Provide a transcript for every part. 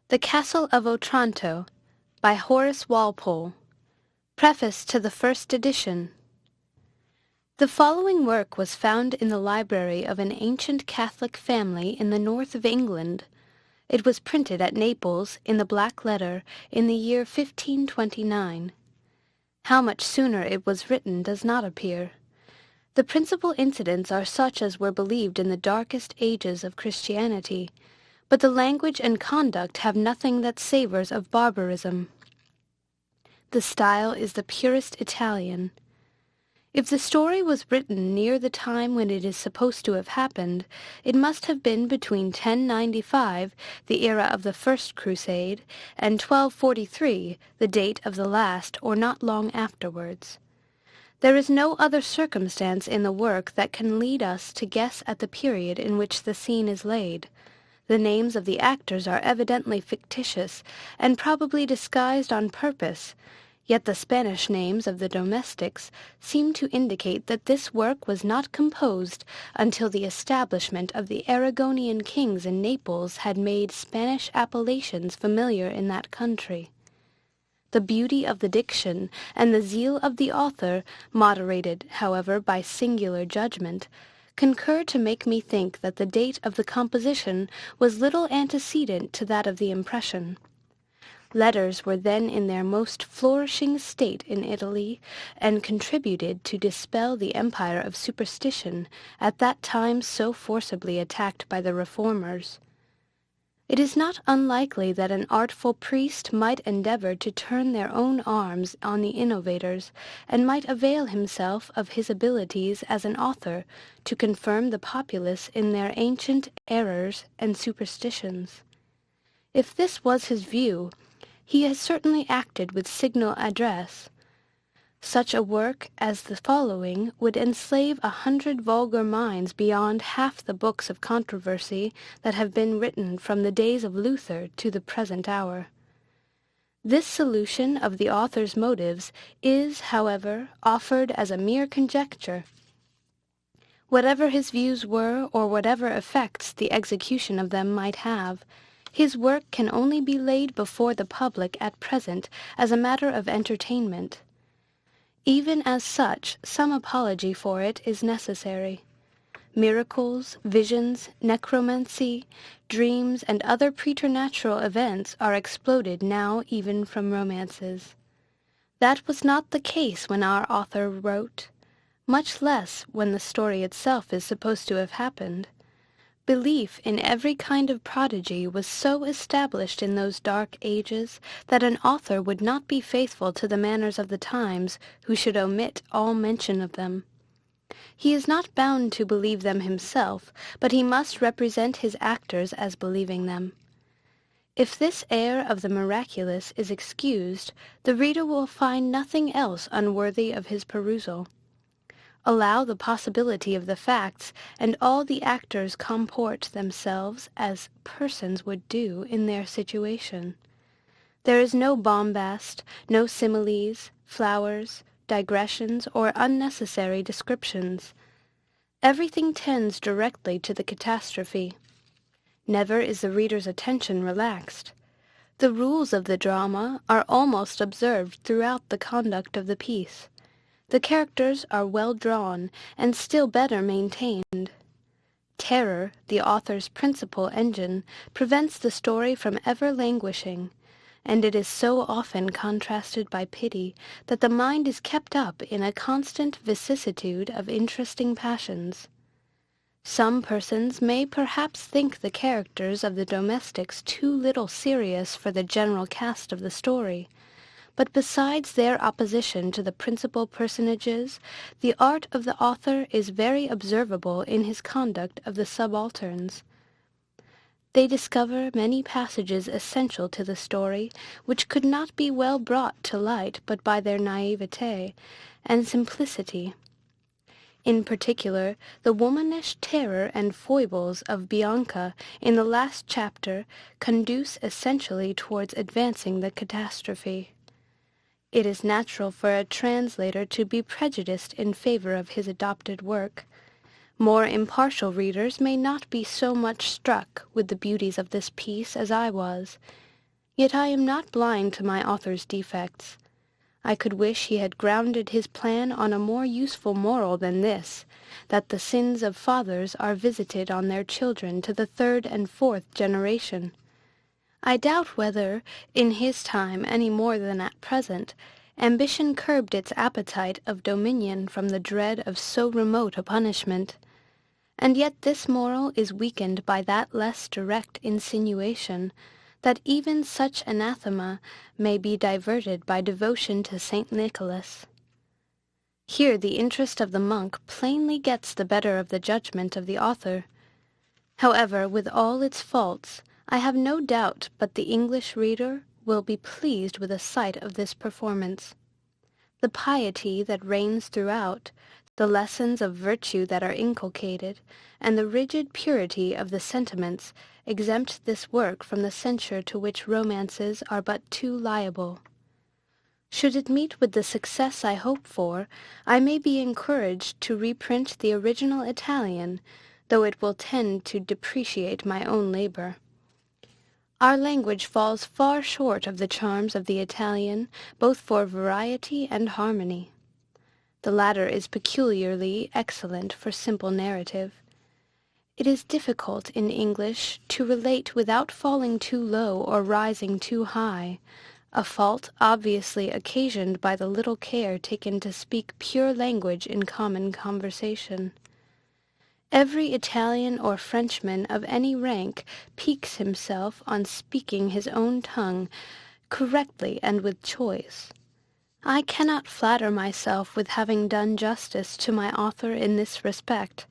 The Castle of Otranto by Horace Walpole. Preface to the first edition. The following work was found in the library of an ancient Catholic family in the north of England. It was printed at Naples in the black letter in the year 1529. How much sooner it was written does not appear. The principal incidents are such as were believed in the darkest ages of Christianity, but the language and conduct have nothing that savors of barbarism. The style is the purest Italian. If the story was written near the time when it is supposed to have happened, it must have been between 1095, the era of the first Crusade, and 1243, the date of the last, or not long afterwards. There is no other circumstance in the work that can lead us to guess at the period in which the scene is laid. The names of the actors are evidently fictitious, and probably disguised on purpose, yet the Spanish names of the domestics seem to indicate that this work was not composed until the establishment of the Aragonian kings in Naples had made Spanish appellations familiar in that country. The beauty of the diction and the zeal of the author, moderated, however, by singular judgment, concur to make me think that the date of the composition was little antecedent to that of the impression. Letters were then in their most flourishing state in Italy, and contributed to dispel the empire of superstition, at that time so forcibly attacked by the reformers. It is not unlikely that an artful priest might endeavor to turn their own arms on the innovators, and might avail himself of his abilities as an author to confirm the populace in their ancient errors and superstitions. If this was his view, he has certainly acted with signal address. Such a work as the following would enslave 100 vulgar minds beyond half the books of controversy that have been written from the days of Luther to the present hour. This solution of the author's motives is, however, offered as a mere conjecture. Whatever his views were, or whatever effects the execution of them might have, his work can only be laid before the public at present as a matter of entertainment. Even as such, some apology for it is necessary. Miracles, visions, necromancy, dreams, and other preternatural events are exploded now even from romances. That was not the case when our author wrote, much less when the story itself is supposed to have happened. Belief in every kind of prodigy was so established in those dark ages that an author would not be faithful to the manners of the times who should omit all mention of them. He is not bound to believe them himself, but he must represent his actors as believing them. If this air of the miraculous is excused, the reader will find nothing else unworthy of his perusal. Allow the possibility of the facts, and all the actors comport themselves as persons would do in their situation. There is no bombast, no similes, flowers, digressions, or unnecessary descriptions. Everything tends directly to the catastrophe. Never is the reader's attention relaxed. The rules of the drama are almost observed throughout the conduct of the piece. The characters are well drawn, and still better maintained. Terror, the author's principal engine, prevents the story from ever languishing, and it is so often contrasted by pity that the mind is kept up in a constant vicissitude of interesting passions. Some persons may perhaps think the characters of the domestics too little serious for the general cast of the story, but besides their opposition to the principal personages, the art of the author is very observable in his conduct of the subalterns. They discover many passages essential to the story, which could not be well brought to light but by their naivete and simplicity. In particular, the womanish terror and foibles of Bianca in the last chapter conduce essentially towards advancing the catastrophe. It is natural for a translator to be prejudiced in favor of his adopted work. More impartial readers may not be so much struck with the beauties of this piece as I was. Yet I am not blind to my author's defects. I could wish he had grounded his plan on a more useful moral than this, that the sins of fathers are visited on their children to the third and fourth generation. I doubt whether, in his time any more than at present, ambition curbed its appetite of dominion from the dread of so remote a punishment. And yet this moral is weakened by that less direct insinuation, that even such anathema may be diverted by devotion to St. Nicholas. Here the interest of the monk plainly gets the better of the judgment of the author. However, with all its faults, I have no doubt but the English reader will be pleased with a sight of this performance. The piety that reigns throughout, the lessons of virtue that are inculcated, and the rigid purity of the sentiments exempt this work from the censure to which romances are but too liable. Should it meet with the success I hope for, I may be encouraged to reprint the original Italian, though it will tend to depreciate my own labor. Our language falls far short of the charms of the Italian, both for variety and harmony. The latter is peculiarly excellent for simple narrative. It is difficult in English to relate without falling too low or rising too high, a fault obviously occasioned by the little care taken to speak pure language in common conversation. Every Italian or Frenchman of any rank piques himself on speaking his own tongue correctly and with choice. I cannot flatter myself with having done justice to my author in this respect.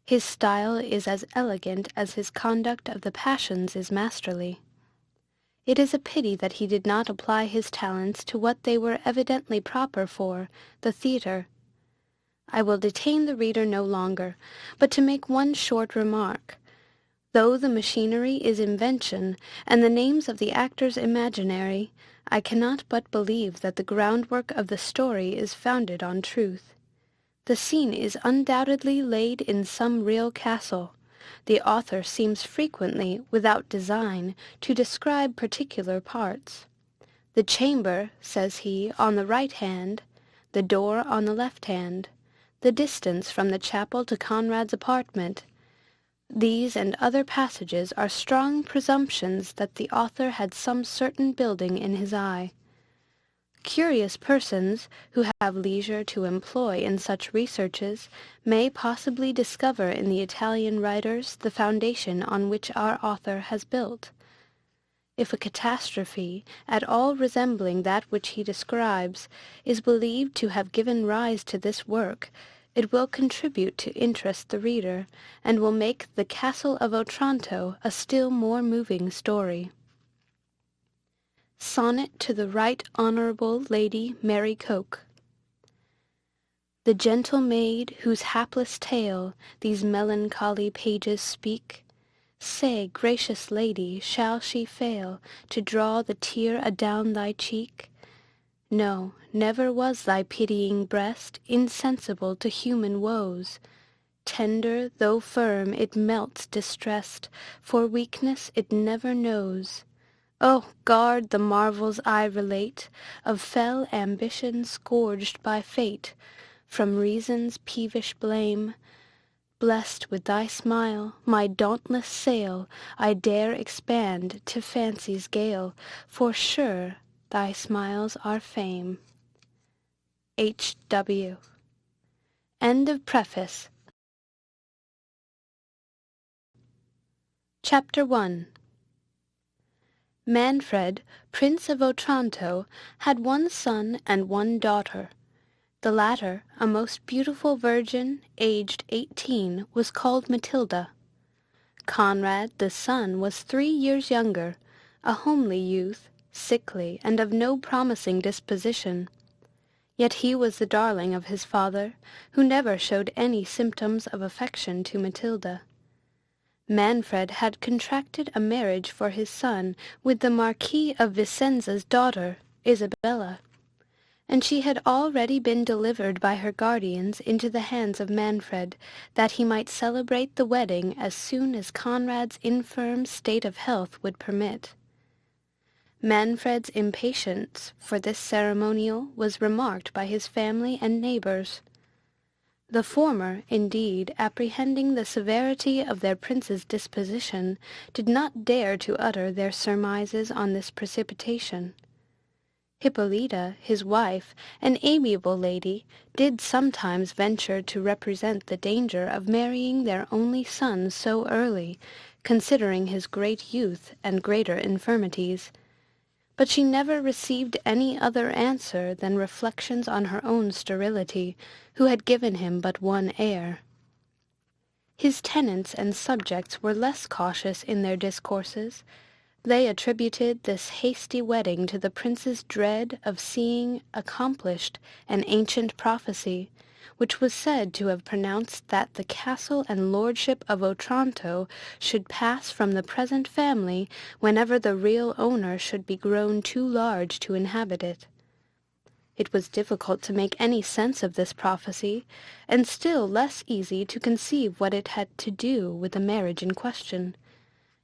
His style is as elegant as his conduct of the passions is masterly. It is a pity that he did not apply his talents to what they were evidently proper for, the theatre. I will detain the reader no longer, but to make one short remark. Though the machinery is invention, and the names of the actors imaginary, I cannot but believe that the groundwork of the story is founded on truth. The scene is undoubtedly laid in some real castle. The author seems frequently, without design, to describe particular parts. The chamber, says he, on the right hand, the door on the left hand, the distance from the chapel to Conrad's apartment. These and other passages are strong presumptions that the author had some certain building in his eye. Curious persons, who have leisure to employ in such researches, may possibly discover in the Italian writers the foundation on which our author has built. If a catastrophe, at all resembling that which he describes, is believed to have given rise to this work, it will contribute to interest the reader, and will make the Castle of Otranto a still more moving story. Sonnet to the Right Honourable Lady Mary Coke. The gentle maid, whose hapless tale these melancholy pages speak, say, gracious lady, shall she fail to draw the tear adown thy cheek? No, never was thy pitying breast insensible to human woes. Tender, though firm, it melts distressed, for weakness it never knows. Oh, guard the marvels I relate, of fell ambition scourged by fate, from reason's peevish blame. Blessed with thy smile, my dauntless sail I dare expand to fancy's gale, for sure thy smiles are fame. H.W. End of Preface. Chapter 1. Manfred, Prince of Otranto, had one son and one daughter. The latter, a most beautiful virgin, aged 18, was called Matilda. Conrad, the son, was 3 years younger, a homely youth, sickly, and of no promising disposition. Yet he was the darling of his father, who never showed any symptoms of affection to Matilda. Manfred had contracted a marriage for his son with the Marquis of Vicenza's daughter, Isabella, and she had already been delivered by her guardians into the hands of Manfred, that he might celebrate the wedding as soon as Conrad's infirm state of health would permit. Manfred's impatience for this ceremonial was remarked by his family and neighbours. The former, indeed, apprehending the severity of their prince's disposition, did not dare to utter their surmises on this precipitation. Hippolyta, his wife, an amiable lady, did sometimes venture to represent the danger of marrying their only son so early, considering his great youth and greater infirmities. But she never received any other answer than reflections on her own sterility, who had given him but one heir. His tenants and subjects were less cautious in their discourses. They attributed this hasty wedding to the prince's dread of seeing accomplished an ancient prophecy, which was said to have pronounced that the castle and lordship of Otranto should pass from the present family whenever the real owner should be grown too large to inhabit it. It was difficult to make any sense of this prophecy, and still less easy to conceive what it had to do with the marriage in question.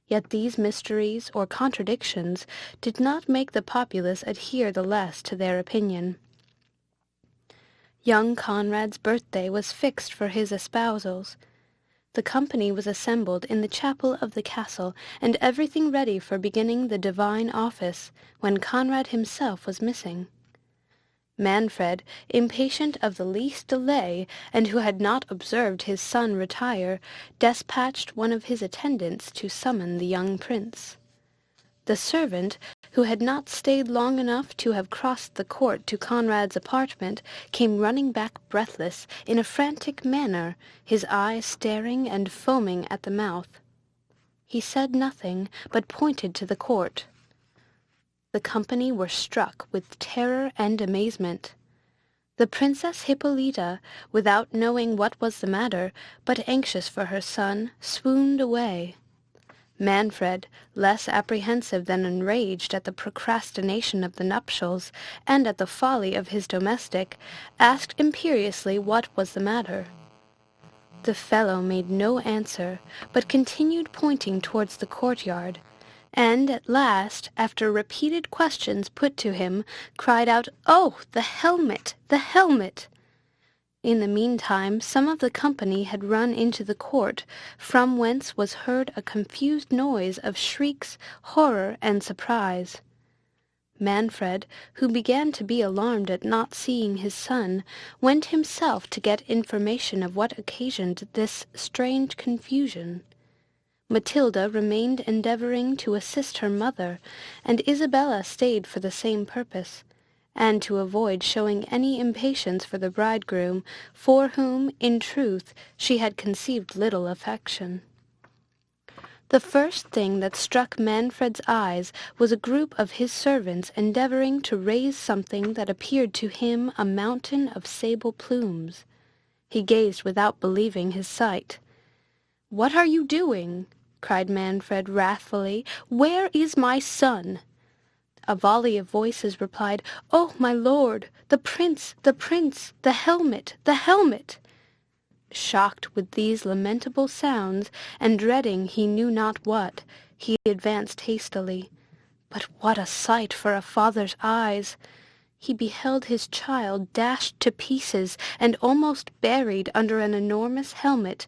Yet these mysteries or contradictions did not make the populace adhere the less to their opinion. Young Conrad's birthday was fixed for his espousals. The company was assembled in the chapel of the castle, and everything ready for beginning the divine office, when Conrad himself was missing. Manfred, impatient of the least delay, and who had not observed his son retire, despatched one of his attendants to summon the young prince. The servant, who had not stayed long enough to have crossed the court to Conrad's apartment, came running back breathless, in a frantic manner, his eyes staring and foaming at the mouth. He said nothing, but pointed to the court. The company were struck with terror and amazement. The Princess Hippolyta, without knowing what was the matter, but anxious for her son, swooned away. Manfred, less apprehensive than enraged at the procrastination of the nuptials, and at the folly of his domestic, asked imperiously what was the matter. The fellow made no answer, but continued pointing towards the courtyard, and at last, after repeated questions put to him, cried out, "Oh, the helmet! The helmet!" In the meantime some of the company had run into the court, from whence was heard a confused noise of shrieks, horror, and surprise. Manfred, who began to be alarmed at not seeing his son, went himself to get information of what occasioned this strange confusion. Matilda remained endeavouring to assist her mother, and Isabella stayed for the same purpose, and to avoid showing any impatience for the bridegroom, for whom, in truth, she had conceived little affection. The first thing that struck Manfred's eyes was a group of his servants endeavouring to raise something that appeared to him a mountain of sable plumes. He gazed without believing his sight. "What are you doing?" cried Manfred wrathfully. "Where is my son?" A volley of voices replied, "Oh, my lord, the prince, the helmet, the helmet!" Shocked with these lamentable sounds, and dreading he knew not what, he advanced hastily. But what a sight for a father's eyes! He beheld his child dashed to pieces and almost buried under an enormous helmet,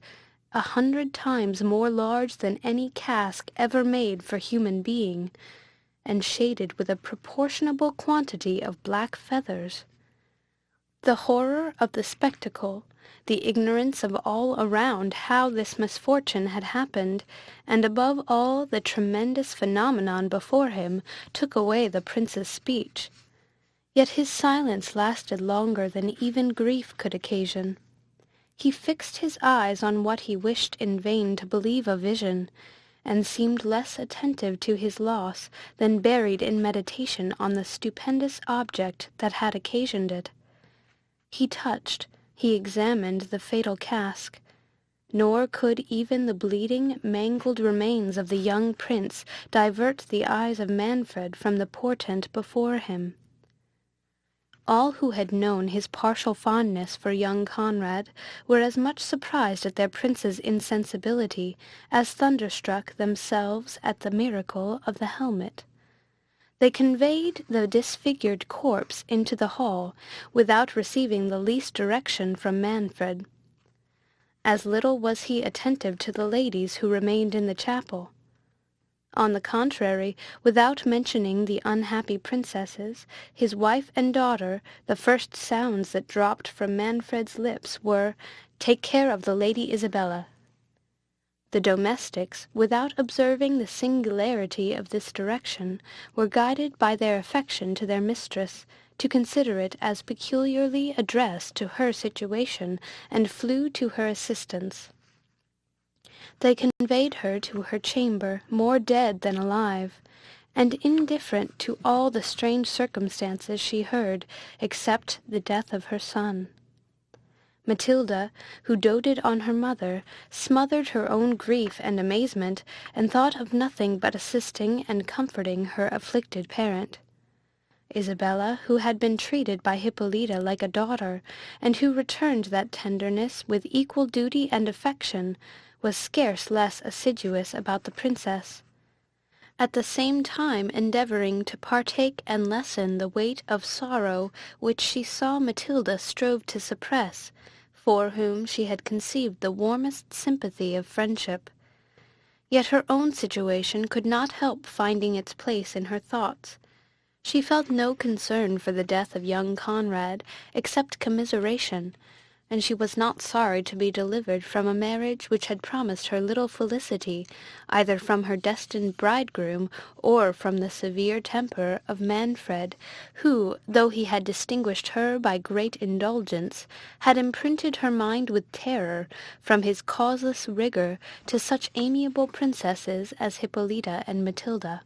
100 times more large than any casque ever made for human being, and shaded with a proportionable quantity of black feathers. The horror of the spectacle, the ignorance of all around how this misfortune had happened, and above all the tremendous phenomenon before him, took away the prince's speech. Yet his silence lasted longer than even grief could occasion. He fixed his eyes on what he wished in vain to believe a vision, and seemed less attentive to his loss than buried in meditation on the stupendous object that had occasioned it. He touched, he examined the fatal casque, nor could even the bleeding, mangled remains of the young prince divert the eyes of Manfred from the portent before him. All who had known his partial fondness for young Conrad were as much surprised at their prince's insensibility as thunderstruck themselves at the miracle of the helmet. They conveyed the disfigured corpse into the hall without receiving the least direction from Manfred. As little was he attentive to the ladies who remained in the chapel. On the contrary, without mentioning the unhappy princesses, his wife and daughter, the first sounds that dropped from Manfred's lips were, "Take care of the Lady Isabella." The domestics, without observing the singularity of this direction, were guided by their affection to their mistress, to consider it as peculiarly addressed to her situation, and flew to her assistance. They conveyed her to her chamber, more dead than alive, and indifferent to all the strange circumstances she heard, except the death of her son. Matilda, who doted on her mother, smothered her own grief and amazement, and thought of nothing but assisting and comforting her afflicted parent. Isabella, who had been treated by Hippolyta like a daughter, and who returned that tenderness with equal duty and affection, was scarce less assiduous about the princess, at the same time endeavouring to partake and lessen the weight of sorrow which she saw Matilda strove to suppress, for whom she had conceived the warmest sympathy of friendship. Yet her own situation could not help finding its place in her thoughts. She felt no concern for the death of young Conrad, except commiseration, and she was not sorry to be delivered from a marriage which had promised her little felicity, either from her destined bridegroom or from the severe temper of Manfred, who, though he had distinguished her by great indulgence, had imprinted her mind with terror, from his causeless rigour, to such amiable princesses as Hippolyta and Matilda.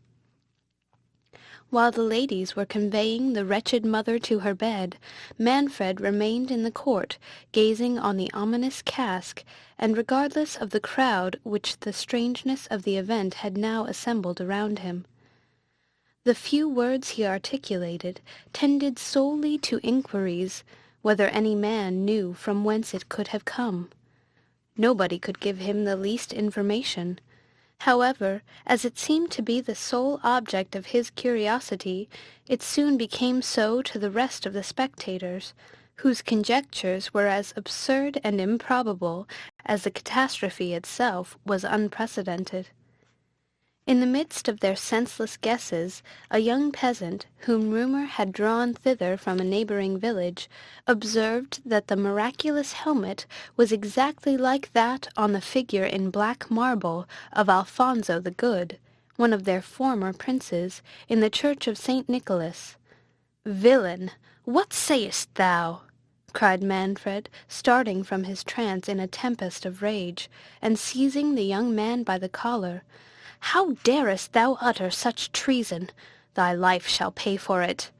While the ladies were conveying the wretched mother to her bed, Manfred remained in the court, gazing on the ominous cask, and regardless of the crowd which the strangeness of the event had now assembled around him. The few words he articulated tended solely to inquiries whether any man knew from whence it could have come. Nobody could give him the least information. However, as it seemed to be the sole object of his curiosity, it soon became so to the rest of the spectators, whose conjectures were as absurd and improbable as the catastrophe itself was unprecedented. In the midst of their senseless guesses, a young peasant, whom rumour had drawn thither from a neighbouring village, observed that the miraculous helmet was exactly like that on the figure in black marble of Alfonso the Good, one of their former princes, in the church of St. Nicholas. "Villain, what sayest thou?" cried Manfred, starting from his trance in a tempest of rage, and seizing the young man by the collar. "How darest thou utter such treason? Thy life shall pay for it."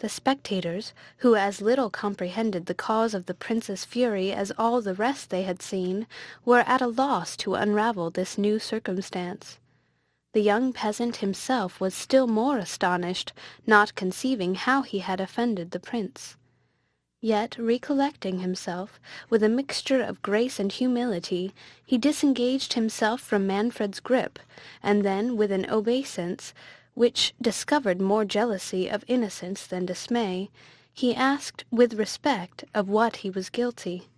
The spectators, who as little comprehended the cause of the prince's fury as all the rest they had seen, were at a loss to unravel this new circumstance. The young peasant himself was still more astonished, not conceiving how he had offended the prince. Yet, recollecting himself, with a mixture of grace and humility, he disengaged himself from Manfred's grip, and then, with an obeisance, which discovered more jealousy of innocence than dismay, he asked with respect of what he was guilty.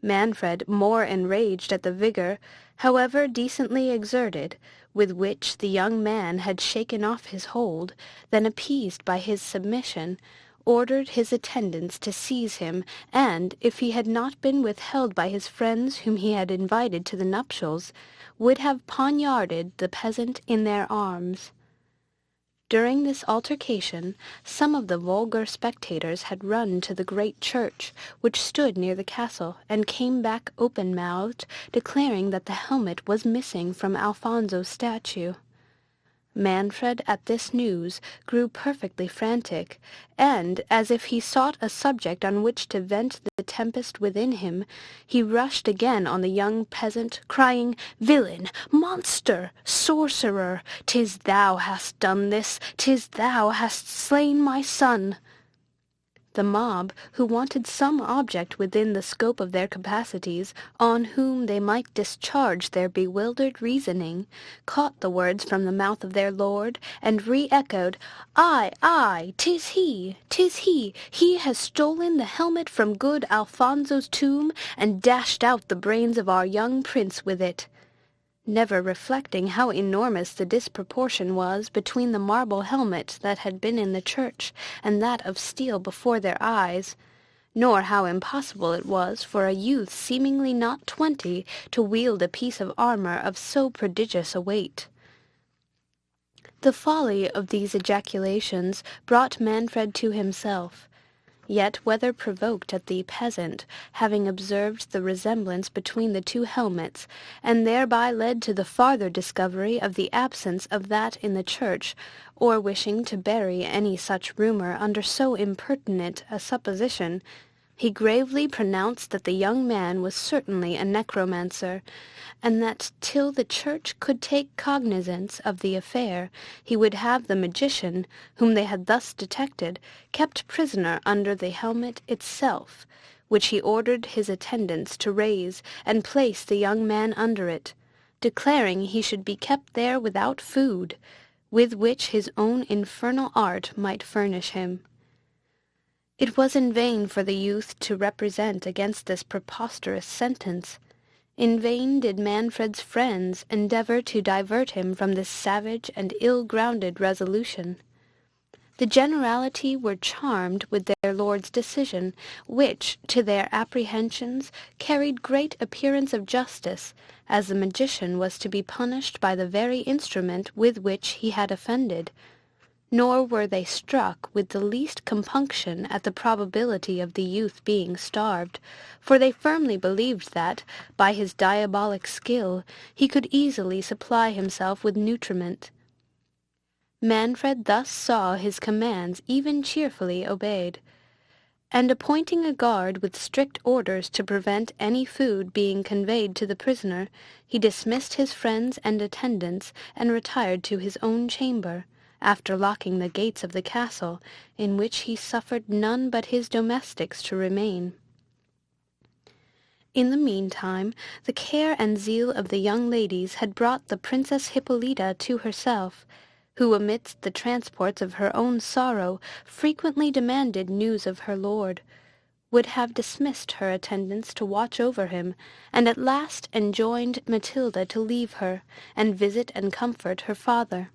Manfred, more enraged at the vigour, however decently exerted, with which the young man had shaken off his hold, than appeased by his submission, ordered his attendants to seize him, and, if he had not been withheld by his friends whom he had invited to the nuptials, would have poniarded the peasant in their arms. During this altercation, some of the vulgar spectators had run to the great church, which stood near the castle, and came back open-mouthed, declaring that the helmet was missing from Alfonso's statue. Manfred, at this news, grew perfectly frantic, and, as if he sought a subject on which to vent the tempest within him, he rushed again on the young peasant, crying, "Villain! Monster! Sorcerer! 'Tis thou hast done this! 'Tis thou hast slain my son!" The mob, who wanted some object within the scope of their capacities, on whom they might discharge their bewildered reasoning, caught the words from the mouth of their lord, and re-echoed, "Aye, aye, 'tis he, 'tis he! He has stolen the helmet from good Alfonso's tomb, and dashed out the brains of our young prince with it," never reflecting how enormous the disproportion was between the marble helmet that had been in the church and that of steel before their eyes, nor how impossible it was for a youth seemingly not 20 to wield a piece of armour of so prodigious a weight. The folly of these ejaculations brought Manfred to himself. Yet whether provoked at the peasant having observed the resemblance between the two helmets, and thereby led to the farther discovery of the absence of that in the church, or wishing to bury any such rumour under so impertinent a supposition, he gravely pronounced that the young man was certainly a necromancer, and that till the church could take cognizance of the affair, he would have the magician, whom they had thus detected, kept prisoner under the helmet itself, which he ordered his attendants to raise and place the young man under it, declaring he should be kept there without food, with which his own infernal art might furnish him. It was in vain for the youth to represent against this preposterous sentence. In vain did Manfred's friends endeavour to divert him from this savage and ill-grounded resolution. The generality were charmed with their lord's decision, which, to their apprehensions, carried great appearance of justice, as the magician was to be punished by the very instrument with which he had offended. Nor were they struck with the least compunction at the probability of the youth being starved, for they firmly believed that, by his diabolic skill, he could easily supply himself with nutriment. Manfred thus saw his commands even cheerfully obeyed, and appointing a guard with strict orders to prevent any food being conveyed to the prisoner, he dismissed his friends and attendants and retired to his own chamber, after locking the gates of the castle, in which he suffered none but his domestics to remain. In the meantime, the care and zeal of the young ladies had brought the Princess Hippolyta to herself, who amidst the transports of her own sorrow frequently demanded news of her lord, would have dismissed her attendants to watch over him, and at last enjoined Matilda to leave her, and visit and comfort her father.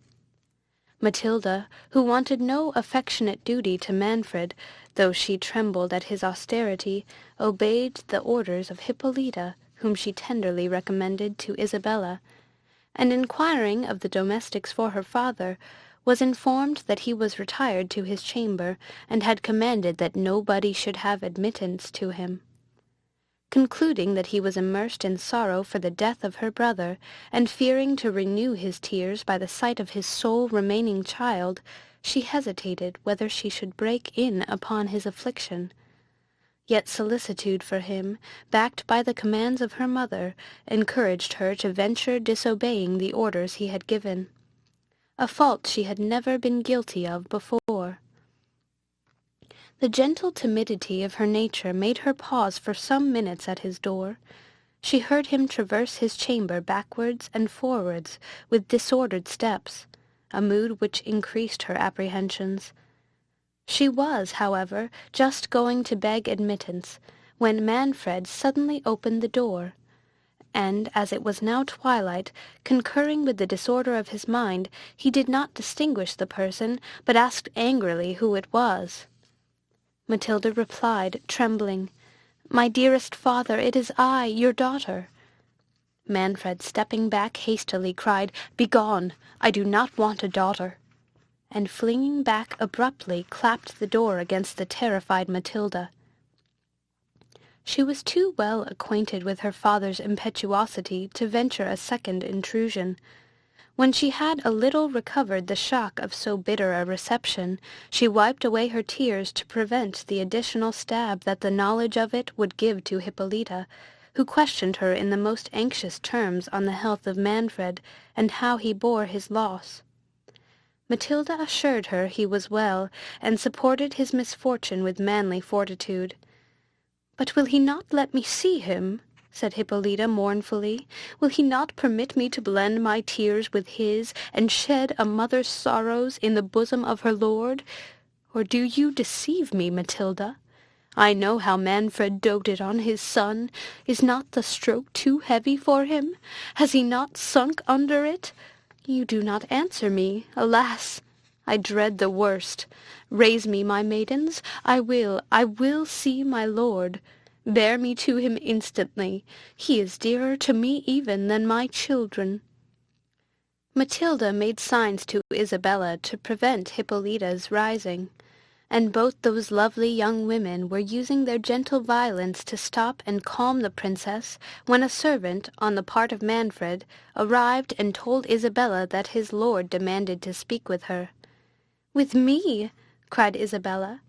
Matilda, who wanted no affectionate duty to Manfred, though she trembled at his austerity, obeyed the orders of Hippolyta, whom she tenderly recommended to Isabella, and inquiring of the domestics for her father, was informed that he was retired to his chamber, and had commanded that nobody should have admittance to him. Concluding that he was immersed in sorrow for the death of her brother, and fearing to renew his tears by the sight of his sole remaining child, she hesitated whether she should break in upon his affliction. Yet solicitude for him, backed by the commands of her mother, encouraged her to venture disobeying the orders he had given, a fault she had never been guilty of before. The gentle timidity of her nature made her pause for some minutes at his door. She heard him traverse his chamber backwards and forwards with disordered steps, a mood which increased her apprehensions. She was, however, just going to beg admittance, when Manfred suddenly opened the door, and, as it was now twilight, concurring with the disorder of his mind, he did not distinguish the person, but asked angrily who it was. Matilda replied, trembling, "My dearest father, it is I, your daughter." Manfred, stepping back hastily, cried, "Begone! I do not want a daughter," and flinging back abruptly, clapped the door against the terrified Matilda. She was too well acquainted with her father's impetuosity to venture a second intrusion. When she had a little recovered the shock of so bitter a reception, she wiped away her tears to prevent the additional stab that the knowledge of it would give to Hippolyta, who questioned her in the most anxious terms on the health of Manfred, and how he bore his loss. Matilda assured her he was well, and supported his misfortune with manly fortitude. "But will he not let me see him?" said Hippolyta mournfully. "Will he not permit me to blend my tears with his, and shed a mother's sorrows in the bosom of her lord? Or do you deceive me, Matilda? I know how Manfred doted on his son. Is not the stroke too heavy for him? Has he not sunk under it? You do not answer me. Alas! I dread the worst. Raise me, my maidens. I will see my lord. Bear me to him instantly. He is dearer to me even than my children." Matilda made signs to Isabella to prevent Hippolyta's rising, and both those lovely young women were using their gentle violence to stop and calm the princess, when a servant, on the part of Manfred, arrived and told Isabella that his lord demanded to speak with her. "With me?" cried Isabella.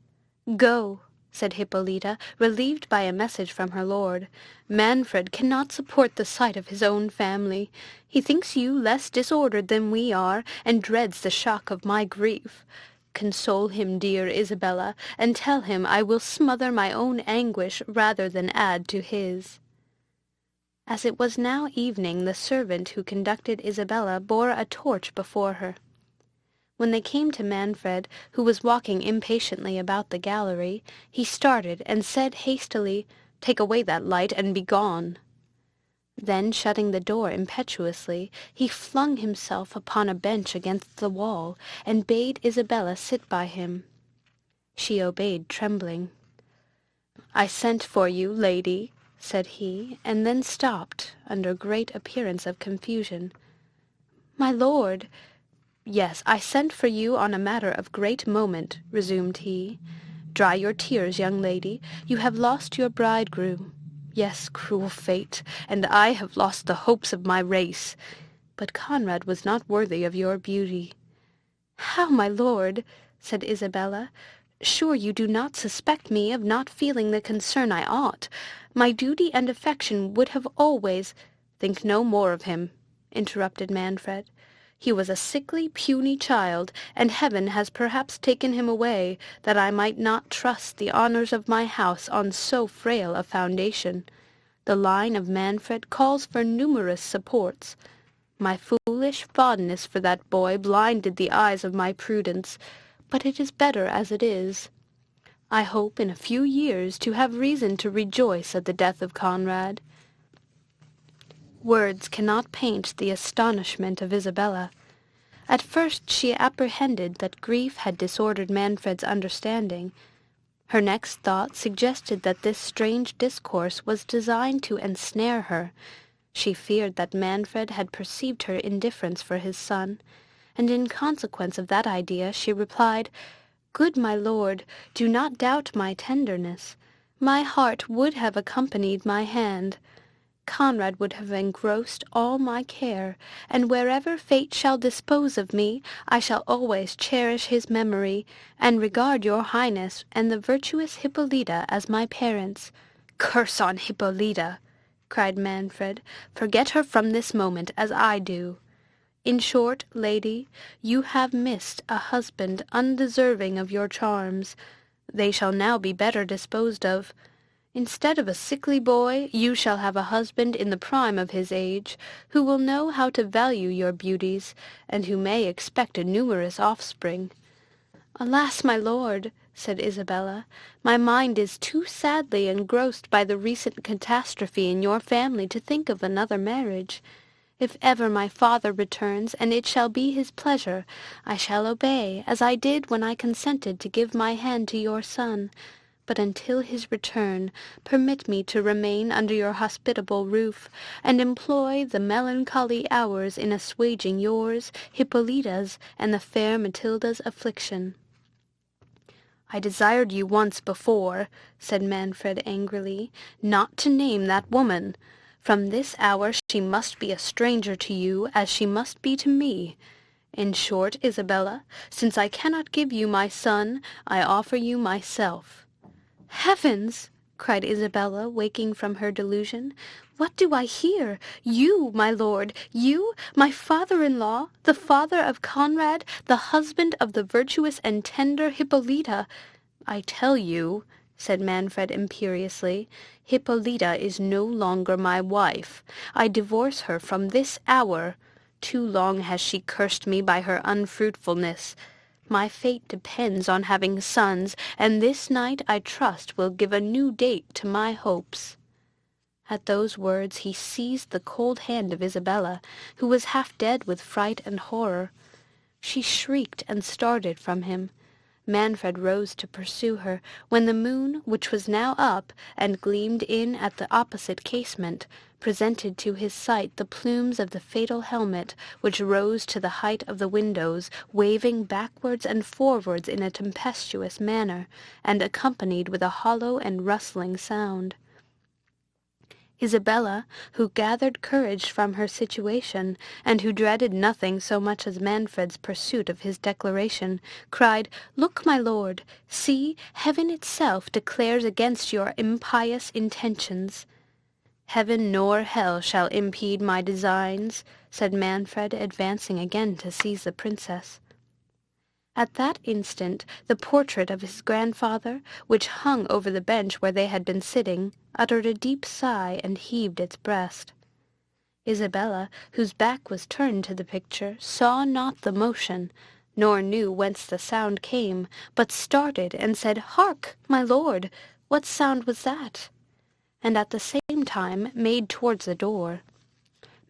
"Go," said Hippolyta, relieved by a message from her lord. "Manfred cannot support the sight of his own family. He thinks you less disordered than we are, and dreads the shock of my grief. Console him, dear Isabella, and tell him I will smother my own anguish rather than add to his." As it was now evening, the servant who conducted Isabella bore a torch before her. When they came to Manfred, who was walking impatiently about the gallery, he started and said hastily, "Take away that light and be gone." Then, shutting the door impetuously, he flung himself upon a bench against the wall, and bade Isabella sit by him. She obeyed, trembling. "I sent for you, lady," said he, and then stopped, under great appearance of confusion. "My lord—" "Yes, I sent for you on a matter of great moment," resumed he. "Dry your tears, young lady. You have lost your bridegroom. Yes, cruel fate, and I have lost the hopes of my race. But Conrad was not worthy of your beauty." "How, my lord?" said Isabella. "Sure you do not suspect me of not feeling the concern I ought. My duty and affection would have always—" "Think no more of him," interrupted Manfred. "He was a sickly, puny child, and heaven has perhaps taken him away, that I might not trust the honours of my house on so frail a foundation. The line of Manfred calls for numerous supports. My foolish fondness for that boy blinded the eyes of my prudence, but it is better as it is. I hope in a few years to have reason to rejoice at the death of Conrad." Words cannot paint the astonishment of Isabella. At first she apprehended that grief had disordered Manfred's understanding. Her next thought suggested that this strange discourse was designed to ensnare her. She feared that Manfred had perceived her indifference for his son, and in consequence of that idea she replied, "Good my lord, do not doubt my tenderness. My heart would have accompanied my hand. Conrad would have engrossed all my care, and wherever fate shall dispose of me, I shall always cherish his memory, and regard your highness and the virtuous Hippolyta as my parents." "Curse on Hippolyta!" cried Manfred. "Forget her from this moment, as I do. In short, lady, you have missed a husband undeserving of your charms. They shall now be better disposed of. Instead of a sickly boy, you shall have a husband in the prime of his age, who will know how to value your beauties, and who may expect a numerous offspring." "Alas, my lord," said Isabella, "my mind is too sadly engrossed by the recent catastrophe in your family to think of another marriage. If ever my father returns, and it shall be his pleasure, I shall obey, as I did when I consented to give my hand to your son. But until his return, permit me to remain under your hospitable roof, and employ the melancholy hours in assuaging yours, Hippolyta's, and the fair Matilda's affliction." "I desired you once before," said Manfred angrily, "not to name that woman. From this hour she must be a stranger to you, as she must be to me. In short, Isabella, since I cannot give you my son, I offer you myself." "Heavens!" cried Isabella, waking from her delusion. What do I hear? You, my lord, you, my father-in-law, the father of Conrad, the husband of the virtuous and tender Hippolyta. I tell you, said Manfred imperiously, Hippolyta is no longer my wife. I divorce her from this hour. Too long has she cursed me by her unfruitfulness. My fate depends on having sons, and this night, I trust, will give a new date to my hopes. At those words he seized the cold hand of Isabella, who was half dead with fright and horror. She shrieked and started from him. Manfred rose to pursue her, when the moon, which was now up, and gleamed in at the opposite casement, presented to his sight the plumes of the fatal helmet, which rose to the height of the windows, waving backwards and forwards in a tempestuous manner, and accompanied with a hollow and rustling sound. Isabella, who gathered courage from her situation, and who dreaded nothing so much as Manfred's pursuit of his declaration, cried, "Look, my lord! See, heaven itself declares against your impious intentions." "Heaven nor hell shall impede my designs," said Manfred, advancing again to seize the princess. At that instant the portrait of his grandfather, which hung over the bench where they had been sitting, uttered a deep sigh and heaved its breast. Isabella, whose back was turned to the picture, saw not the motion, nor knew whence the sound came, but started and said, "Hark, my lord! What sound was that?" and at the same time made towards the door.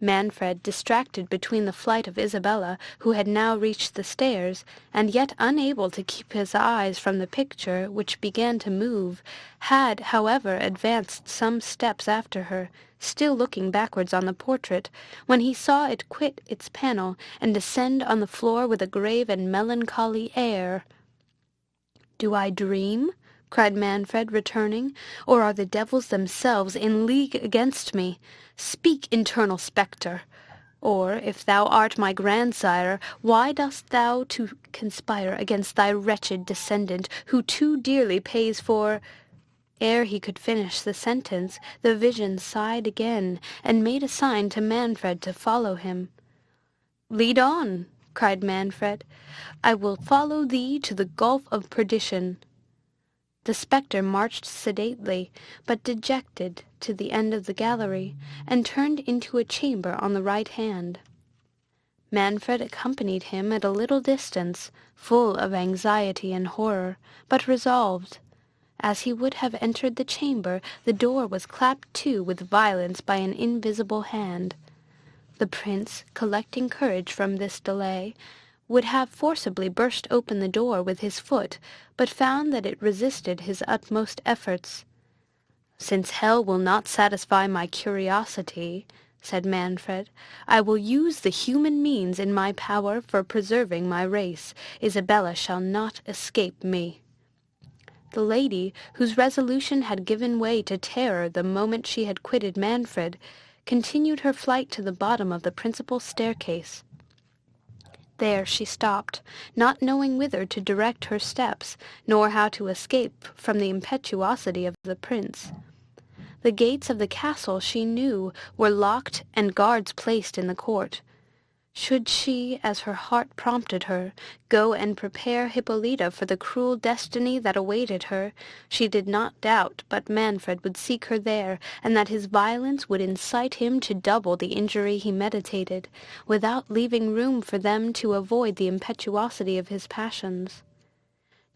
Manfred, distracted between the flight of Isabella, who had now reached the stairs, and yet unable to keep his eyes from the picture, which began to move, had, however, advanced some steps after her, still looking backwards on the portrait, when he saw it quit its panel, and descend on the floor with a grave and melancholy air. "Do I dream?" cried Manfred, returning, "or are the devils themselves in league against me? Speak, internal spectre! Or, if thou art my grandsire, why dost thou to conspire against thy wretched descendant, who too dearly pays for—" Ere he could finish the sentence, the vision sighed again, and made a sign to Manfred to follow him. "Lead on," cried Manfred. "I will follow thee to the gulf of perdition." The spectre marched sedately, but dejected, to the end of the gallery, and turned into a chamber on the right hand. Manfred accompanied him at a little distance, full of anxiety and horror, but resolved. As he would have entered the chamber, the door was clapped to with violence by an invisible hand. The prince, collecting courage from this delay, would have forcibly burst open the door with his foot, but found that it resisted his utmost efforts. "Since hell will not satisfy my curiosity," said Manfred, "I will use the human means in my power for preserving my race. Isabella shall not escape me." The lady, whose resolution had given way to terror the moment she had quitted Manfred, continued her flight to the bottom of the principal staircase. There she stopped, not knowing whither to direct her steps, nor how to escape from the impetuosity of the prince. The gates of the castle, she knew, were locked and guards placed in the court. Should she, as her heart prompted her, go and prepare Hippolyta for the cruel destiny that awaited her, she did not doubt but Manfred would seek her there, and that his violence would incite him to double the injury he meditated, without leaving room for them to avoid the impetuosity of his passions.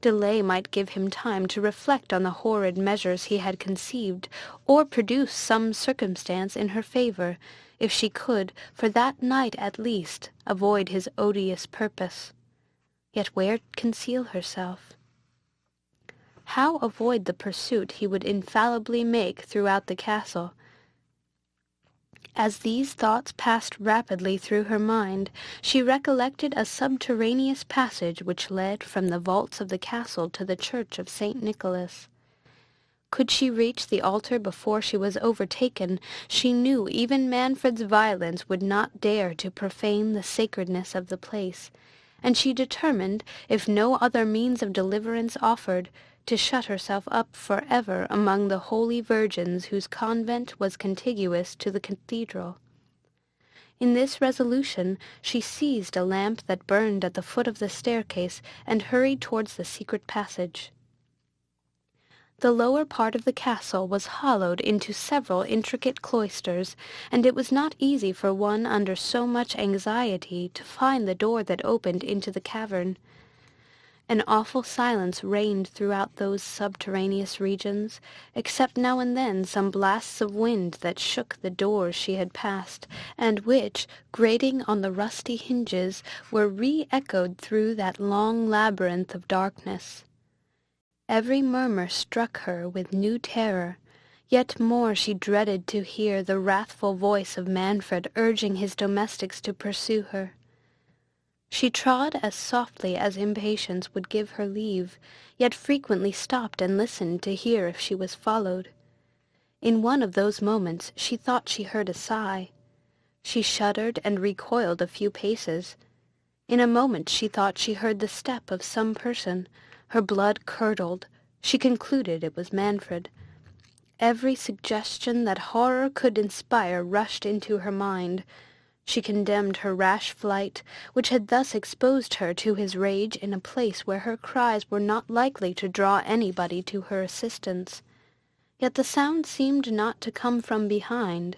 Delay might give him time to reflect on the horrid measures he had conceived, or produce some circumstance in her favour, if she could, for that night at least, avoid his odious purpose. Yet where conceal herself? How avoid the pursuit he would infallibly make throughout the castle? As these thoughts passed rapidly through her mind, she recollected a subterraneous passage which led from the vaults of the castle to the church of St. Nicholas. Could she reach the altar before she was overtaken, she knew even Manfred's violence would not dare to profane the sacredness of the place, and she determined, if no other means of deliverance offered, to shut herself up forever among the holy virgins whose convent was contiguous to the cathedral. In this resolution she seized a lamp that burned at the foot of the staircase and hurried towards the secret passage. The lower part of the castle was hollowed into several intricate cloisters, and it was not easy for one under so much anxiety to find the door that opened into the cavern. An awful silence reigned throughout those subterraneous regions, except now and then some blasts of wind that shook the doors she had passed, and which, grating on the rusty hinges, were re-echoed through that long labyrinth of darkness. Every murmur struck her with new terror, yet more she dreaded to hear the wrathful voice of Manfred urging his domestics to pursue her. She trod as softly as impatience would give her leave, yet frequently stopped and listened to hear if she was followed. In one of those moments she thought she heard a sigh. She shuddered and recoiled a few paces. In a moment she thought she heard the step of some person. Her blood curdled. She concluded it was Manfred. Every suggestion that horror could inspire rushed into her mind. She condemned her rash flight, which had thus exposed her to his rage in a place where her cries were not likely to draw anybody to her assistance. Yet the sound seemed not to come from behind.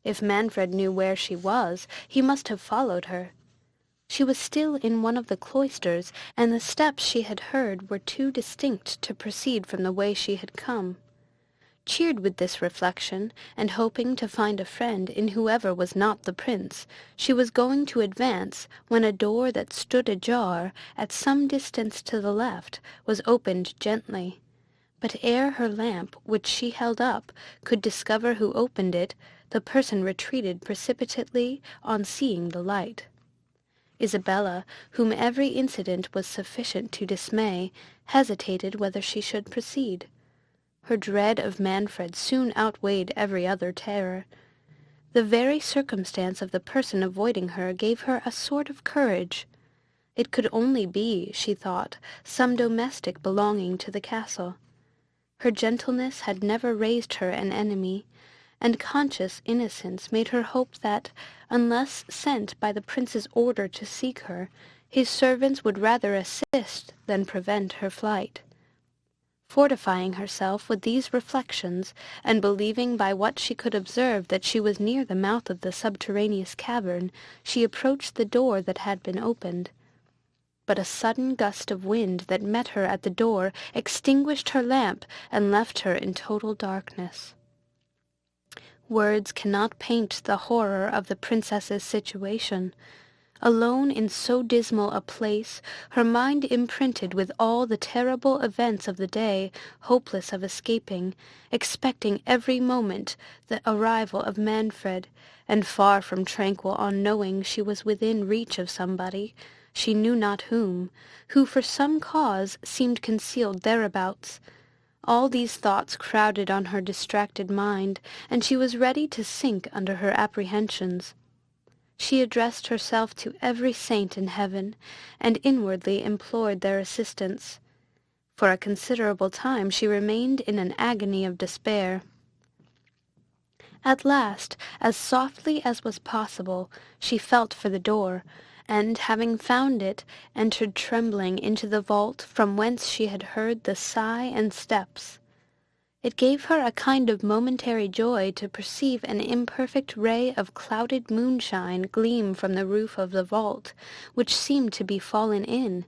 If Manfred knew where she was, he must have followed her. She was still in one of the cloisters, and the steps she had heard were too distinct to proceed from the way she had come. Cheered with this reflection, and hoping to find a friend in whoever was not the prince, she was going to advance, when a door that stood ajar, at some distance to the left, was opened gently. But ere her lamp, which she held up, could discover who opened it, the person retreated precipitately on seeing the light. Isabella, whom every incident was sufficient to dismay, hesitated whether she should proceed. Her dread of Manfred soon outweighed every other terror. The very circumstance of the person avoiding her gave her a sort of courage. It could only be, she thought, some domestic belonging to the castle. Her gentleness had never raised her an enemy, and conscious innocence made her hope that, unless sent by the prince's order to seek her, his servants would rather assist than prevent her flight. Fortifying herself with these reflections, and believing by what she could observe that she was near the mouth of the subterraneous cavern, she approached the door that had been opened. But a sudden gust of wind that met her at the door extinguished her lamp and left her in total darkness. Words cannot paint the horror of the princess's situation. Alone in so dismal a place, her mind imprinted with all the terrible events of the day, hopeless of escaping, expecting every moment the arrival of Manfred, and far from tranquil on knowing she was within reach of somebody, she knew not whom, who for some cause seemed concealed thereabouts. All these thoughts crowded on her distracted mind, and she was ready to sink under her apprehensions. She addressed herself to every saint in heaven, and inwardly implored their assistance. For a considerable time she remained in an agony of despair. At last, as softly as was possible, she felt for the door, and, having found it, entered trembling into the vault from whence she had heard the sigh and steps. It gave her a kind of momentary joy to perceive an imperfect ray of clouded moonshine gleam from the roof of the vault, which seemed to be fallen in,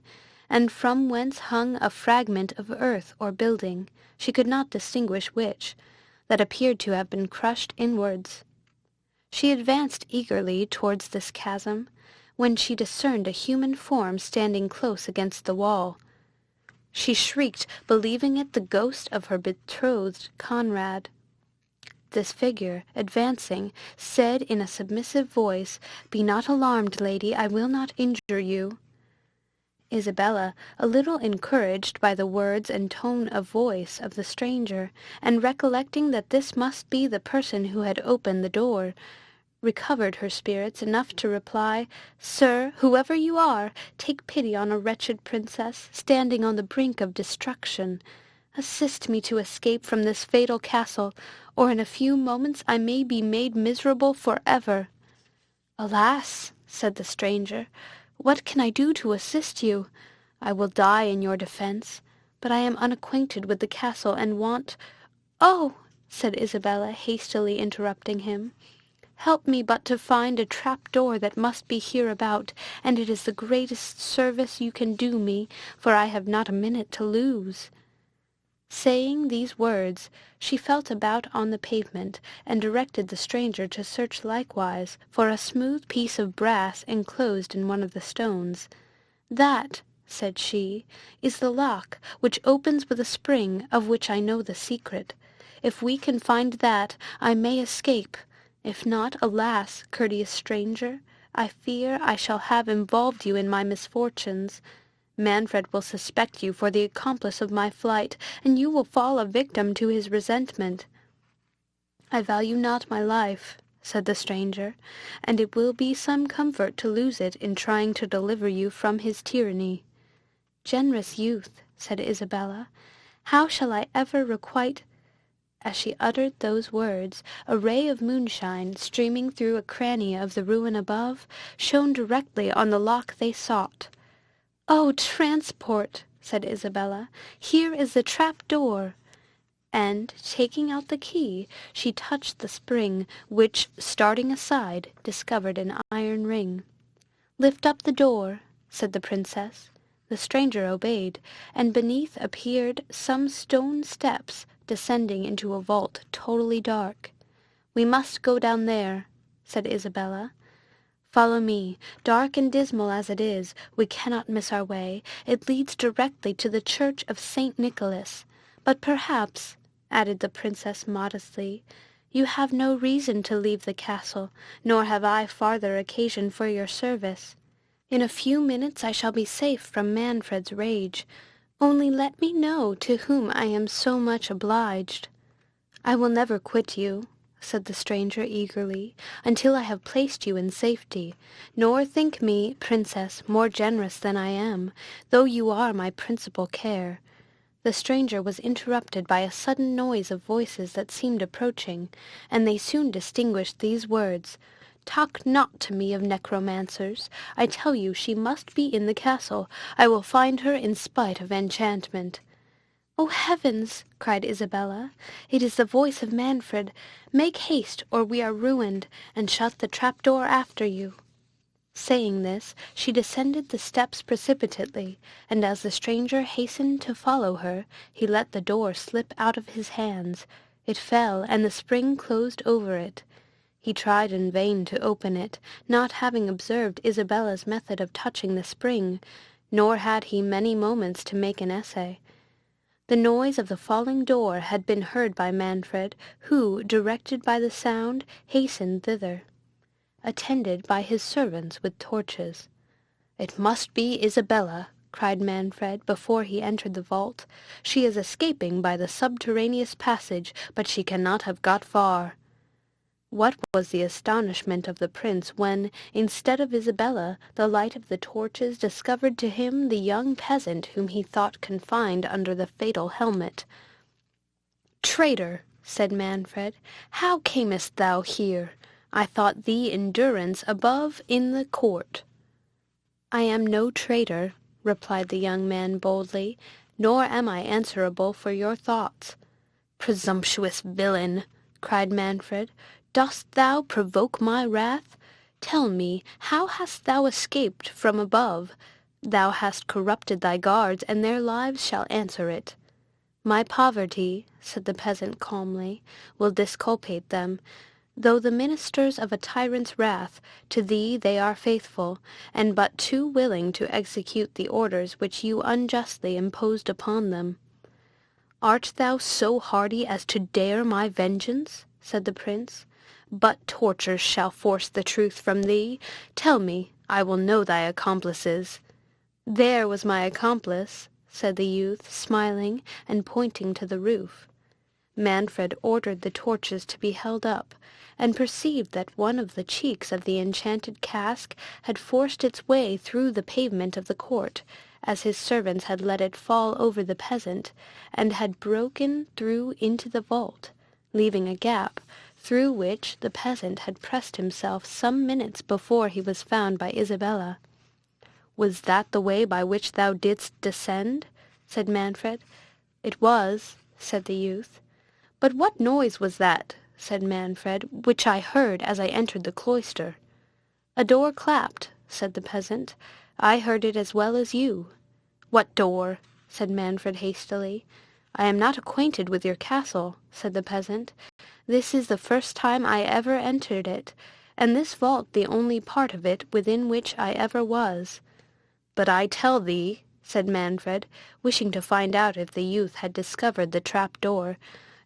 and from whence hung a fragment of earth or building, she could not distinguish which, that appeared to have been crushed inwards. She advanced eagerly towards this chasm, when she discerned a human form standing close against the wall. She shrieked, believing it the ghost of her betrothed Conrad. This figure, advancing, said in a submissive voice, "Be not alarmed, lady, I will not injure you." Isabella, a little encouraged by the words and tone of voice of the stranger, and recollecting that this must be the person who had opened the door, recovered her spirits enough to reply, "Sir, whoever you are, take pity on a wretched princess, standing on the brink of destruction. Assist me to escape from this fatal castle, or in a few moments I may be made miserable forever." "Alas," said the stranger, "what can I do to assist you? I will die in your defence, but I am unacquainted with the castle and want—" "Oh," said Isabella, hastily interrupting him, "help me but to find a trap-door that must be hereabout, and it is the greatest service you can do me, for I have not a minute to lose." Saying these words, she felt about on the pavement, and directed the stranger to search likewise for a smooth piece of brass enclosed in one of the stones. "That," said she, "is the lock, which opens with a spring, of which I know the secret. If we can find that, I may escape. If not, alas, courteous stranger, I fear I shall have involved you in my misfortunes. Manfred will suspect you for the accomplice of my flight, and you will fall a victim to his resentment." "I value not my life," said the stranger, "and it will be some comfort to lose it in trying to deliver you from his tyranny." "Generous youth," said Isabella, "how shall I ever requite—" As she uttered those words, a ray of moonshine, streaming through a cranny of the ruin above, shone directly on the lock they sought. "Oh, transport!" said Isabella, "here is the trap-door." And, taking out the key, she touched the spring, which, starting aside, discovered an iron ring. "Lift up the door," said the princess. The stranger obeyed, and beneath appeared some stone steps descending into a vault totally dark. "We must go down there," said Isabella. "Follow me. Dark and dismal as it is, we cannot miss our way. It leads directly to the church of St. Nicholas. But perhaps," added the princess modestly, "you have no reason to leave the castle, nor have I farther occasion for your service. In a few minutes I shall be safe from Manfred's rage. Only let me know to whom I am so much obliged." "I will never quit you," said the stranger eagerly, "until I have placed you in safety. Nor think me, princess, more generous than I am, though you are my principal care." The stranger was interrupted by a sudden noise of voices that seemed approaching, and they soon distinguished these words: "Talk not to me of necromancers. I tell you she must be in the castle. I will find her in spite of enchantment." "Oh, heavens!" cried Isabella, "it is the voice of Manfred. Make haste, or we are ruined, and shut the trap-door after you." Saying this, she descended the steps precipitately, and as the stranger hastened to follow her, he let the door slip out of his hands. It fell, and the spring closed over it. He tried in vain to open it, not having observed Isabella's method of touching the spring, nor had he many moments to make an essay. The noise of the falling door had been heard by Manfred, who, directed by the sound, hastened thither, attended by his servants with torches. "It must be Isabella," cried Manfred before he entered the vault. "She is escaping by the subterraneous passage, but she cannot have got far." What was the astonishment of the prince when, instead of Isabella, the light of the torches discovered to him the young peasant whom he thought confined under the fatal helmet. "Traitor!" said Manfred, "how camest thou here? I thought thee in durance above in the court." "I am no traitor," replied the young man boldly, "nor am I answerable for your thoughts." "Presumptuous villain!" cried Manfred, "dost thou provoke my wrath? Tell me, how hast thou escaped from above? Thou hast corrupted thy guards, and their lives shall answer it." "My poverty," said the peasant calmly, "will disculpate them. Though the ministers of a tyrant's wrath, to thee they are faithful, and but too willing to execute the orders which you unjustly imposed upon them." "Art thou so hardy as to dare my vengeance?" said the prince. "But tortures shall force the truth from thee. Tell me, I will know thy accomplices." "There was my accomplice," said the youth, smiling, and pointing to the roof. Manfred ordered the torches to be held up, and perceived that one of the cheeks of the enchanted cask had forced its way through the pavement of the court, as his servants had let it fall over the peasant, and had broken through into the vault, leaving a gap, through which the peasant had pressed himself some minutes before he was found by Isabella. "Was that the way by which thou didst descend?" said Manfred. "It was," said the youth. "But what noise was that," said Manfred, "which I heard as I entered the cloister?" "A door clapped," said the peasant. "I heard it as well as you." "What door?" said Manfred hastily. "I am not acquainted with your castle," said the peasant. "This is the first time I ever entered it, and this vault the only part of it within which I ever was." "But I tell thee," said Manfred, wishing to find out if the youth had discovered the trap door,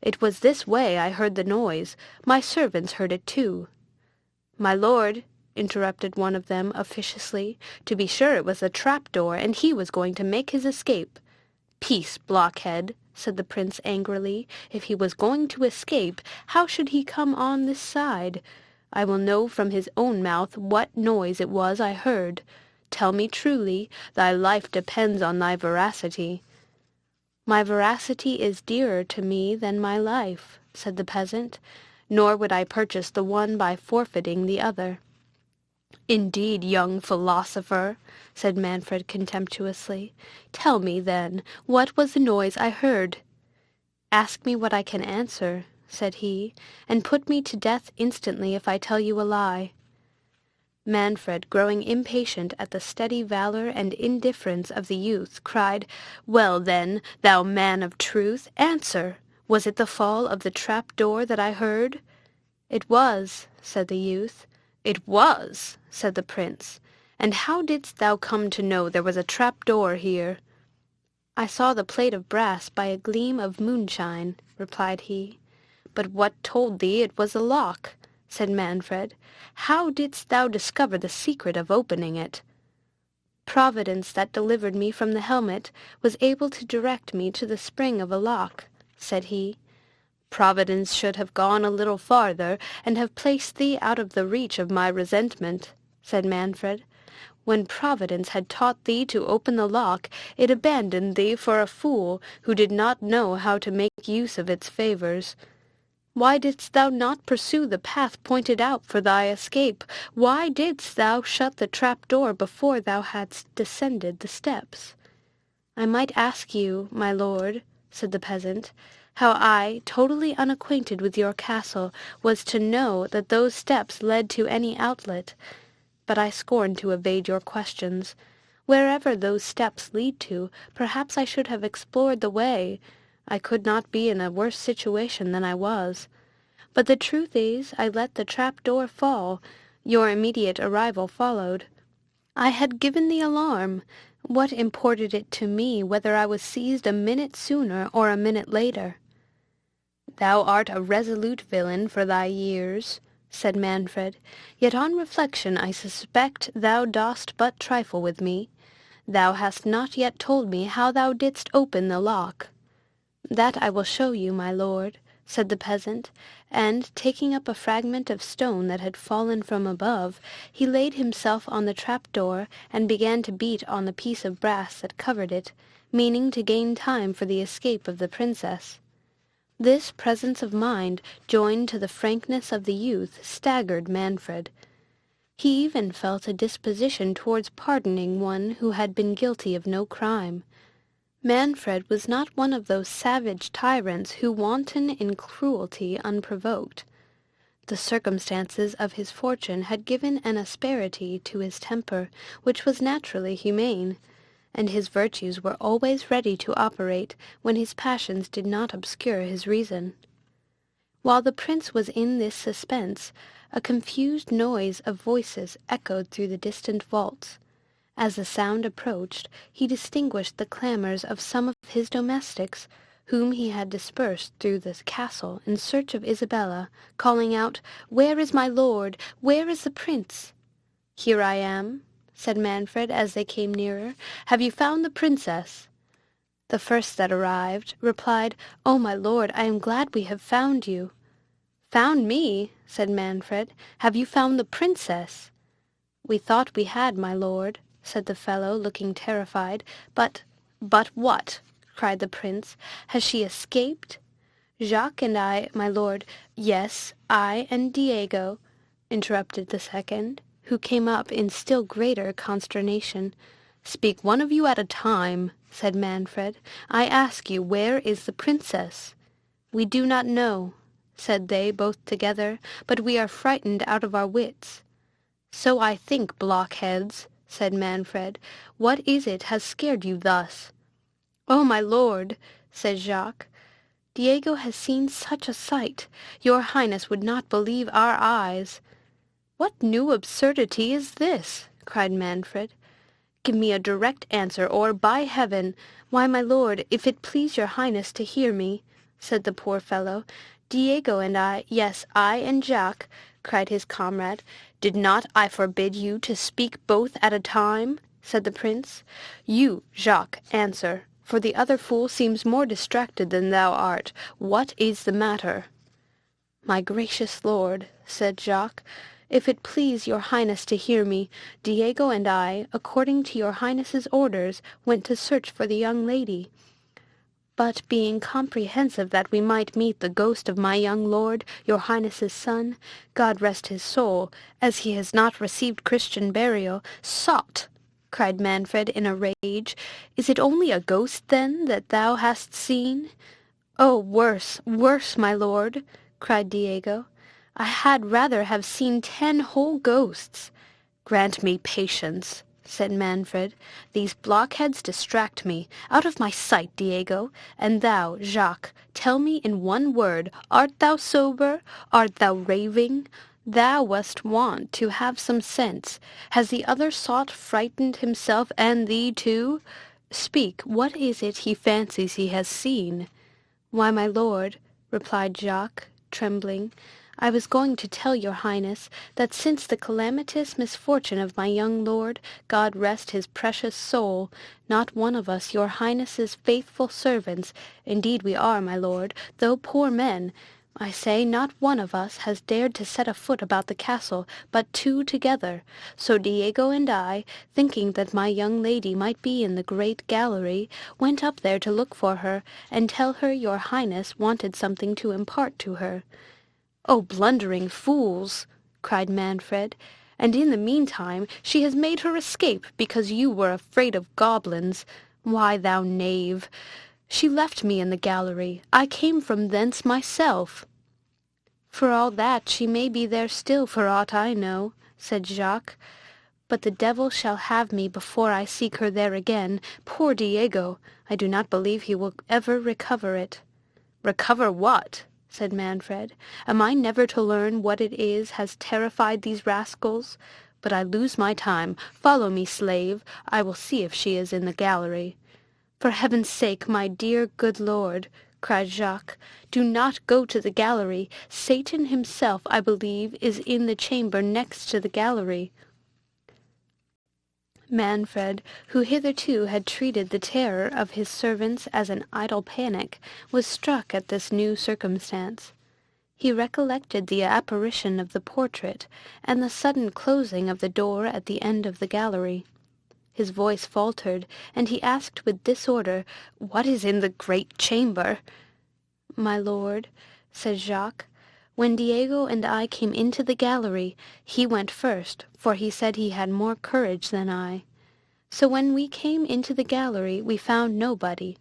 "it was this way I heard the noise. My servants heard it too." "My lord," interrupted one of them officiously, "to be sure it was a trap door, and he was going to make his escape." "Peace, blockhead," said the prince angrily. "If he was going to escape, how should he come on this side? I will know from his own mouth what noise it was I heard. Tell me truly, thy life depends on thy veracity." "My veracity is dearer to me than my life," said the peasant, "nor would I purchase the one by forfeiting the other." "Indeed, young philosopher," said Manfred contemptuously. "Tell me, then, what was the noise I heard?" "Ask me what I can answer," said he, "and put me to death instantly if I tell you a lie." Manfred, growing impatient at the steady valour and indifference of the youth, cried, "Well, then, thou man of truth, answer! Was it the fall of the trap door that I heard?" "It was," said the youth. "It was!" said the prince. "And how didst thou come to know there was a trap door here?" "I saw the plate of brass by a gleam of moonshine," replied he. "But what told thee it was a lock?" said Manfred. "How didst thou discover the secret of opening it?" "Providence that delivered me from the helmet was able to direct me to the spring of a lock," said he. "Providence should have gone a little farther, and have placed thee out of the reach of my resentment," said Manfred. "When Providence had taught thee to open the lock, it abandoned thee for a fool who did not know how to make use of its favours. Why didst thou not pursue the path pointed out for thy escape? Why didst thou shut the trap door before thou hadst descended the steps?" "I might ask you, my lord," said the peasant, "how I, totally unacquainted with your castle, was to know that those steps led to any outlet. But I scorn to evade your questions. Wherever those steps lead to, perhaps I should have explored the way. I could not be in a worse situation than I was. But the truth is, I let the trap door fall. Your immediate arrival followed. I had given the alarm. What imported it to me whether I was seized a minute sooner or a minute later?" "Thou art a resolute villain for thy years," said Manfred, "yet on reflection I suspect thou dost but trifle with me. Thou hast not yet told me how thou didst open the lock." "That I will show you, my lord," said the peasant, and, taking up a fragment of stone that had fallen from above, he laid himself on the trap-door and began to beat on the piece of brass that covered it, meaning to gain time for the escape of the princess. This presence of mind, joined to the frankness of the youth, staggered Manfred. He even felt a disposition towards pardoning one who had been guilty of no crime. Manfred was not one of those savage tyrants who wanton in cruelty unprovoked. The circumstances of his fortune had given an asperity to his temper which was naturally humane, and his virtues were always ready to operate when his passions did not obscure his reason. While the prince was in this suspense, a confused noise of voices echoed through the distant vaults. As the sound approached, he distinguished the clamours of some of his domestics, whom he had dispersed through the castle in search of Isabella, calling out, "Where is my lord? Where is the prince?" "Here I am," said Manfred as they came nearer. "Have you found the princess?" The first that arrived replied, "Oh, my lord, I am glad we have found you." "Found me?" said Manfred. "Have you found the princess?" "We thought we had, my lord," said the fellow, looking terrified. But what?" cried the prince. "Has she escaped?" "Jacques and I, my lord—" "Yes, I and Diego," interrupted the second, who came up in still greater consternation. "Speak one of you at a time," said Manfred. "I ask you, where is the princess?" "We do not know," said they both together, "but we are frightened out of our wits." "So I think, blockheads," said Manfred. "What is it has scared you thus?" "Oh, my lord," said Jacques, "Diego has seen such a sight. Your highness would not believe our eyes." "What new absurdity is this?" cried Manfred. "Give me a direct answer, or, by heaven—" "Why, my lord, if it please your highness to hear me," said the poor fellow, "Diego and I—" "Yes, I and Jacques," cried his comrade. "Did not I forbid you to speak both at a time?" said the prince. "You, Jacques, answer, for the other fool seems more distracted than thou art. What is the matter?" "My gracious lord," said Jacques, "if it please your highness to hear me, Diego and I, according to your highness's orders, went to search for the young lady. But being comprehensive that we might meet the ghost of my young lord, your highness's son, God rest his soul, as he has not received Christian burial—" "Sot!" cried Manfred in a rage. "Is it only a ghost, then, that thou hast seen?" "Oh, worse, worse, my lord!" cried Diego. "I had rather have seen 10 whole ghosts." "Grant me patience," said Manfred. "These blockheads distract me. Out of my sight, Diego. And thou, Jacques, tell me in one word, art thou sober? Art thou raving? Thou wast wont to have some sense. Has the other sot frightened himself and thee too? Speak, what is it he fancies he has seen?" "Why, my lord," replied Jacques, trembling, "I was going to tell your highness that since the calamitous misfortune of my young lord, God rest his precious soul, not one of us your highness's faithful servants, indeed we are, my lord, though poor men, I say, not one of us has dared to set a foot about the castle, but 2 together. So Diego and I, thinking that my young lady might be in the great gallery, went up there to look for her, and tell her your highness wanted something to impart to her." "O blundering fools!" cried Manfred. "And in the meantime she has made her escape because you were afraid of goblins. Why, thou knave, she left me in the gallery. I came from thence myself." "For all that, she may be there still, for aught I know," said Jacques. "But the devil shall have me before I seek her there again. Poor Diego! I do not believe he will ever recover it." "Recover what?" said Manfred. "Am I never to learn what it is has terrified these rascals? But I lose my time. Follow me, slave. I will see if she is in the gallery." "For heaven's sake, my dear good lord," cried Jacques, "do not go to the gallery. Satan himself, I believe, is in the chamber next to the gallery." Manfred, who hitherto had treated the terror of his servants as an idle panic, was struck at this new circumstance. He recollected the apparition of the portrait, and the sudden closing of the door at the end of the gallery. His voice faltered, and he asked with disorder, "What is in the great chamber?" "My lord," said Jacques, "when Diego and I came into the gallery, he went first, for he said he had more courage than I. So when we came into the gallery we found nobody.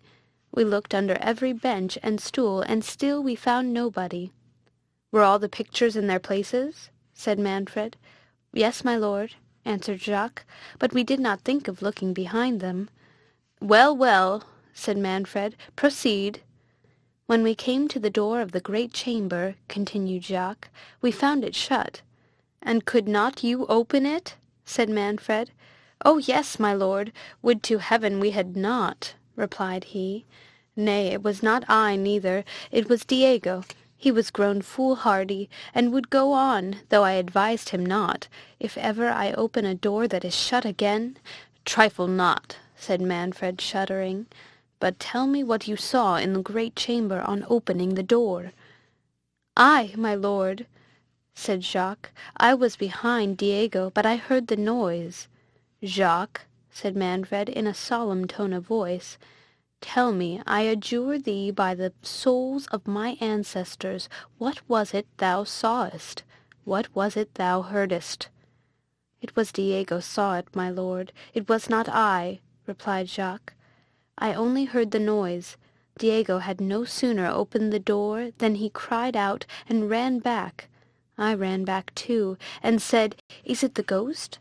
We looked under every bench and stool, and still we found nobody." "Were all the pictures in their places?" said Manfred. "Yes, my lord," answered Jacques, "but we did not think of looking behind them." "Well, well," said Manfred, "proceed." "When we came to the door of the great chamber," continued Jacques, "we found it shut." "And could not you open it?" said Manfred. "Oh, yes, my lord, would to heaven we had not," replied he. "Nay, it was not I neither, it was Diego. He was grown foolhardy, and would go on, though I advised him not. If ever I open a door that is shut again—" "Trifle not," said Manfred, shuddering, "but tell me what you saw in the great chamber on opening the door." "I, my lord," said Jacques, "I was behind Diego, but I heard the noise." "Jacques," said Manfred in a solemn tone of voice, tell me, I adjure thee by the souls of my ancestors, what was it thou sawest? What was it thou heardest? It was Diego saw it, my lord. It was not I, replied Jacques. I only heard the noise. Diego had no sooner opened the door than he cried out and ran back. I ran back too, and said, Is it the ghost?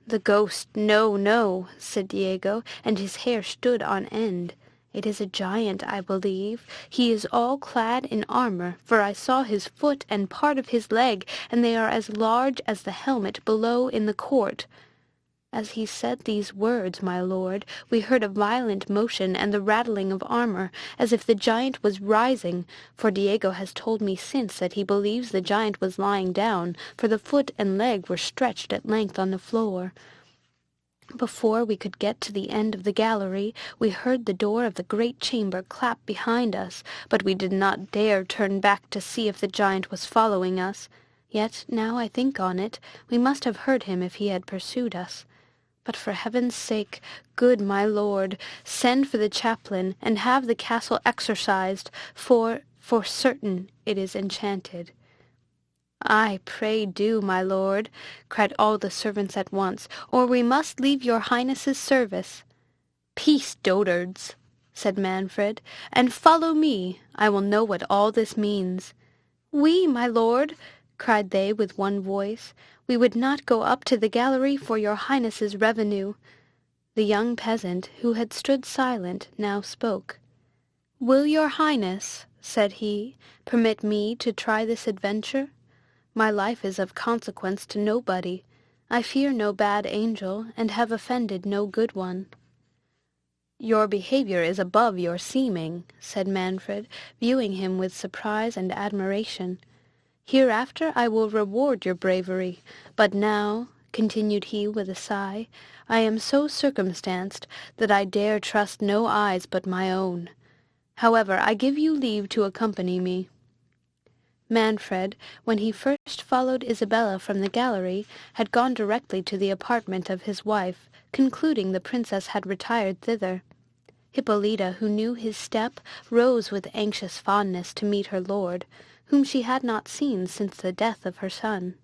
The ghost, no, no, said Diego, and his hair stood on end. It is a giant, I believe. He is all clad in armor, for I saw his foot and part of his leg, and they are as large as the helmet below in the court. As he said these words, my lord, we heard a violent motion and the rattling of armor, as if the giant was rising, for Diego has told me since that he believes the giant was lying down, for the foot and leg were stretched at length on the floor. Before we could get to the end of the gallery, we heard the door of the great chamber clap behind us, but we did not dare turn back to see if the giant was following us. Yet, now I think on it, we must have heard him if he had pursued us. But for heaven's sake, good my lord, send for the chaplain, and have the castle exorcised, for certain it is enchanted. Ay, pray do, my lord, cried all the servants at once, or we must leave your highness's service. Peace, dotards, said Manfred, and follow me. I will know what all this means. We, my lord, cried they with one voice. We would not go up to the gallery for your highness's revenue. The young peasant, who had stood silent, now spoke. Will your highness, said he, permit me to try this adventure? My life is of consequence to nobody. I fear no bad angel, and have offended no good one. Your behaviour is above your seeming, said Manfred, viewing him with surprise and admiration. Hereafter I will reward your bravery, but now, continued he with a sigh, I am so circumstanced that I dare trust no eyes but my own. However, I give you leave to accompany me. Manfred, when he first followed Isabella from the gallery, had gone directly to the apartment of his wife, concluding the princess had retired thither. Hippolyta, who knew his step, rose with anxious fondness to meet her lord, whom she had not seen since the death of her son.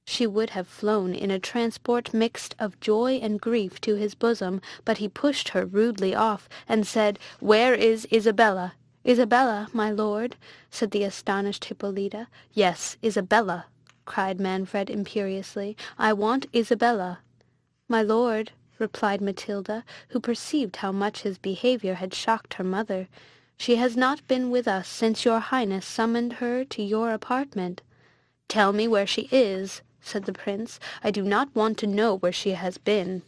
She would have flown in a transport mixed of joy and grief to his bosom, but he pushed her rudely off, and said, Where is Isabella? Isabella, my lord, said the astonished Hippolyta. Yes, Isabella, cried Manfred imperiously. I want Isabella. My lord, replied Matilda, who perceived how much his behaviour had shocked her mother, she has not been with us since your highness summoned her to your apartment. Tell me where she is, said the prince. I do not want to know where she has been.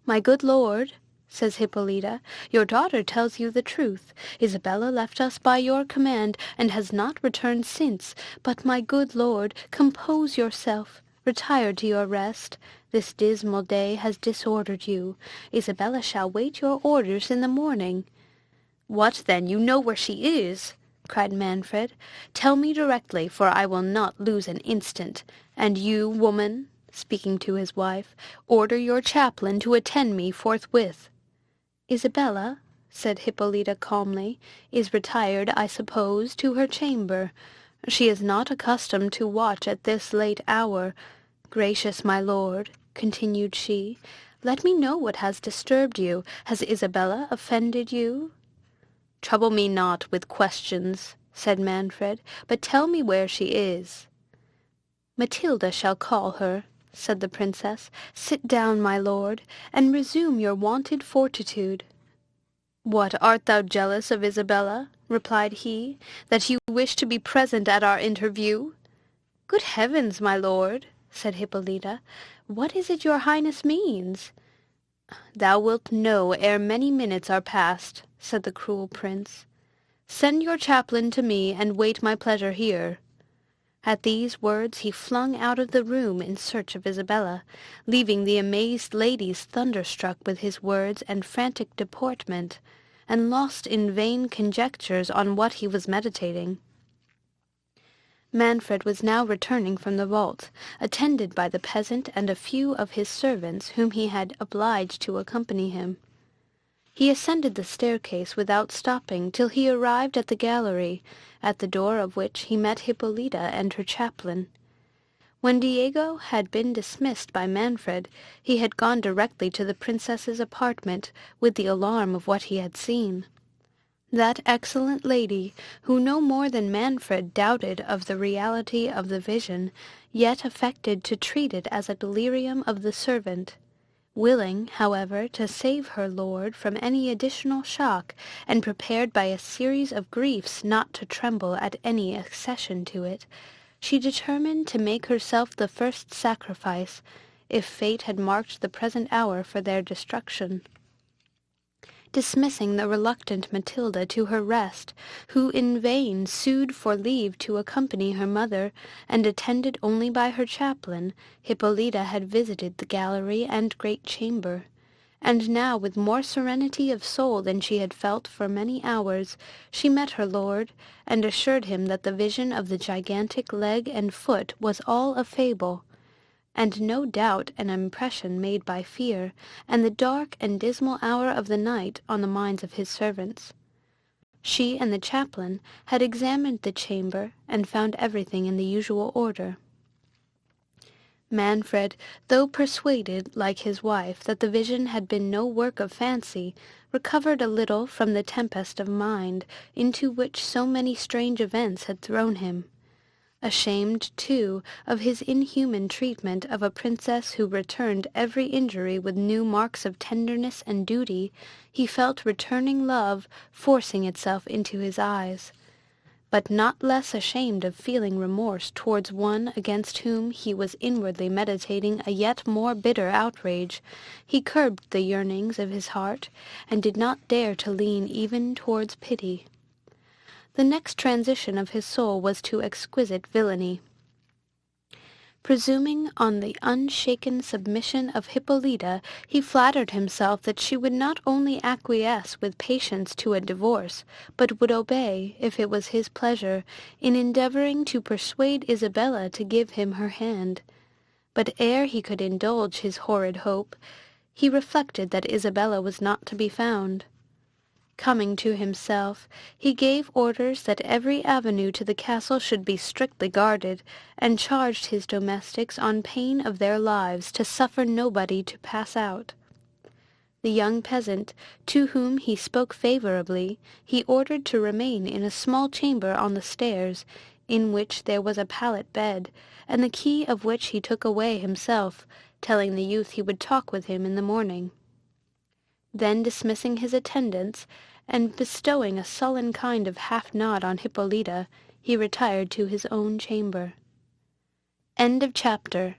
My good lord, says Hippolyta, your daughter tells you the truth. Isabella left us by your command, and has not returned since. But, my good lord, compose yourself. Retire to your rest. This dismal day has disordered you. Isabella shall wait your orders in the morning. What, then, you know where she is? cried Manfred. Tell me directly, for I will not lose an instant. And you, woman, speaking to his wife, order your chaplain to attend me forthwith. Isabella, said Hippolyta calmly, is retired, I suppose, to her chamber. She is not accustomed to watch at this late hour. Gracious my lord, continued she, let me know what has disturbed you. Has Isabella offended you? Trouble me not with questions, said Manfred, but tell me where she is. Matilda shall call her, said the princess. Sit down, my lord, and resume your wonted fortitude. What, art thou jealous of Isabella? Replied he, that you wish to be present at our interview? Good heavens, my lord, said Hippolyta, what is it your highness means? Thou wilt know ere many minutes are past, said the cruel prince. Send your chaplain to me, and wait my pleasure here. At these words he flung out of the room in search of Isabella, leaving the amazed ladies thunderstruck with his words and frantic deportment, and lost in vain conjectures on what he was meditating. Manfred was now returning from the vault, attended by the peasant and a few of his servants whom he had obliged to accompany him. He ascended the staircase without stopping till he arrived at the gallery, at the door of which he met Hippolyta and her chaplain. When Diego had been dismissed by Manfred, he had gone directly to the princess's apartment with the alarm of what he had seen. That excellent lady, who no more than Manfred doubted of the reality of the vision, yet affected to treat it as a delirium of the servant, willing, however, to save her lord from any additional shock, and prepared by a series of griefs not to tremble at any accession to it, she determined to make herself the first sacrifice, if fate had marked the present hour for their destruction. Dismissing the reluctant Matilda to her rest, who in vain sued for leave to accompany her mother, and attended only by her chaplain, Hippolyta had visited the gallery and great chamber, and now with more serenity of soul than she had felt for many hours, she met her lord, and assured him that the vision of the gigantic leg and foot was all a fable, and no doubt an impression made by fear, and the dark and dismal hour of the night on the minds of his servants. She and the chaplain had examined the chamber, and found everything in the usual order. Manfred, though persuaded, like his wife, that the vision had been no work of fancy, recovered a little from the tempest of mind into which so many strange events had thrown him. Ashamed, too, of his inhuman treatment of a princess who returned every injury with new marks of tenderness and duty, he felt returning love forcing itself into his eyes. But not less ashamed of feeling remorse towards one against whom he was inwardly meditating a yet more bitter outrage, he curbed the yearnings of his heart, and did not dare to lean even towards pity. The next transition of his soul was to exquisite villainy. Presuming on the unshaken submission of Hippolyta, he flattered himself that she would not only acquiesce with patience to a divorce, but would obey, if it was his pleasure, in endeavouring to persuade Isabella to give him her hand. But ere he could indulge his horrid hope, he reflected that Isabella was not to be found. Coming to himself, he gave orders that every avenue to the castle should be strictly guarded, and charged his domestics on pain of their lives to suffer nobody to pass out. The young peasant, to whom he spoke favourably, he ordered to remain in a small chamber on the stairs, in which there was a pallet bed, and the key of which he took away himself, telling the youth he would talk with him in the morning. Then dismissing his attendants, and bestowing a sullen kind of half-nod on Hippolyta, he retired to his own chamber. End of chapter.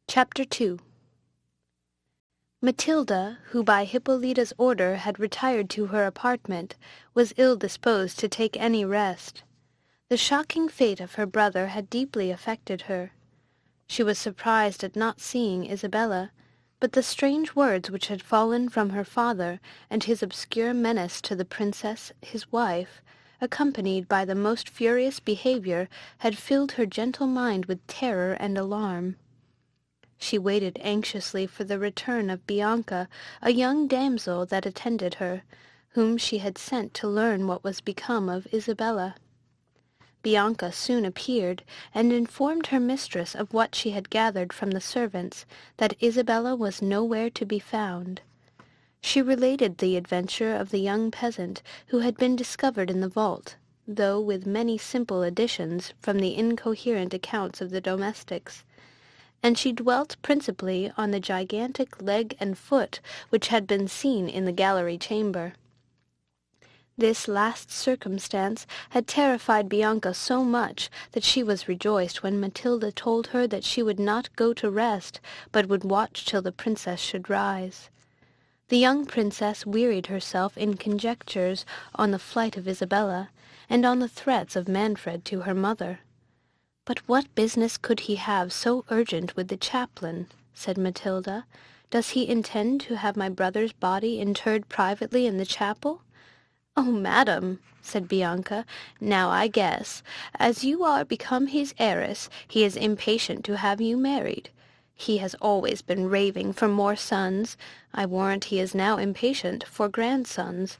Chapter 2. Matilda, who by Hippolyta's order had retired to her apartment, was ill-disposed to take any rest. The shocking fate of her brother had deeply affected her. She was surprised at not seeing Isabella, but the strange words which had fallen from her father, and his obscure menace to the princess his wife, accompanied by the most furious behaviour, had filled her gentle mind with terror and alarm. She waited anxiously for the return of Bianca, a young damsel that attended her, whom she had sent to learn what was become of Isabella. Bianca soon appeared, and informed her mistress of what she had gathered from the servants, that Isabella was nowhere to be found. She related the adventure of the young peasant who had been discovered in the vault, though with many simple additions from the incoherent accounts of the domestics, and she dwelt principally on the gigantic leg and foot which had been seen in the gallery chamber. This last circumstance had terrified Bianca so much that she was rejoiced when Matilda told her that she would not go to rest, but would watch till the princess should rise. The young princess wearied herself in conjectures on the flight of Isabella, and on the threats of Manfred to her mother. "But what business could he have so urgent with the chaplain?" said Matilda. "Does he intend to have my brother's body interred privately in the chapel? "Oh, madam," said Bianca, "now I guess. As you are become his heiress, he is impatient to have you married. He has always been raving for more sons. I warrant he is now impatient for grandsons.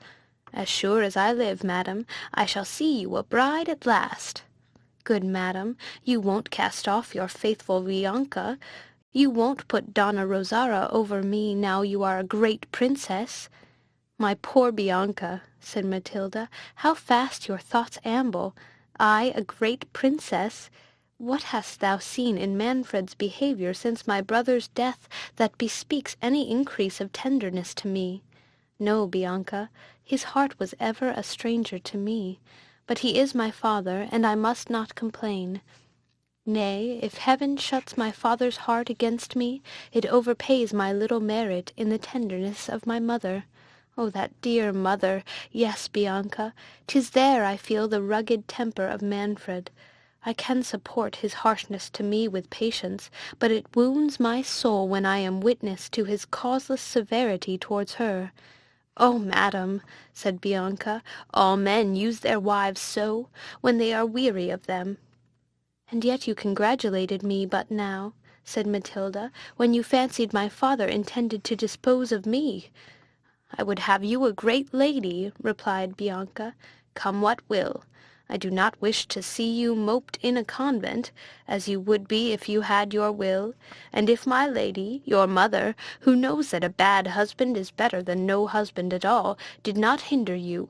As sure as I live, madam, I shall see you a bride at last. Good madam, you won't cast off your faithful Bianca. You won't put Donna Rosara over me now you are a great princess." "My poor Bianca," said Matilda, "how fast your thoughts amble! I a great princess! What hast thou seen in Manfred's behaviour since my brother's death that bespeaks any increase of tenderness to me? No, Bianca, his heart was ever a stranger to me, but he is my father, and I must not complain. Nay, if heaven shuts my father's heart against me, it overpays my little merit in the tenderness of my mother. Oh, that dear mother! Yes, Bianca, 'tis there I feel the rugged temper of Manfred. I can support his harshness to me with patience, but it wounds my soul when I am witness to his causeless severity towards her. "Oh, madam," said Bianca, "all men use their wives so, when they are weary of them." "And yet you congratulated me but now," said Matilda, "when you fancied my father intended to dispose of me." "I would have you a great lady," replied Bianca, "come what will. I do not wish to see you moped in a convent, as you would be if you had your will, and if my lady, your mother, who knows that a bad husband is better than no husband at all, did not hinder you—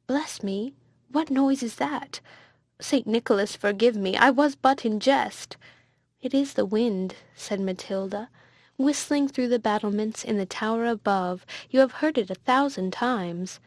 Bless me, what noise is that? St. Nicholas forgive me, I was but in jest." "It is the wind," said Matilda, "whistling through the battlements in the tower above. You have heard it 1,000 times."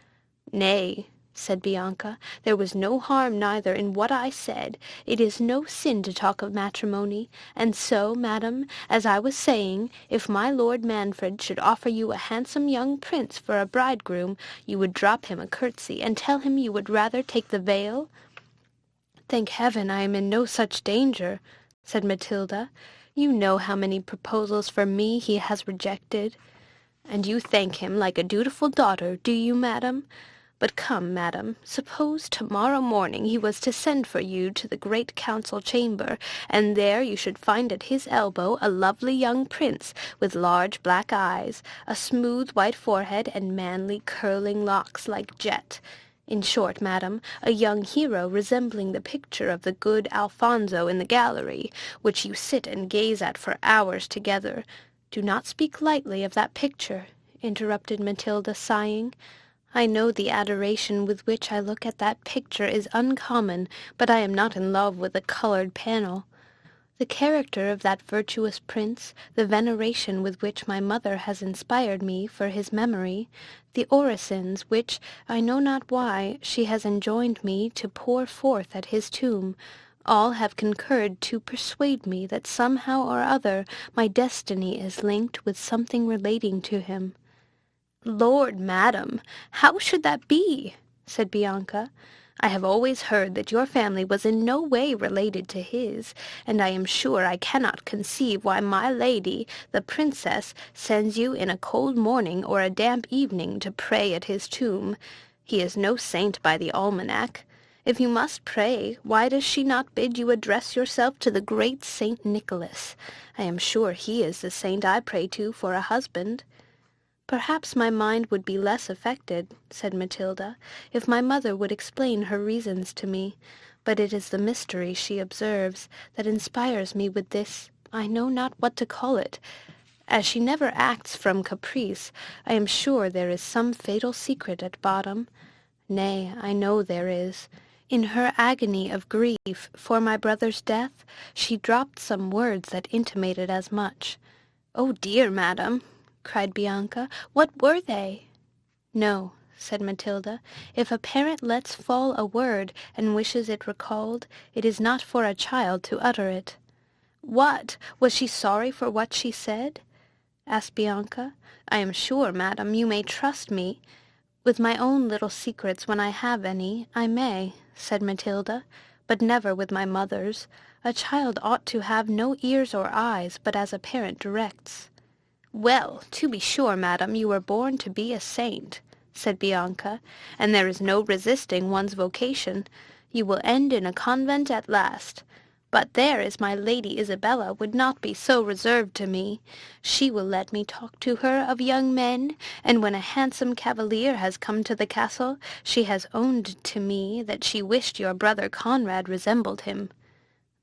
"Nay," said Bianca, "there was no harm neither in what I said. It is no sin to talk of matrimony. And so, madam, as I was saying, if my Lord Manfred should offer you a handsome young prince for a bridegroom, you would drop him a curtsy, and tell him you would rather take the veil?" "Thank heaven I am in no such danger," said Matilda. "You know how many proposals for me he has rejected." "And you thank him like a dutiful daughter, do you, madam? But come, madam, suppose to-morrow morning he was to send for you to the great council chamber, and there you should find at his elbow a lovely young prince, with large black eyes, a smooth white forehead, and manly curling locks like jet. In short, madam, a young hero resembling the picture of the good Alfonso in the gallery, which you sit and gaze at for hours together. Do not speak lightly of that picture," interrupted Matilda, sighing. "I know the adoration with which I look at that picture is uncommon, but I am not in love with a colored panel. The character of that virtuous prince, the veneration with which my mother has inspired me for his memory, the orisons which, I know not why, she has enjoined me to pour forth at his tomb, all have concurred to persuade me that somehow or other my destiny is linked with something relating to him." "Lord, madam, how should that be?" said Bianca. "I have always heard that your family was in no way related to his, and I am sure I cannot conceive why my lady, the princess, sends you in a cold morning or a damp evening to pray at his tomb. He is no saint by the almanac. If you must pray, why does she not bid you address yourself to the great Saint Nicholas? I am sure he is the saint I pray to for a husband." "Perhaps my mind would be less affected," said Matilda, "if my mother would explain her reasons to me, but it is the mystery she observes that inspires me with this, I know not what to call it. As she never acts from caprice, I am sure there is some fatal secret at bottom. Nay, I know there is. In her agony of grief for my brother's death, she dropped some words that intimated as much." "Oh dear, madam!" cried Bianca, "what were they?" "No," said Matilda, "if a parent lets fall a word and wishes it recalled, it is not for a child to utter it." "What! Was she sorry for what she said?" asked Bianca. "I am sure, madam, you may trust me." "With my own little secrets, when I have any, I may," said Matilda, "but never with my mother's. A child ought to have no ears or eyes but as a parent directs." "Well, to be sure, madam, you were born to be a saint," said Bianca, "and there is no resisting one's vocation. You will end in a convent at last. But there is my Lady Isabella would not be so reserved to me. She will let me talk to her of young men, and when a handsome cavalier has come to the castle, she has owned to me that she wished your brother Conrad resembled him."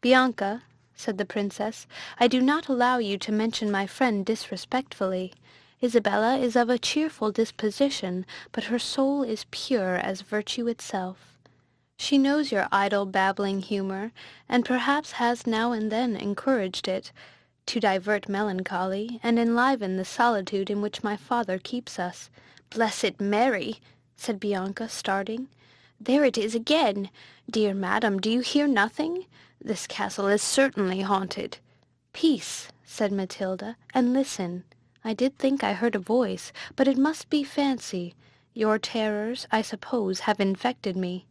"Bianca," said the princess, "I do not allow you to mention my friend disrespectfully. Isabella is of a cheerful disposition, but her soul is pure as virtue itself. She knows your idle babbling humor, and perhaps has now and then encouraged it, to divert melancholy, and enliven the solitude in which my father keeps us." "Blessed Mary!" said Bianca, starting. "There it is again! Dear madam, do you hear nothing? This castle is certainly haunted." "Peace," said Matilda, "and listen. I did think I heard a voice, but it must be fancy. Your terrors, I suppose, have infected me."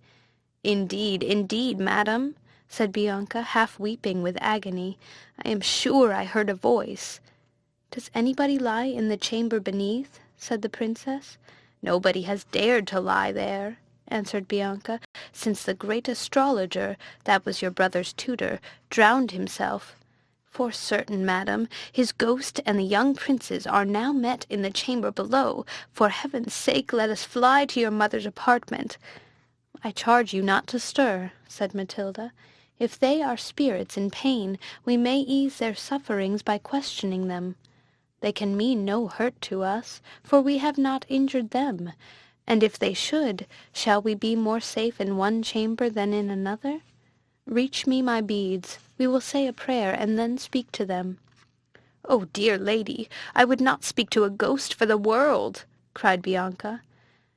Indeed, madam," said Bianca, half weeping with agony, "I am sure I heard a voice." "Does anybody lie in the chamber beneath?" said the princess. "Nobody has dared to lie there," answered Bianca, "since the great astrologer, that was your brother's tutor, drowned himself. For certain, madam, his ghost and the young prince's are now met in the chamber below. For heaven's sake, let us fly to your mother's apartment." "I charge you not to stir," said Matilda. "If they are spirits in pain, we may ease their sufferings by questioning them. They can mean no hurt to us, for we have not injured them, and if they should, shall we be more safe in one chamber than in another? Reach me my beads. We will say a prayer, and then speak to them." "Oh, dear lady, I would not speak to a ghost for the world!" cried Bianca.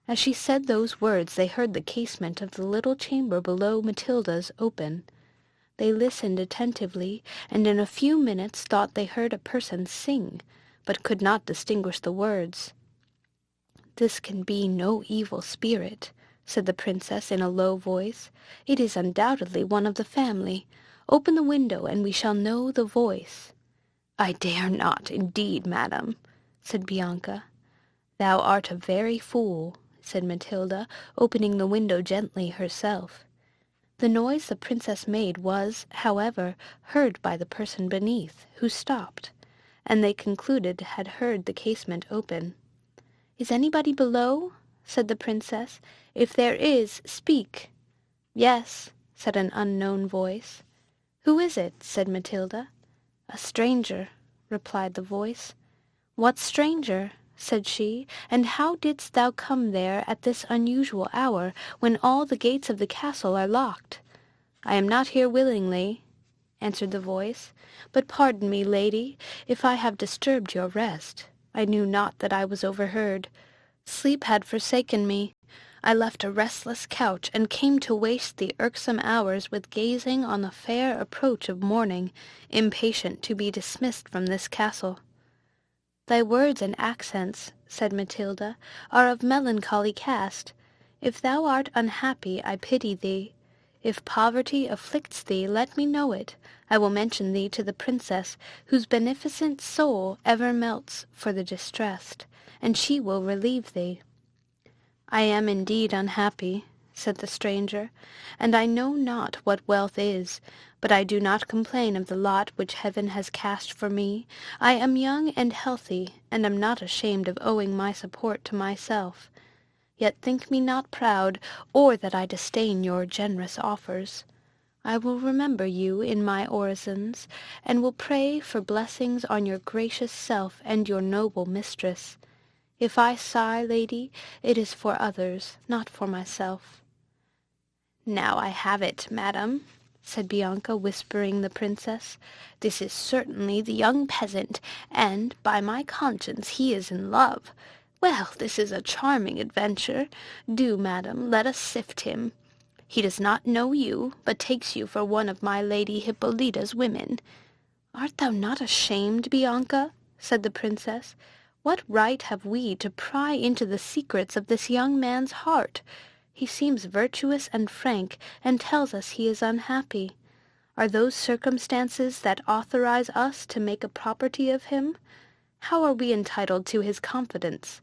As she said those words, they heard the casement of the little chamber below Matilda's open. They listened attentively, and in a few minutes thought they heard a person sing, but could not distinguish the words. "This can be no evil spirit," said the princess in a low voice. "It is undoubtedly one of the family. Open the window, and we shall know the voice." "I dare not, indeed, madam," said Bianca. "Thou art a very fool," said Matilda, opening the window gently herself. The noise the princess made was, however, heard by the person beneath, who stopped, and they concluded had heard the casement open. "Is anybody below?" said the princess. "If there is, speak." "Yes," said an unknown voice. "Who is it?" said Matilda. "A stranger," replied the voice. "What stranger?" said she, "and how didst thou come there at this unusual hour, when all the gates of the castle are locked?" "I am not here willingly," answered the voice, "but pardon me, lady, if I have disturbed your rest. I knew not that I was overheard. Sleep had forsaken me. I left a restless couch, and came to waste the irksome hours with gazing on the fair approach of morning, impatient to be dismissed from this castle." "Thy words and accents," said Matilda, "are of melancholy cast. If thou art unhappy, I pity thee. If poverty afflicts thee, let me know it. I will mention thee to the princess, whose beneficent soul ever melts for the distressed, and she will relieve thee." "I am indeed unhappy," said the stranger, "and I know not what wealth is, but I do not complain of the lot which heaven has cast for me. I am young and healthy, and am not ashamed of owing my support to myself. Yet think me not proud, or that I disdain your generous offers. I will remember you in my orisons, and will pray for blessings on your gracious self and your noble mistress. If I sigh, lady, it is for others, not for myself." "Now I have it, madam," said Bianca, whispering the princess. "This is certainly the young peasant, and, by my conscience, he is in love. Well, this is a charming adventure. Do, madam, let us sift him. He does not know you, but takes you for one of my Lady Hippolyta's women." "Art thou not ashamed, Bianca?" said the princess. "What right have we to pry into the secrets of this young man's heart? He seems virtuous and frank, and tells us he is unhappy. Are those circumstances that authorize us to make a property of him? How are we entitled to his confidence?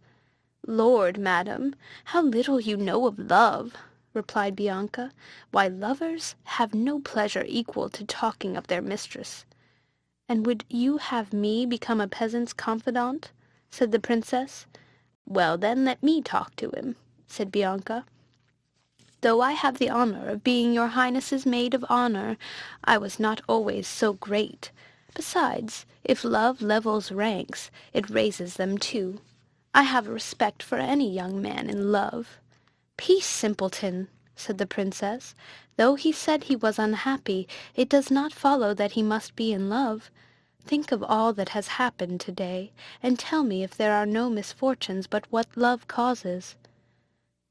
"Lord, madam, how little you know of love!" replied Bianca. "Why, lovers have no pleasure equal to talking of their mistress." "And would you have me become a peasant's confidant?" said the princess. "Well, then, let me talk to him," said Bianca. "Though I have the honor of being your highness's maid of honor, I was not always so great. Besides, if love levels ranks, it raises them too. I have a respect for any young man in love." "Peace, simpleton," said the princess. "Though he said he was unhappy, it does not follow that he must be in love. Think of all that has happened to-day, and tell me if there are no misfortunes but what love causes."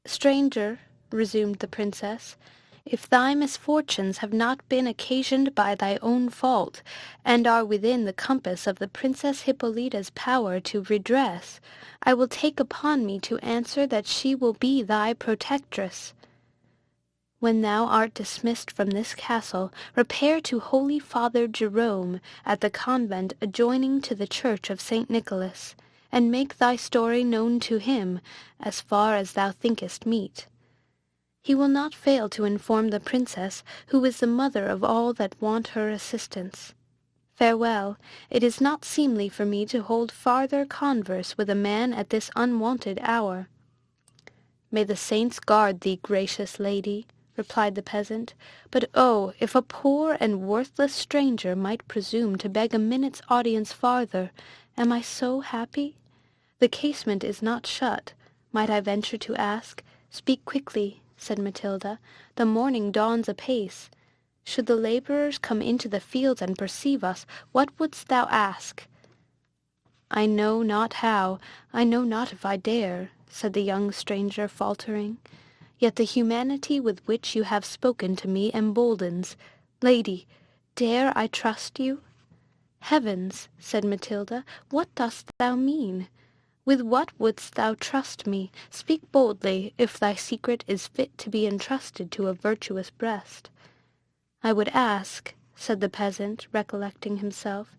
"Stranger," resumed the princess, "if thy misfortunes have not been occasioned by thy own fault, and are within the compass of the Princess Hippolyta's power to redress, I will take upon me to answer that she will be thy protectress. When thou art dismissed from this castle, repair to holy Father Jerome at the convent adjoining to the church of St. Nicholas, and make thy story known to him, as far as thou thinkest meet. He will not fail to inform the princess, who is the mother of all that want her assistance. Farewell. It is not seemly for me to hold farther converse with a man at this unwonted hour." "May the saints guard thee, gracious lady," replied the peasant. "But oh, if a poor and worthless stranger might presume to beg a minute's audience farther, am I so happy? The casement is not shut. Might I venture to ask—" "Speak quickly," said Matilda. "The morning dawns apace. Should the labourers come into the fields and perceive us, what wouldst thou ask?" "I know not how, I know not if I dare," said the young stranger, faltering. "Yet the humanity with which you have spoken to me emboldens. Lady, dare I trust you?" "Heavens!" said Matilda, "what dost thou mean? With what wouldst thou trust me? Speak boldly, if thy secret is fit to be entrusted to a virtuous breast." "I would ask," said the peasant, recollecting himself,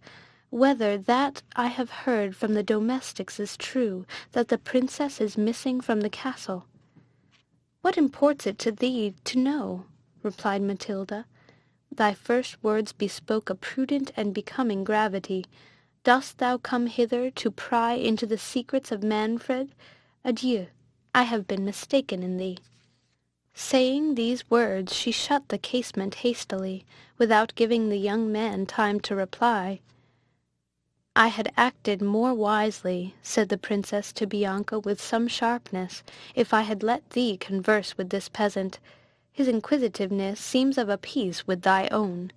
"whether that I have heard from the domestics is true, that the princess is missing from the castle." "What imports it to thee to know?" replied Matilda. "Thy first words bespoke a prudent and becoming gravity. Dost thou come hither to pry into the secrets of Manfred? Adieu, I have been mistaken in thee." Saying these words, she shut the casement hastily, without giving the young man time to reply. "I had acted more wisely," said the princess to Bianca with some sharpness, "if I had let thee converse with this peasant. His inquisitiveness seems of a piece with thy own."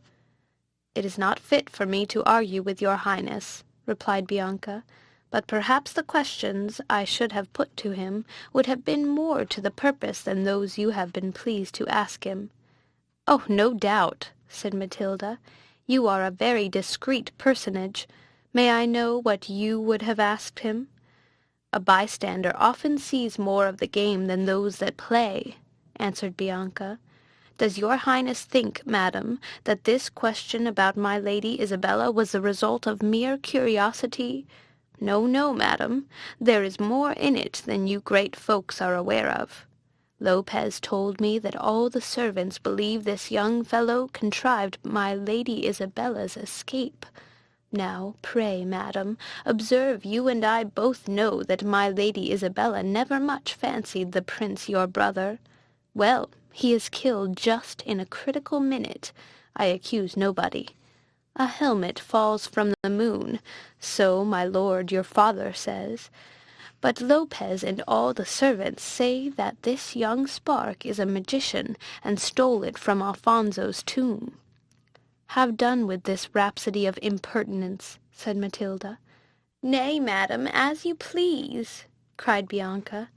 "It is not fit for me to argue with your highness," replied Bianca, "but perhaps the questions I should have put to him would have been more to the purpose than those you have been pleased to ask him." "Oh, no doubt," said Matilda. "You are a very discreet personage. May I know what you would have asked him?" "A bystander often sees more of the game than those that play," answered Bianca. "Does your highness think, madam, that this question about my lady Isabella was the result of mere curiosity? No, no, madam. There is more in it than you great folks are aware of. Lopez told me that all the servants believe this young fellow contrived my lady Isabella's escape. Now, pray, madam, observe you and I both know that my lady Isabella never much fancied the prince your brother. Well, he is killed just in a critical minute. I accuse nobody. A helmet falls from the moon, so my lord your father says. But Lopez and all the servants say that this young spark is a magician and stole it from Alfonso's tomb." "Have done with this rhapsody of impertinence," said Matilda. "Nay, madam, as you please," cried Bianca.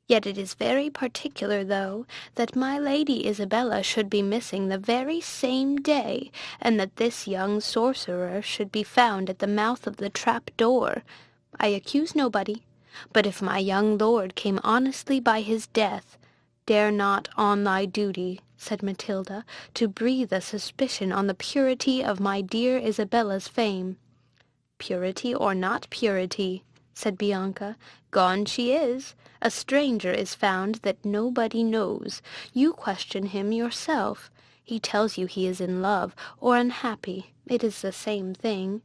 "Yet it is very particular, though, that my lady Isabella should be missing the very same day, and that this young sorcerer should be found at the mouth of the trap-door. I accuse nobody, but if my young lord came honestly by his death, dare not on thy duty," said Matilda, "to breathe a suspicion on the purity of my dear Isabella's fame." "Purity or not purity," said Bianca. "Gone she is. A stranger is found that nobody knows. You question him yourself. He tells you he is in love, or unhappy. It is the same thing.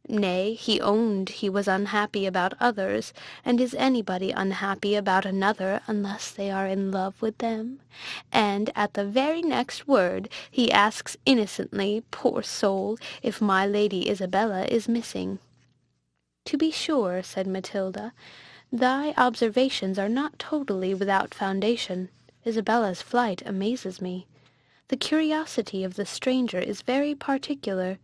Nay, he owned he was unhappy about others, and is anybody unhappy about another unless they are in love with them? And at the very next word he asks innocently, poor soul, if my Lady Isabella is missing." "To be sure," said Matilda, "thy observations are not totally without foundation. Isabella's flight amazes me. The curiosity of the stranger is very particular,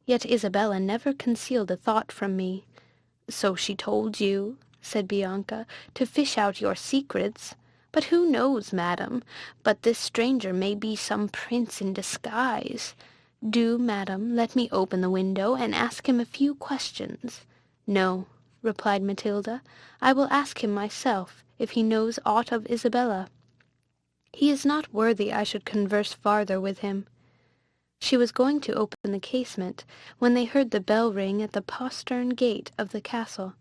yet Isabella never concealed a thought from me." "So she told you," said Bianca, "to fish out your secrets. But who knows, madam, but this stranger may be some prince in disguise. Do, madam, let me open the window and ask him a few questions." "No," replied Matilda, "I will ask him myself, if he knows aught of Isabella. He is not worthy I should converse farther with him." She was going to open the casement, when they heard the bell ring at the postern gate of the castle,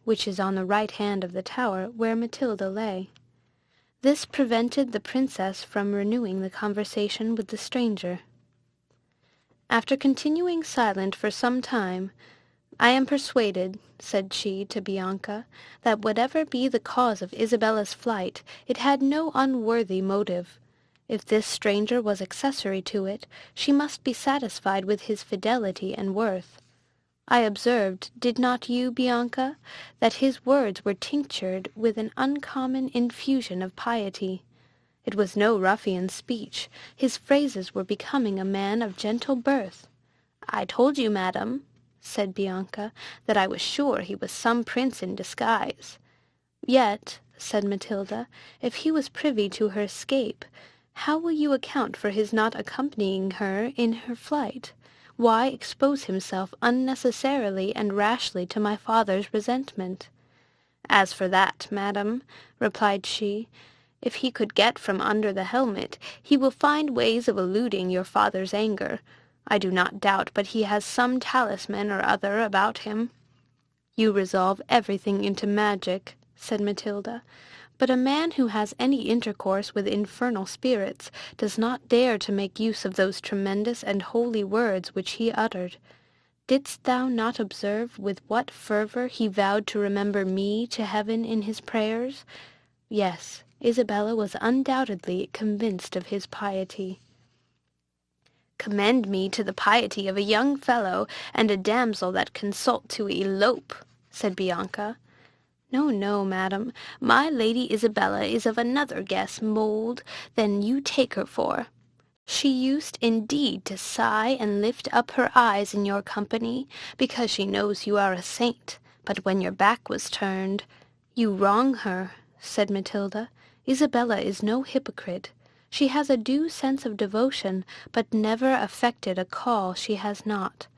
which is on the right hand of the tower where Matilda lay. This prevented the princess from renewing the conversation with the stranger. After continuing silent for some time, "I am persuaded," said she to Bianca, "that whatever be the cause of Isabella's flight, it had no unworthy motive. If this stranger was accessory to it, she must be satisfied with his fidelity and worth. I observed, did not you, Bianca, that his words were tinctured with an uncommon infusion of piety? It was no ruffian speech. His phrases were becoming a man of gentle birth." "I told you, madam," said Bianca, "that I was sure he was some prince in disguise." "Yet," said Matilda, "if he was privy to her escape, how will you account for his not accompanying her in her flight? Why expose himself unnecessarily and rashly to my father's resentment?" "As for that, madam," replied she, "if he could get from under the helmet, he will find ways of eluding your father's anger. I do not doubt but he has some talisman or other about him." "You resolve everything into magic," said Matilda, "but a man who has any intercourse with infernal spirits does not dare to make use of those tremendous and holy words which he uttered. Didst thou not observe with what fervour he vowed to remember me to heaven in his prayers? Yes, Isabella was undoubtedly convinced of his piety." "Commend me to the piety of a young fellow and a damsel that consult to elope," said Bianca. "No, no, madam, my Lady Isabella is of another guess mould than you take her for. She used indeed to sigh and lift up her eyes in your company, because she knows you are a saint, but when your back was turned—" "You wrong her," said Matilda. "Isabella is no hypocrite. She has a due sense of devotion, but never affected a call she has not.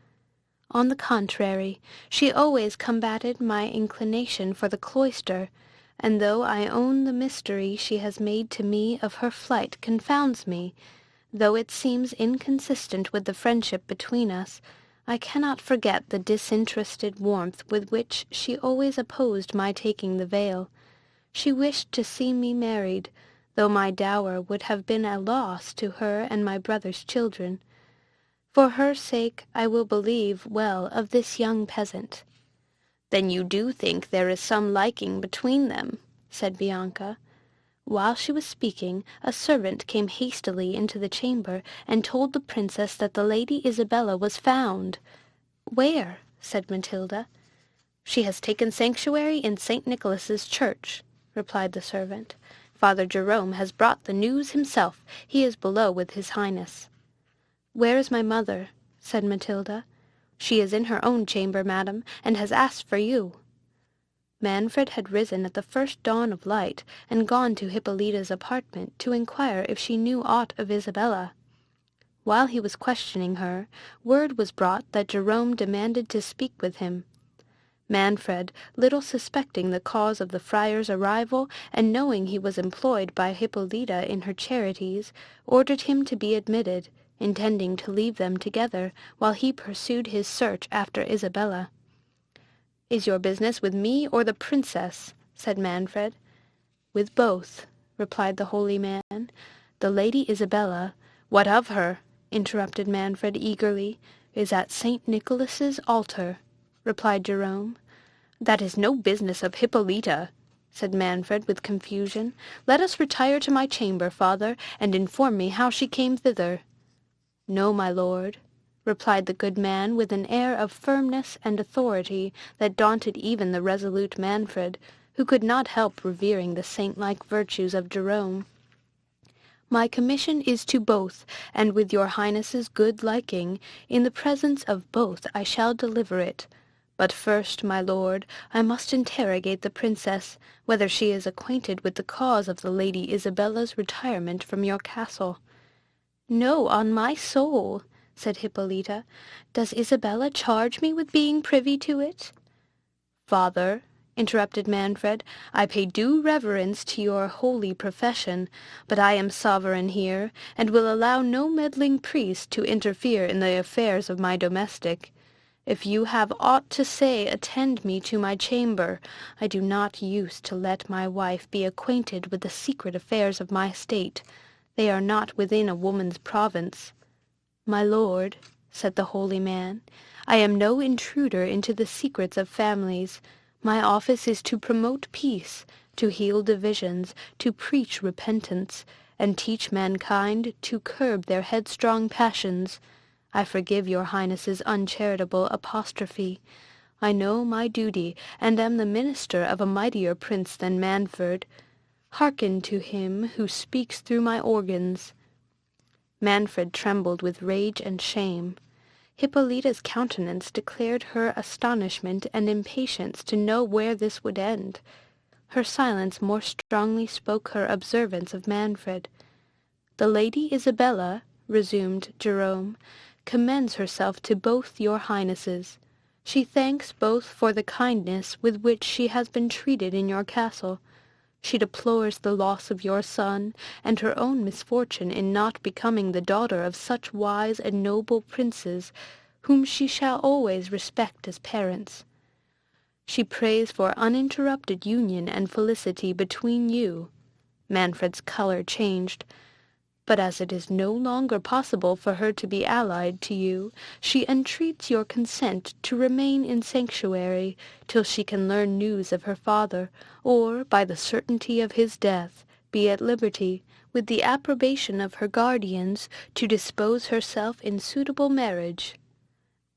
On the contrary, she always combated my inclination for the cloister, and though I own the mystery she has made to me of her flight confounds me, though it seems inconsistent with the friendship between us, I cannot forget the disinterested warmth with which she always opposed my taking the veil. She wished to see me married, though my dower would have been a loss to her and my brother's children. For her sake I will believe well of this young peasant." "Then you do think there is some liking between them?" said Bianca. While she was speaking, a servant came hastily into the chamber and told the princess that the Lady Isabella was found. "Where?" said Matilda. "She has taken sanctuary in St. Nicholas's church," replied the servant. "Father Jerome has brought the news himself. He is below with his highness." "Where is my mother?" said Matilda. "She is in her own chamber, madam, and has asked for you." Manfred had risen at the first dawn of light, and gone to Hippolyta's apartment to inquire if she knew aught of Isabella. While he was questioning her, word was brought that Jerome demanded to speak with him. Manfred, little suspecting the cause of the friar's arrival, and knowing he was employed by Hippolyta in her charities, ordered him to be admitted, intending to leave them together while he pursued his search after Isabella. "Is your business with me or the princess?" said Manfred. "With both," replied the holy man. "The Lady Isabella—" "What of her?" interrupted Manfred eagerly. "Is at St. Nicholas's altar," replied Jerome. "That is no business of Hippolyta," said Manfred with confusion. "Let us retire to my chamber, father, and inform me how she came thither." "No, my lord," replied the good man with an air of firmness and authority that daunted even the resolute Manfred, who could not help revering the saint-like virtues of Jerome. "My commission is to both, and with your highness's good liking, in the presence of both I shall deliver it. But first, my lord, I must interrogate the princess, whether she is acquainted with the cause of the Lady Isabella's retirement from your castle." "No, on my soul," said Hippolyta. "Does Isabella charge me with being privy to it?" "Father," interrupted Manfred, "I pay due reverence to your holy profession, but I am sovereign here, and will allow no meddling priest to interfere in the affairs of my domestic. If you have aught to say, attend me to my chamber. I do not use to let my wife be acquainted with the secret affairs of my state. They are not within a woman's province." "My lord," said the holy man, "I am no intruder into the secrets of families. My office is to promote peace, to heal divisions, to preach repentance, and teach mankind to curb their headstrong passions. I forgive your highness's uncharitable apostrophe. I know my duty, and am the minister of a mightier prince than Manfred. Hearken to him who speaks through my organs." Manfred trembled with rage and shame. Hippolyta's countenance declared her astonishment and impatience to know where this would end. Her silence more strongly spoke her observance of Manfred. "The Lady Isabella," resumed Jerome, "commends herself to both your highnesses. She thanks both for the kindness with which she has been treated in your castle. She deplores the loss of your son, and her own misfortune in not becoming the daughter of such wise and noble princes, whom she shall always respect as parents. She prays for uninterrupted union and felicity between you." Manfred's colour changed. "But as it is no longer possible for her to be allied to you, she entreats your consent to remain in sanctuary till she can learn news of her father, or, by the certainty of his death, be at liberty, with the approbation of her guardians, to dispose herself in suitable marriage."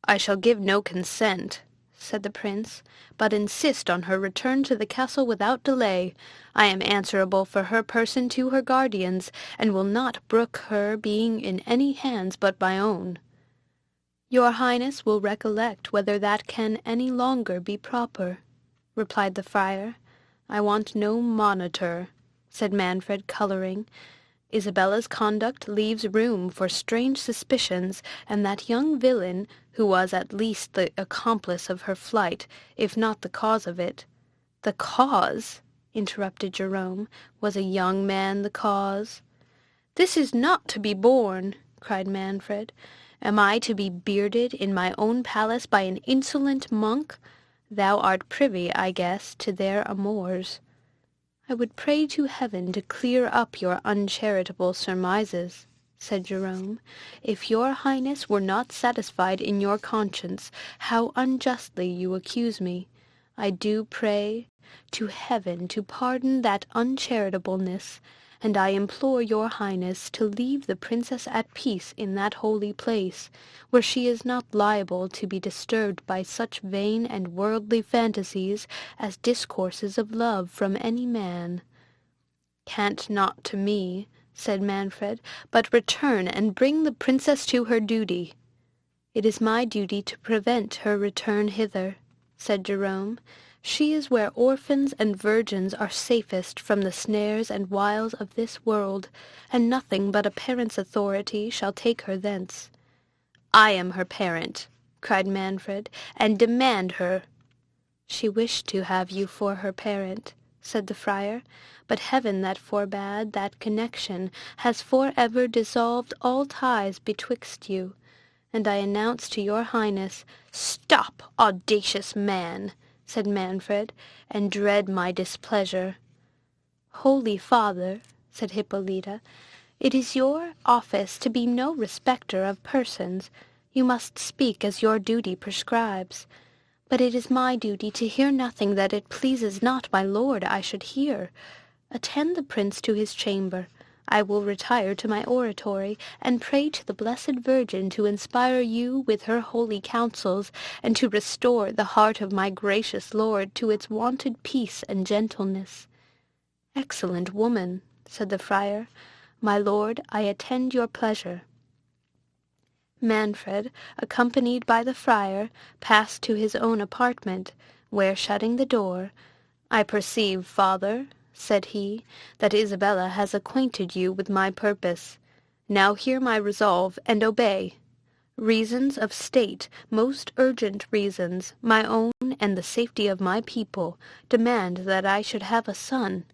"I shall give no consent," said the prince, "but insist on her return to the castle without delay. I am answerable for her person to her guardians, and will not brook her being in any hands but my own." "Your highness will recollect whether that can any longer be proper," replied the friar. "I want no monitor," said Manfred, colouring. "Isabella's conduct leaves room for strange suspicions, and that young villain, who was at least the accomplice of her flight, if not the cause of it—" "The cause?" interrupted Jerome. "Was a young man the cause?" "This is not to be borne," cried Manfred. "Am I to be bearded in my own palace by an insolent monk? Thou art privy, I guess, to their amours." "I would pray to heaven to clear up your uncharitable surmises," said Jerome. "If your highness were not satisfied in your conscience how unjustly you accuse me, I do pray to heaven to pardon that uncharitableness, and I implore your highness to leave the princess at peace in that holy place, where she is not liable to be disturbed by such vain and worldly fantasies as discourses of love from any man." "Cant not to me," said Manfred, "but return and bring the princess to her duty." "It is my duty to prevent her return hither," said Jerome. "She is where orphans and virgins are safest from the snares and wiles of this world, and nothing but a parent's authority shall take her thence." "I am her parent," cried Manfred, "and demand her." "She wished to have you for her parent," said the friar, "but heaven that forbade that connection has for ever dissolved all ties betwixt you, and I announce to your highness—" "Stop, audacious man!" said Manfred, and dread my displeasure. Holy father, said Hippolyta, it is your office to be no respecter of persons. You must speak as your duty prescribes. But it is my duty to hear nothing that it pleases not my lord I should hear. Attend the prince to his chamber. I will retire to my oratory, and pray to the Blessed Virgin to inspire you with her holy counsels, and to restore the heart of my gracious lord to its wonted peace and gentleness. Excellent woman, said the friar. My lord, I attend your pleasure. Manfred, accompanied by the friar, passed to his own apartment, where, shutting the door, I perceive, father, said he, that Isabella has acquainted you with my purpose. Now hear my resolve, and obey. Reasons of state, most urgent reasons, my own and the safety of my people, demand that I should have a son.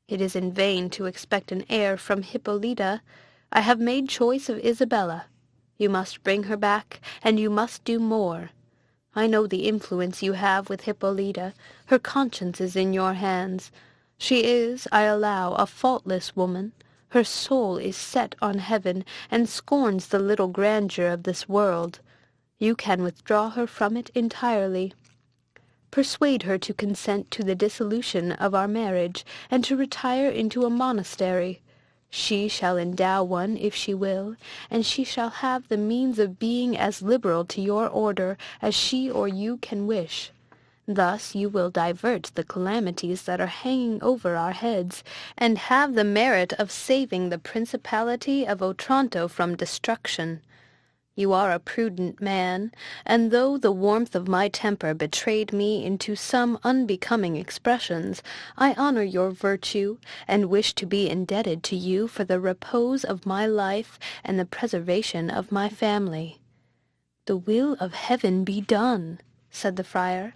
It is in vain to expect an heir from Hippolyta. I have made choice of Isabella. You must bring her back, and you must do more. I know the influence you have with Hippolyta. Her conscience is in your hands. She is, I allow, a faultless woman. Her soul is set on heaven, and scorns the little grandeur of this world. You can withdraw her from it entirely. Persuade her to consent to the dissolution of our marriage, and to retire into a monastery. She shall endow one if she will, and she shall have the means of being as liberal to your order as she or you can wish. Thus you will divert the calamities that are hanging over our heads, and have the merit of saving the principality of Otranto from destruction. You are a prudent man, and though the warmth of my temper betrayed me into some unbecoming expressions, I honor your virtue, and wish to be indebted to you for the repose of my life and the preservation of my family. The will of heaven be done, said the friar.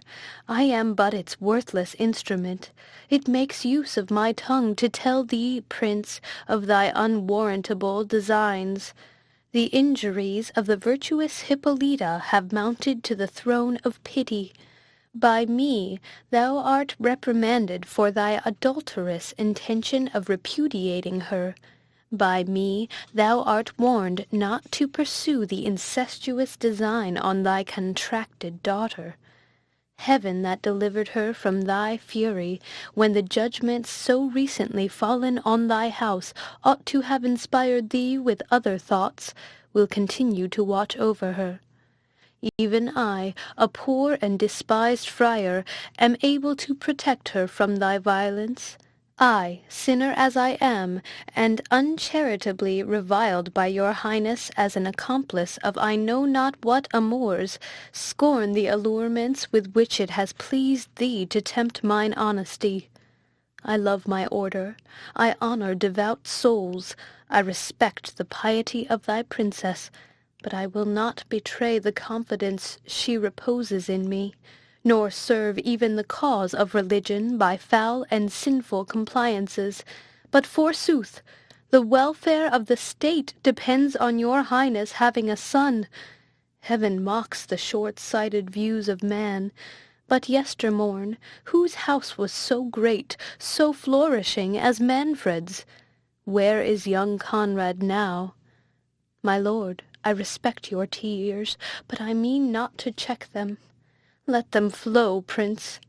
I am but its worthless instrument. It makes use of my tongue to tell thee, prince, of thy unwarrantable designs. The injuries of the virtuous Hippolyta have mounted to the throne of pity. By me thou art reprimanded for thy adulterous intention of repudiating her. By me thou art warned not to pursue the incestuous design on thy contracted daughter. Heaven that delivered her from thy fury, when the judgment so recently fallen on thy house ought to have inspired thee with other thoughts, will continue to watch over her. Even I, a poor and despised friar, am able to protect her from thy violence. I, sinner as I am, and uncharitably reviled by your highness as an accomplice of I know not what amours, scorn the allurements with which it has pleased thee to tempt mine honesty. I love my order, I honor devout souls, I respect the piety of thy princess, but I will not betray the confidence she reposes in me, nor serve even the cause of religion by foul and sinful compliances. But forsooth, the welfare of the state depends on your highness having a son. Heaven mocks the short-sighted views of man. But yestermorn, whose house was so great, so flourishing as Manfred's? Where is young Conrad now? My lord, I respect your tears, but I mean not to check them. Let them flow, prince.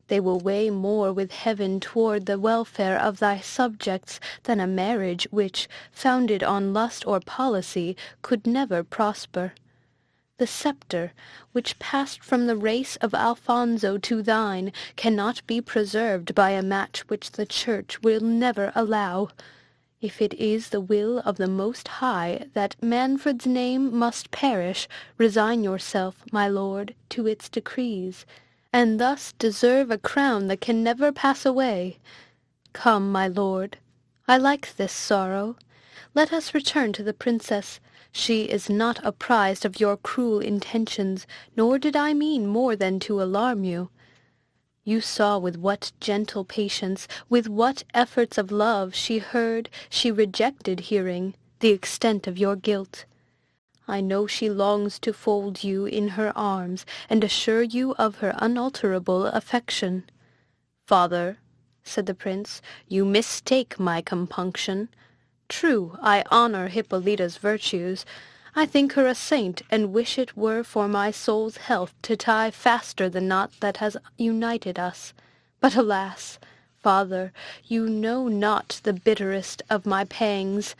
They will weigh more with heaven toward the welfare of thy subjects than a marriage which, founded on lust or policy, could never prosper. The sceptre, which passed from the race of Alfonso to thine, cannot be preserved by a match which the Church will never allow. If it is the will of the Most High that Manfred's name must perish, resign yourself, my lord, to its decrees, and thus deserve a crown that can never pass away. Come, my lord, I like this sorrow. Let us return to the princess. She is not apprised of your cruel intentions, nor did I mean more than to alarm you. You saw with what gentle patience, with what efforts of love she heard, she rejected hearing, the extent of your guilt. I know she longs to fold you in her arms, and assure you of her unalterable affection." "Father," said the prince, "you mistake my compunction. True, I honor Hippolyta's virtues. I think her a saint, and wish it were for my soul's health to tie faster the knot that has united us. But alas! Father, you know not the bitterest of my pangs.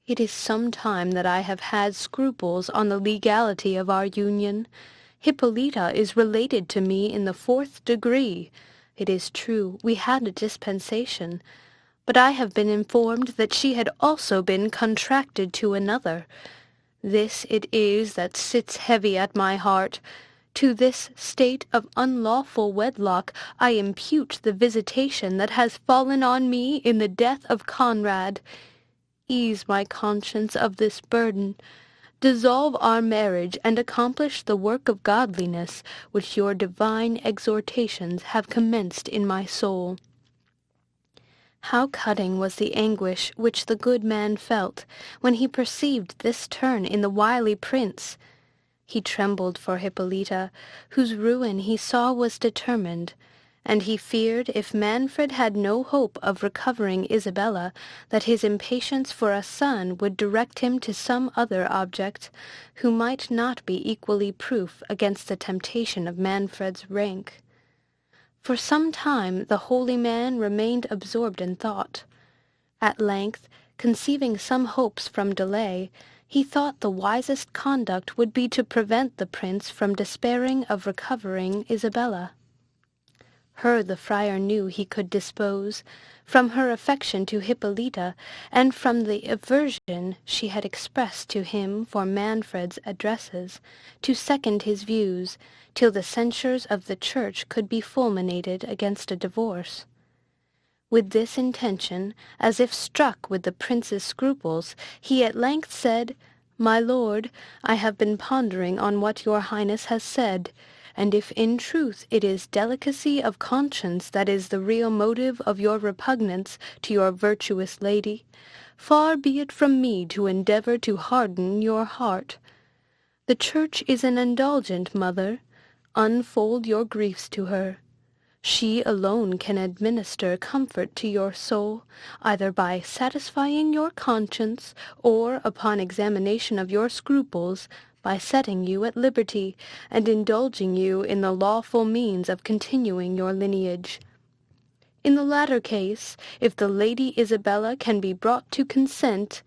It is some time that I have had scruples on the legality of our union. Hippolyta is related to me in the 4th degree. It is true, we had a dispensation, but I have been informed that she had also been contracted to another. This it is that sits heavy at my heart. To this state of unlawful wedlock I impute the visitation that has fallen on me in the death of Conrad. Ease my conscience of this burden. Dissolve our marriage, and accomplish the work of godliness which your divine exhortations have commenced in my soul." How cutting was the anguish which the good man felt when he perceived this turn in the wily prince! He trembled for Hippolyta, whose ruin he saw was determined, and he feared if Manfred had no hope of recovering Isabella, that his impatience for a son would direct him to some other object, who might not be equally proof against the temptation of Manfred's rank. For some time the holy man remained absorbed in thought. At length, conceiving some hopes from delay, he thought the wisest conduct would be to prevent the prince from despairing of recovering Isabella. Her the friar knew he could dispose, from her affection to Hippolyta, and from the aversion she had expressed to him for Manfred's addresses, to second his views, till the censures of the Church could be fulminated against a divorce. With this intention, as if struck with the prince's scruples, he at length said, "My lord, I have been pondering on what your highness has said, and if in truth it is delicacy of conscience that is the real motive of your repugnance to your virtuous lady, far be it from me to endeavour to harden your heart. The Church is an indulgent mother. Unfold your griefs to her. She alone can administer comfort to your soul, either by satisfying your conscience, or, upon examination of your scruples, by setting you at liberty, and indulging you in the lawful means of continuing your lineage. In the latter case, if the Lady Isabella can be brought to consent—"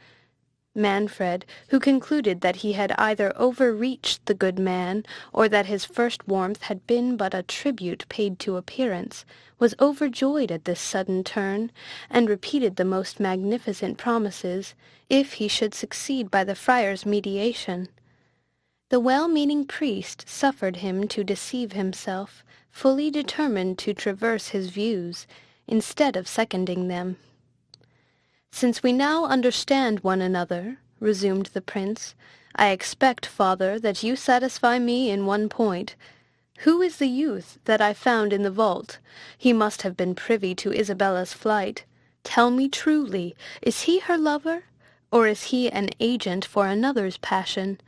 Manfred, who concluded that he had either overreached the good man, or that his first warmth had been but a tribute paid to appearance, was overjoyed at this sudden turn, and repeated the most magnificent promises, if he should succeed by the friar's mediation. The well-meaning priest suffered him to deceive himself, fully determined to traverse his views, instead of seconding them. "Since we now understand one another," resumed the prince, "I expect, father, that you satisfy me in one point. Who is the youth that I found in the vault? He must have been privy to Isabella's flight. Tell me truly, is he her lover, or is he an agent for another's passion?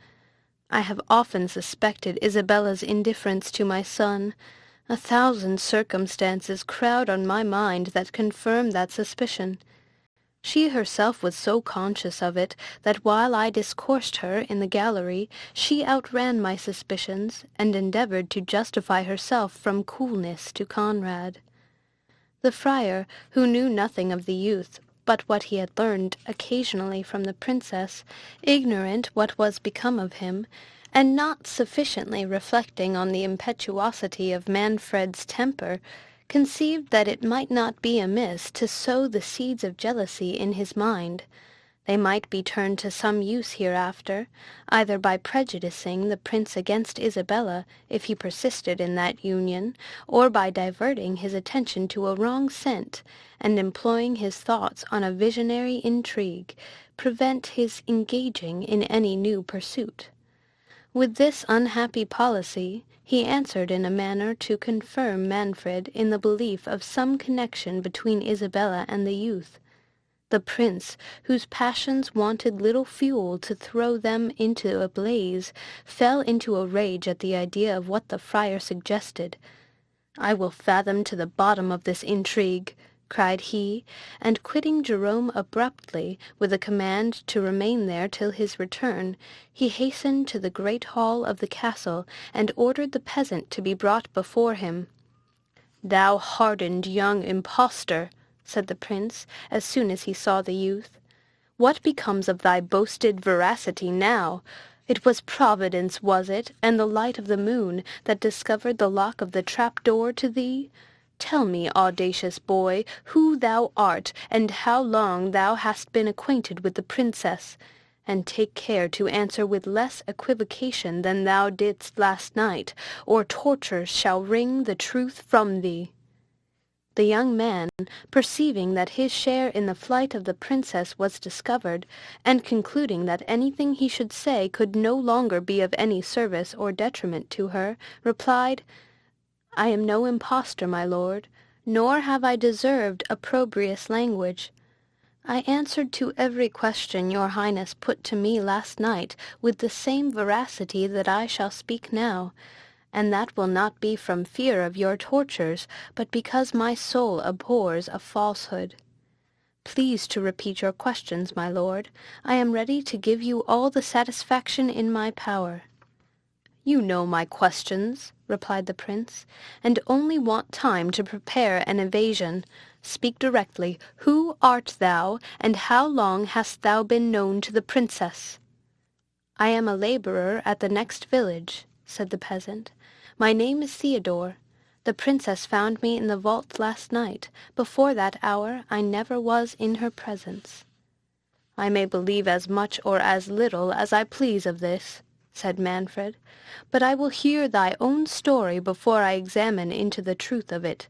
I have often suspected Isabella's indifference to my son. 1,000 circumstances crowd on my mind that confirm that suspicion. She herself was so conscious of it that while I discoursed her in the gallery, she outran my suspicions, and endeavoured to justify herself from coolness to Conrad." The friar, who knew nothing of the youth but what he had learned occasionally from the princess, ignorant what was become of him, and not sufficiently reflecting on the impetuosity of Manfred's temper, conceived that it might not be amiss to sow the seeds of jealousy in his mind. They might be turned to some use hereafter, either by prejudicing the prince against Isabella if he persisted in that union, or by diverting his attention to a wrong scent, and employing his thoughts on a visionary intrigue, prevent his engaging in any new pursuit. With this unhappy policy, he answered in a manner to confirm Manfred in the belief of some connection between Isabella and the youth. The prince, whose passions wanted little fuel to throw them into a blaze, fell into a rage at the idea of what the friar suggested. "I will fathom to the bottom of this intrigue," cried he, and quitting Jerome abruptly, with a command to remain there till his return, he hastened to the great hall of the castle, and ordered the peasant to be brought before him. "Thou hardened young impostor," said the prince, as soon as he saw the youth, "what becomes of thy boasted veracity now? It was Providence, was it, and the light of the moon, that discovered the lock of the trap-door to thee? Tell me, audacious boy, who thou art, and how long thou hast been acquainted with the princess, and take care to answer with less equivocation than thou didst last night, or tortures shall wring the truth from thee." The young man, perceiving that his share in the flight of the princess was discovered, and concluding that anything he should say could no longer be of any service or detriment to her, replied, "I am no impostor, my lord, nor have I deserved opprobrious language. I answered to every question your highness put to me last night with the same veracity that I shall speak now, and that will not be from fear of your tortures, but because my soul abhors a falsehood. Please to repeat your questions, my lord. I am ready to give you all the satisfaction in my power." "You know my questions," replied the prince, "and only want time to prepare an evasion. Speak directly. Who art thou, and how long hast thou been known to the princess?" "I am a laborer at the next village," said the peasant. "My name is Theodore. The princess found me in the vault last night. Before that hour I never was in her presence." "I may believe as much or as little as I please of this," said Manfred, "but I will hear thy own story before I examine into the truth of it.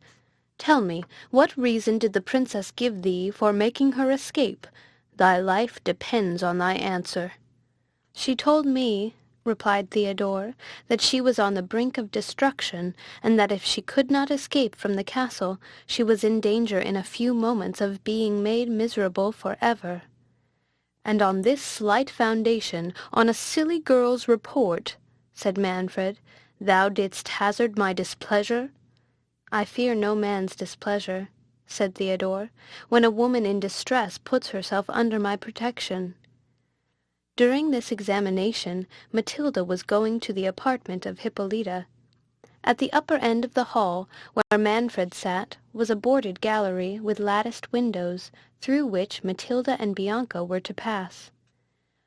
Tell me, what reason did the princess give thee for making her escape? Thy life depends on thy answer." "She told me," replied Theodore, "that she was on the brink of destruction, and that if she could not escape from the castle, she was in danger in a few moments of being made miserable for ever." "And on this slight foundation, on a silly girl's report," said Manfred, "thou didst hazard my displeasure?" "I fear no man's displeasure," said Theodore, "when a woman in distress puts herself under my protection." During this examination, Matilda was going to the apartment of Hippolyta. At the upper end of the hall, where Manfred sat, was a boarded gallery with latticed windows, through which Matilda and Bianca were to pass.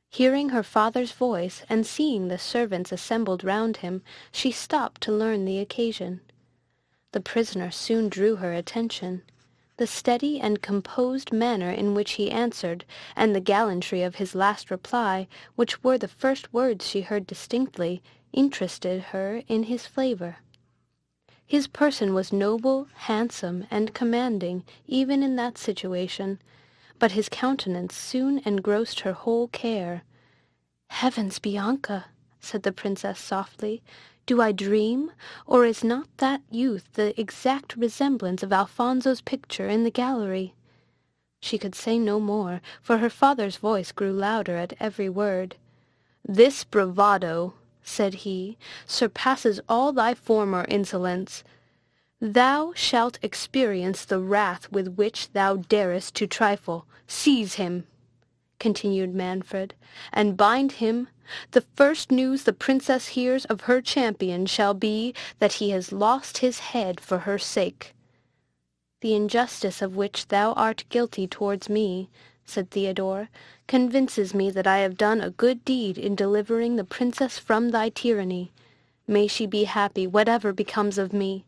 Hearing her father's voice, and seeing the servants assembled round him, she stopped to learn the occasion. The prisoner soon drew her attention. The steady and composed manner in which he answered, and the gallantry of his last reply, which were the first words she heard distinctly, interested her in his favour. His person was noble, handsome, and commanding, even in that situation, but his countenance soon engrossed her whole care. "Heavens, Bianca," said the princess softly, "do I dream, or is not that youth the exact resemblance of Alfonso's picture in the gallery?" She could say no more, for her father's voice grew louder at every word. "This bravado," said he, "surpasses all thy former insolence. Thou shalt experience the wrath with which thou darest to trifle. Seize him," continued Manfred, "and bind him. The first news the princess hears of her champion shall be that he has lost his head for her sake." "The injustice of which thou art guilty towards me," said Theodore, "convinces me that I have done a good deed in delivering the princess from thy tyranny. May she be happy, whatever becomes of me."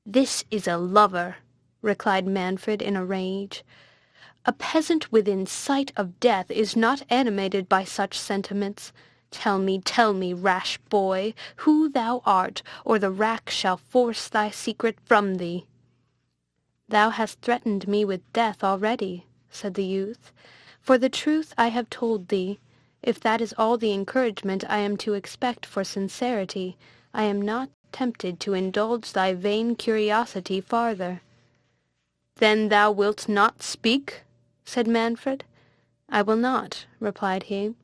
"This is a lover," replied Manfred in a rage. "A peasant within sight of death is not animated by such sentiments. Tell me, rash boy, who thou art, or the rack shall force thy secret from thee." "Thou hast threatened me with death already," said the youth. "For the truth I have told thee. If that is all the encouragement I am to expect for sincerity, I am not tempted to indulge thy vain curiosity farther." "Then thou wilt not speak?" said Manfred. "I will not," replied he.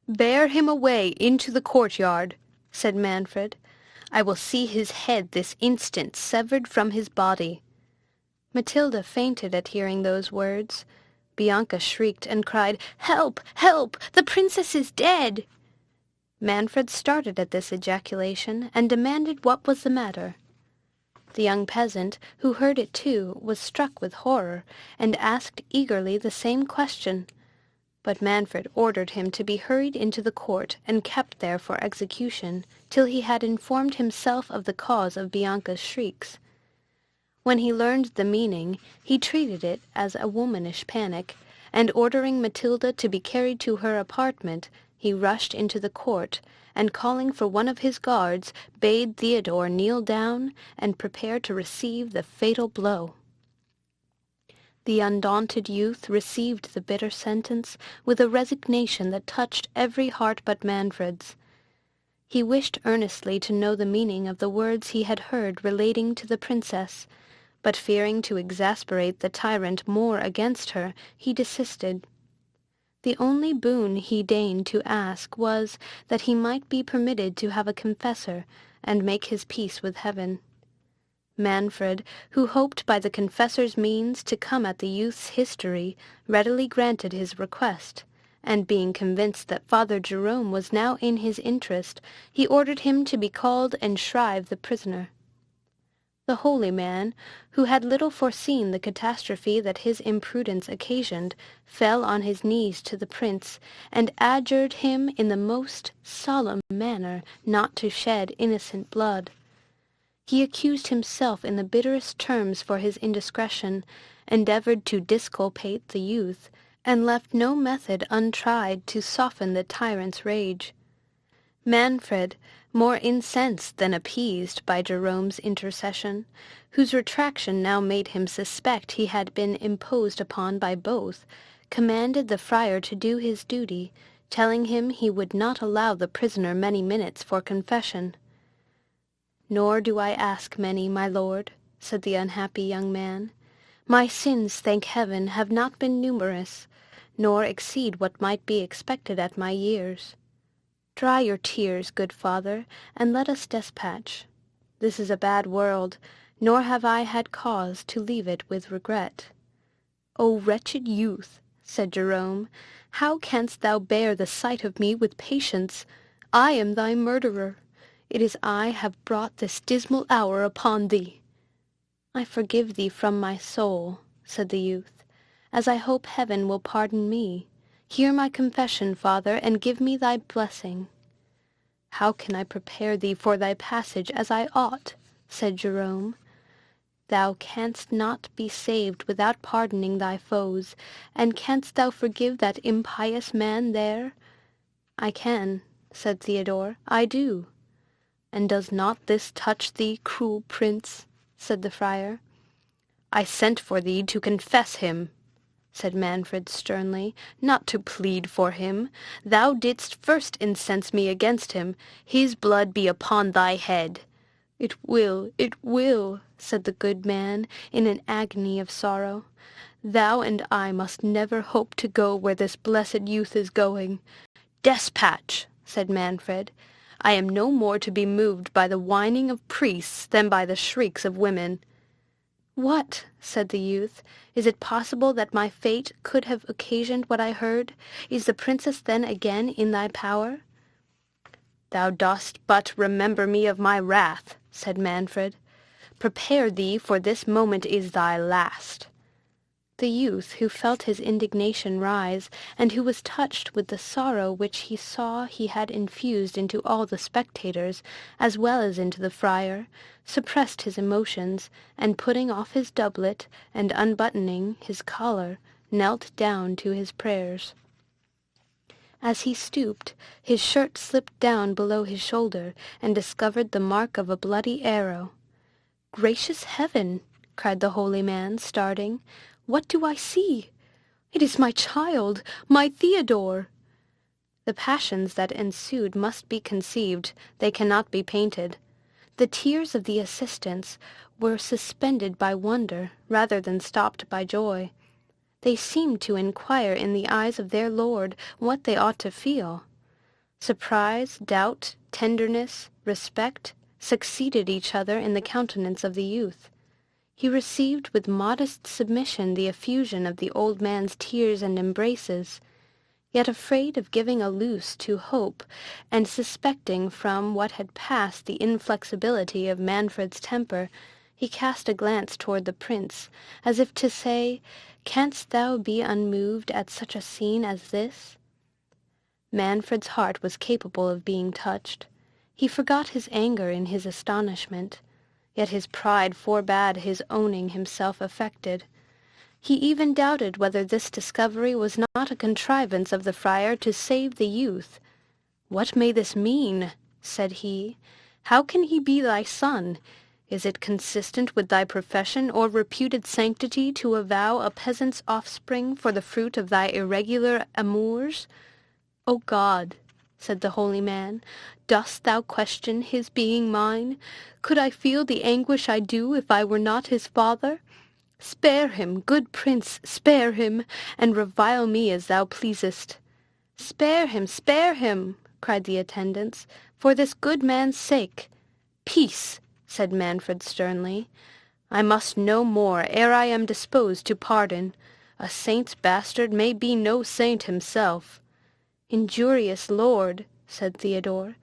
"Bear him away into the courtyard," said Manfred. "I will see his head this instant severed from his body." Matilda fainted at hearing those words. Bianca shrieked and cried, "Help! Help! The princess is dead!" Manfred started at this ejaculation, and demanded what was the matter. The young peasant, who heard it too, was struck with horror, and asked eagerly the same question. But Manfred ordered him to be hurried into the court, and kept there for execution, till he had informed himself of the cause of Bianca's shrieks. When he learned the meaning, he treated it as a womanish panic, and ordering Matilda to be carried to her apartment, he rushed into the court, and calling for one of his guards, bade Theodore kneel down and prepare to receive the fatal blow. The undaunted youth received the bitter sentence with a resignation that touched every heart but Manfred's. He wished earnestly to know the meaning of the words he had heard relating to the princess, but fearing to exasperate the tyrant more against her, he desisted. The only boon he deigned to ask was that he might be permitted to have a confessor, and make his peace with heaven. Manfred, who hoped by the confessor's means to come at the youth's history, readily granted his request, and being convinced that Father Jerome was now in his interest, he ordered him to be called and shrive the prisoner. The holy man, who had little foreseen the catastrophe that his imprudence occasioned, fell on his knees to the prince, and adjured him in the most solemn manner not to shed innocent blood. He accused himself in the bitterest terms for his indiscretion, endeavoured to disculpate the youth, and left no method untried to soften the tyrant's rage. Manfred, more incensed than appeased by Jerome's intercession, whose retraction now made him suspect he had been imposed upon by both, commanded the friar to do his duty, telling him he would not allow the prisoner many minutes for confession. "Nor do I ask many, my lord," said the unhappy young man. "My sins, thank heaven, have not been numerous, nor exceed what might be expected at my years. Dry your tears, good father, and let us despatch. This is a bad world, nor have I had cause to leave it with regret." "O wretched youth," said Jerome, "how canst thou bear the sight of me with patience? I am thy murderer. It is I have brought this dismal hour upon thee." "I forgive thee from my soul," said the youth, "as I hope heaven will pardon me. Hear my confession, father, and give me thy blessing." "How can I prepare thee for thy passage as I ought?" said Jerome. "Thou canst not be saved without pardoning thy foes, and canst thou forgive that impious man there?" "I can," said Theodore, "I do." "And does not this touch thee, cruel prince?" said the friar. "I sent for thee to confess him," said Manfred sternly, "not to plead for him. Thou didst first incense me against him. His blood be upon thy head." It will," said the good man, in an agony of sorrow. "Thou and I must never hope to go where this blessed youth is going." "Despatch," said Manfred. "I am no more to be moved by the whining of priests than by the shrieks of women." "What?" said the youth. "Is it possible that my fate could have occasioned what I heard? Is the princess then again in thy power?" "Thou dost but remember me of my wrath," said Manfred. "Prepare thee, for this moment is thy last." The youth, who felt his indignation rise, and who was touched with the sorrow which he saw he had infused into all the spectators, as well as into the friar, suppressed his emotions, and putting off his doublet, and unbuttoning his collar, knelt down to his prayers. As he stooped, his shirt slipped down below his shoulder, and discovered the mark of a bloody arrow. "Gracious heaven!" cried the holy man, starting. "What do I see? It is my child, my Theodore!" The passions that ensued must be conceived, they cannot be painted. The tears of the assistants were suspended by wonder rather than stopped by joy. They seemed to inquire in the eyes of their lord what they ought to feel. Surprise, doubt, tenderness, respect succeeded each other in the countenance of the youth. He received with modest submission the effusion of the old man's tears and embraces, yet afraid of giving a loose to hope, and suspecting from what had passed the inflexibility of Manfred's temper, he cast a glance toward the prince, as if to say, "Canst thou be unmoved at such a scene as this?" Manfred's heart was capable of being touched. He forgot his anger in his astonishment, yet his pride forbade his owning himself affected. He even doubted whether this discovery was not a contrivance of the friar to save the youth. "What may this mean?" said he. "How can he be thy son? Is it consistent with thy profession or reputed sanctity to avow a peasant's offspring for the fruit of thy irregular amours?" "O God," said the holy man, "dost thou question his being mine? Could I feel the anguish I do if I were not his father? Spare him, good prince, spare him, and revile me as thou pleasest." "Spare him," cried the attendants, "for this good man's sake." "Peace," said Manfred sternly. "I must know more ere I am disposed to pardon. A saint's bastard may be no saint himself." "Injurious lord," said Theodore,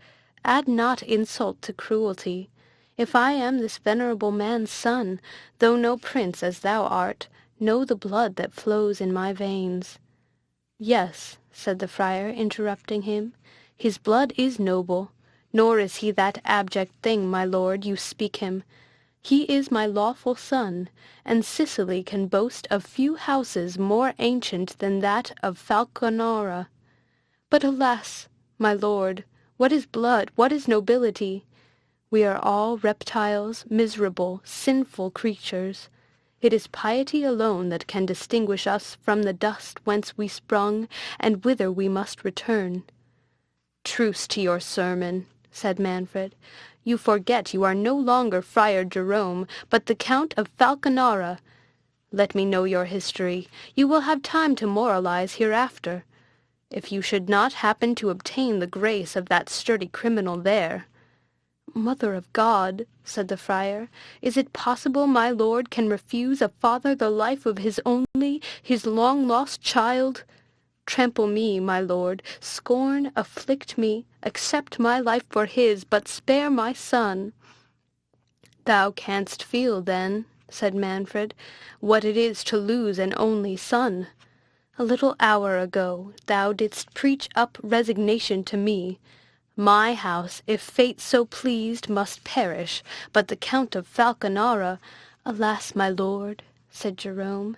"add not insult to cruelty. If I am this venerable man's son, though no prince as thou art, know the blood that flows in my veins." "Yes," said the friar, interrupting him, "his blood is noble, nor is he that abject thing, my lord, you speak him. He is my lawful son, and Sicily can boast of few houses more ancient than that of Falconara. But alas, my lord, what is blood, what is nobility? We are all reptiles, miserable, sinful creatures. It is piety alone that can distinguish us from the dust whence we sprung and whither we must return." "Truce to your sermon," said Manfred. "You forget you are no longer Friar Jerome, but the Count of Falconara. Let me know your history. You will have time to moralize hereafter, if you should not happen to obtain the grace of that sturdy criminal there." "Mother of God," said the friar, "is it possible my lord can refuse a father the life of his long-lost child? Trample me, my lord, scorn, afflict me, accept my life for his, but spare my son." "Thou canst feel, then," said Manfred, "what it is to lose an only son. A little hour ago thou didst preach up resignation to me. My house, if fate so pleased, must perish, but the Count of Falconara—" "Alas, my lord," said Jerome,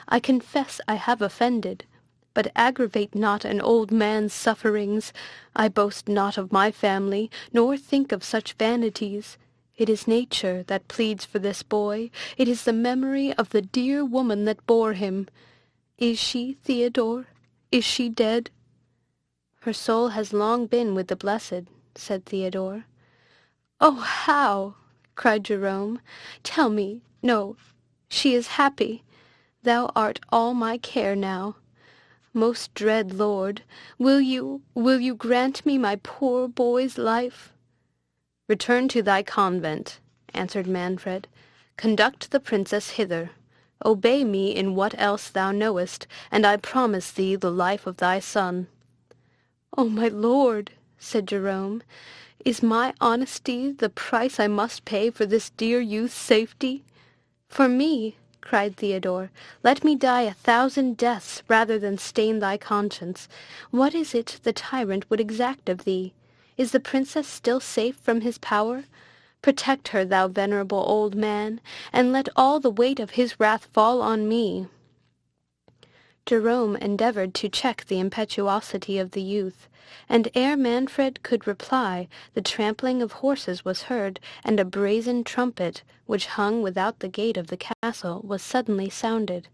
"I confess I have offended, but aggravate not an old man's sufferings. I boast not of my family, nor think of such vanities. It is nature that pleads for this boy. It is the memory of the dear woman that bore him. Is she, Theodore? Is she dead?" "Her soul has long been with the blessed," said Theodore. "Oh, how?" cried Jerome. "Tell me. No, she is happy. Thou art all my care now. Most dread lord, will you grant me my poor boy's life?" "Return to thy convent," answered Manfred. "Conduct the princess hither. Obey me in what else thou knowest, and I promise thee the life of thy son." "Oh, my lord," said Jerome, "is my honesty the price I must pay for this dear youth's safety?" "For me," cried Theodore, "let me die 1,000 deaths rather than stain thy conscience. What is it the tyrant would exact of thee? Is the princess still safe from his power? Protect her, thou venerable old man, and let all the weight of his wrath fall on me." Jerome endeavoured to check the impetuosity of the youth, and ere Manfred could reply, the trampling of horses was heard, and a brazen trumpet, which hung without the gate of the castle, was suddenly sounded.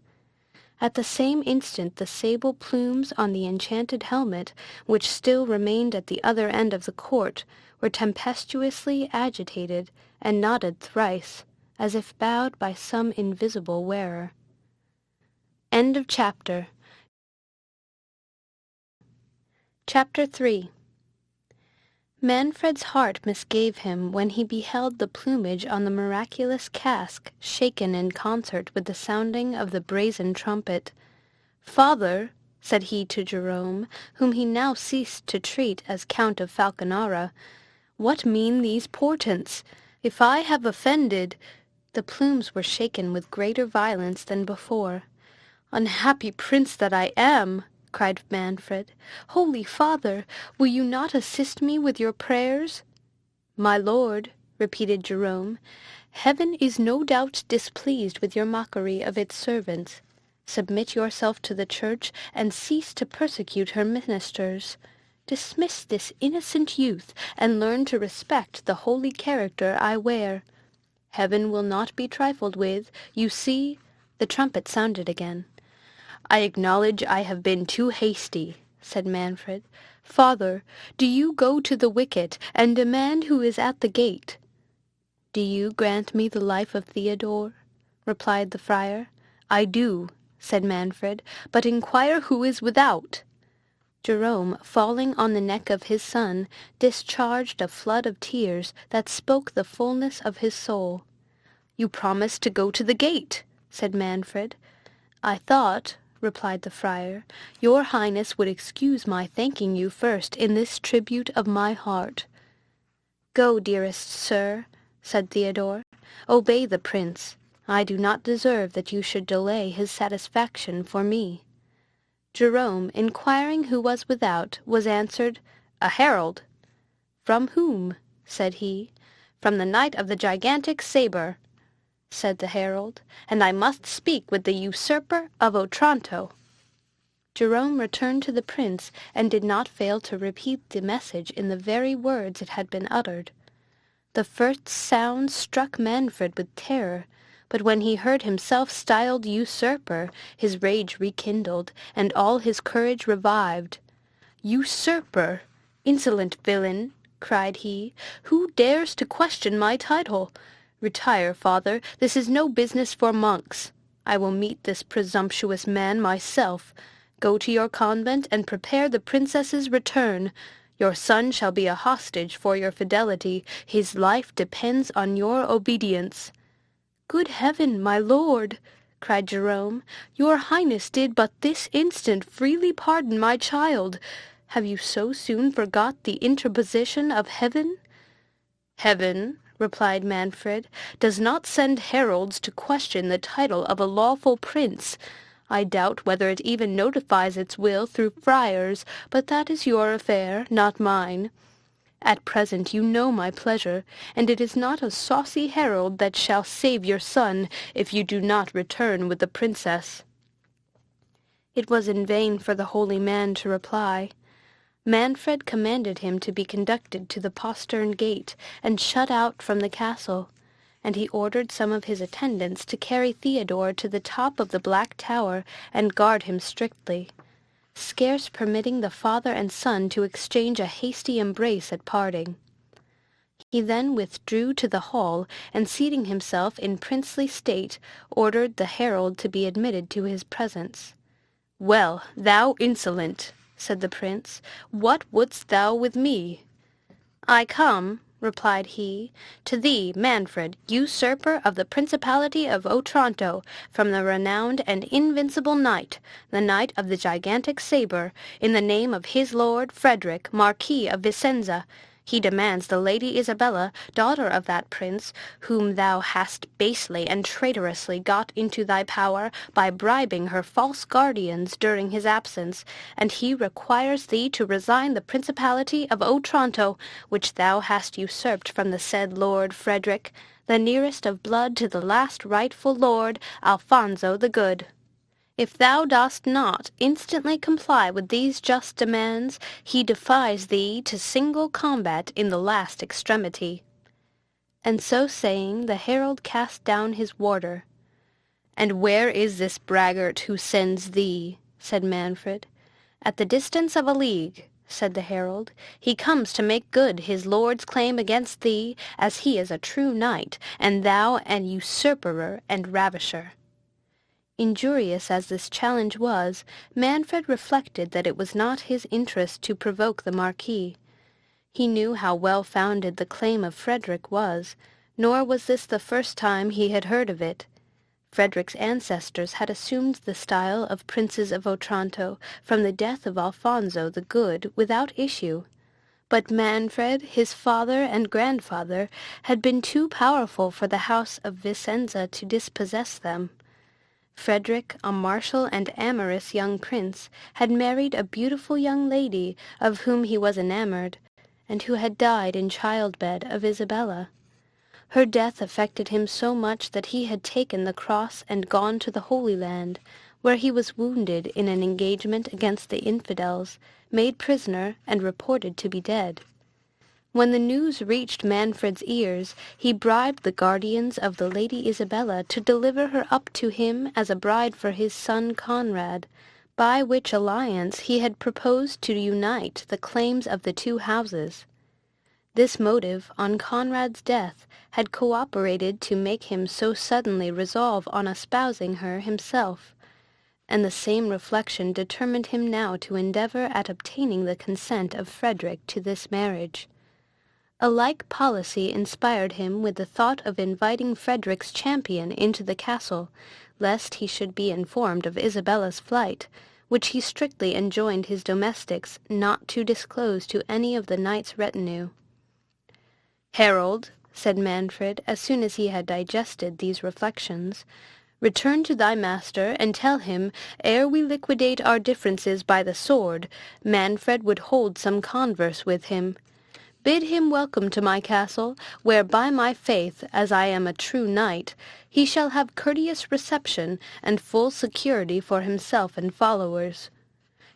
At the same instant the sable plumes on the enchanted helmet, which still remained at the other end of the court, were tempestuously agitated, and nodded thrice, as if bowed by some invisible wearer. End of chapter. Chapter 3. Manfred's heart misgave him when he beheld the plumage on the miraculous casque shaken in concert with the sounding of the brazen trumpet. "Father," said he to Jerome, whom he now ceased to treat as Count of Falconara, "what mean these portents? If I have offended—" The plumes were shaken with greater violence than before. "Unhappy prince that I am!" cried Manfred. "Holy father, will you not assist me with your prayers?" "My lord," repeated Jerome, "heaven is no doubt displeased with your mockery of its servants. Submit yourself to the church, and cease to persecute her ministers. Dismiss this innocent youth, and learn to respect the holy character I wear. Heaven will not be trifled with. You see—" The trumpet sounded again. "I acknowledge I have been too hasty," said Manfred. "Father, do you go to the wicket, and demand who is at the gate." "Do you grant me the life of Theodore?" replied the friar. "I do," said Manfred, "but inquire who is without." Jerome, falling on the neck of his son, discharged a flood of tears that spoke the fullness of his soul. "You promised to go to the gate," said Manfred. "I thought," replied the friar, "your highness would excuse my thanking you first in this tribute of my heart." "Go, dearest sir," said Theodore. "Obey the prince. I do not deserve that you should delay his satisfaction for me." Jerome, inquiring who was without, was answered, "A herald." "From whom?" said he. "From the knight of the gigantic sabre," said the herald, "and I must speak with the usurper of Otranto." Jerome returned to the prince, and did not fail to repeat the message in the very words it had been uttered. The first sound struck Manfred with terror, but when he heard himself styled usurper, his rage rekindled, and all his courage revived. "Usurper! Insolent villain!" cried he. "Who dares to question my title? Retire, father, this is no business for monks. I will meet this presumptuous man myself. Go to your convent and prepare the princess's return. Your son shall be a hostage for your fidelity. His life depends on your obedience." "Good heaven, my lord!" cried Jerome. "Your highness did but this instant freely pardon my child. Have you so soon forgot the interposition of heaven?" "Heaven," replied Manfred, "does not send heralds to question the title of a lawful prince. I doubt whether it even notifies its will through friars, but that is your affair, not mine. At present you know my pleasure, and it is not a saucy herald that shall save your son if you do not return with the princess." It was in vain for the holy man to reply. Manfred commanded him to be conducted to the postern gate and shut out from the castle, and he ordered some of his attendants to carry Theodore to the top of the black tower and guard him strictly, scarce permitting the father and son to exchange a hasty embrace at parting. He then withdrew to the hall, and seating himself in princely state, ordered the herald to be admitted to his presence. "Well, thou insolent," said the prince, "what wouldst thou with me?" "I come," replied he, "to thee, Manfred, usurper of the principality of Otranto, from the renowned and invincible knight, the knight of the gigantic sabre, in the name of his lord Frederick, Marquis of Vicenza. He demands the lady Isabella, daughter of that prince, whom thou hast basely and traitorously got into thy power by bribing her false guardians during his absence, and he requires thee to resign the principality of Otranto, which thou hast usurped from the said Lord Frederick, the nearest of blood to the last rightful lord, Alfonso the Good. If thou dost not instantly comply with these just demands, he defies thee to single combat in the last extremity." And so saying, the herald cast down his warder. "And where is this braggart who sends thee?" said Manfred. "At the distance of a league," said the herald. "He comes to make good his lord's claim against thee, as he is a true knight, and thou an usurper and ravisher." Injurious as this challenge was, Manfred reflected that it was not his interest to provoke the Marquis. He knew how well-founded the claim of Frederick was, nor was this the first time he had heard of it. Frederick's ancestors had assumed the style of Princes of Otranto from the death of Alfonso the Good without issue. But Manfred, his father and grandfather, had been too powerful for the house of Vicenza to dispossess them. Frederick, a martial and amorous young prince, had married a beautiful young lady of whom he was enamored, and who had died in childbed of Isabella. Her death affected him so much that he had taken the cross and gone to the Holy Land, where he was wounded in an engagement against the infidels, made prisoner, and reported to be dead. When the news reached Manfred's ears, he bribed the guardians of the Lady Isabella to deliver her up to him as a bride for his son Conrad, by which alliance he had proposed to unite the claims of the two houses. This motive, on Conrad's death, had cooperated to make him so suddenly resolve on espousing her himself, and the same reflection determined him now to endeavour at obtaining the consent of Frederick to this marriage. A like policy inspired him with the thought of inviting Frederick's champion into the castle, lest he should be informed of Isabella's flight, which he strictly enjoined his domestics not to disclose to any of the knight's retinue. "Herald," said Manfred, as soon as he had digested these reflections, "return to thy master, and tell him, ere we liquidate our differences by the sword, Manfred would hold some converse with him. Bid him welcome to my castle, where by my faith, as I am a true knight, he shall have courteous reception and full security for himself and followers.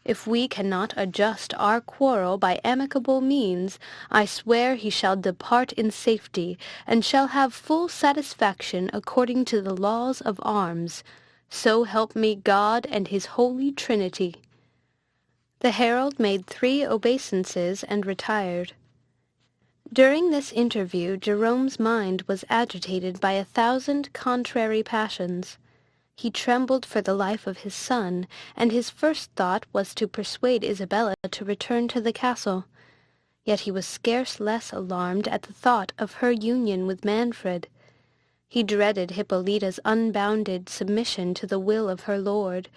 If we cannot adjust our quarrel by amicable means, I swear he shall depart in safety, and shall have full satisfaction according to the laws of arms. So help me God and his Holy Trinity." The herald made 3 obeisances and retired. During this interview Jerome's mind was agitated by 1,000 contrary passions. He trembled for the life of his son, and his first thought was to persuade Isabella to return to the castle. Yet he was scarce less alarmed at the thought of her union with Manfred. He dreaded Hippolyta's unbounded submission to the will of her lord,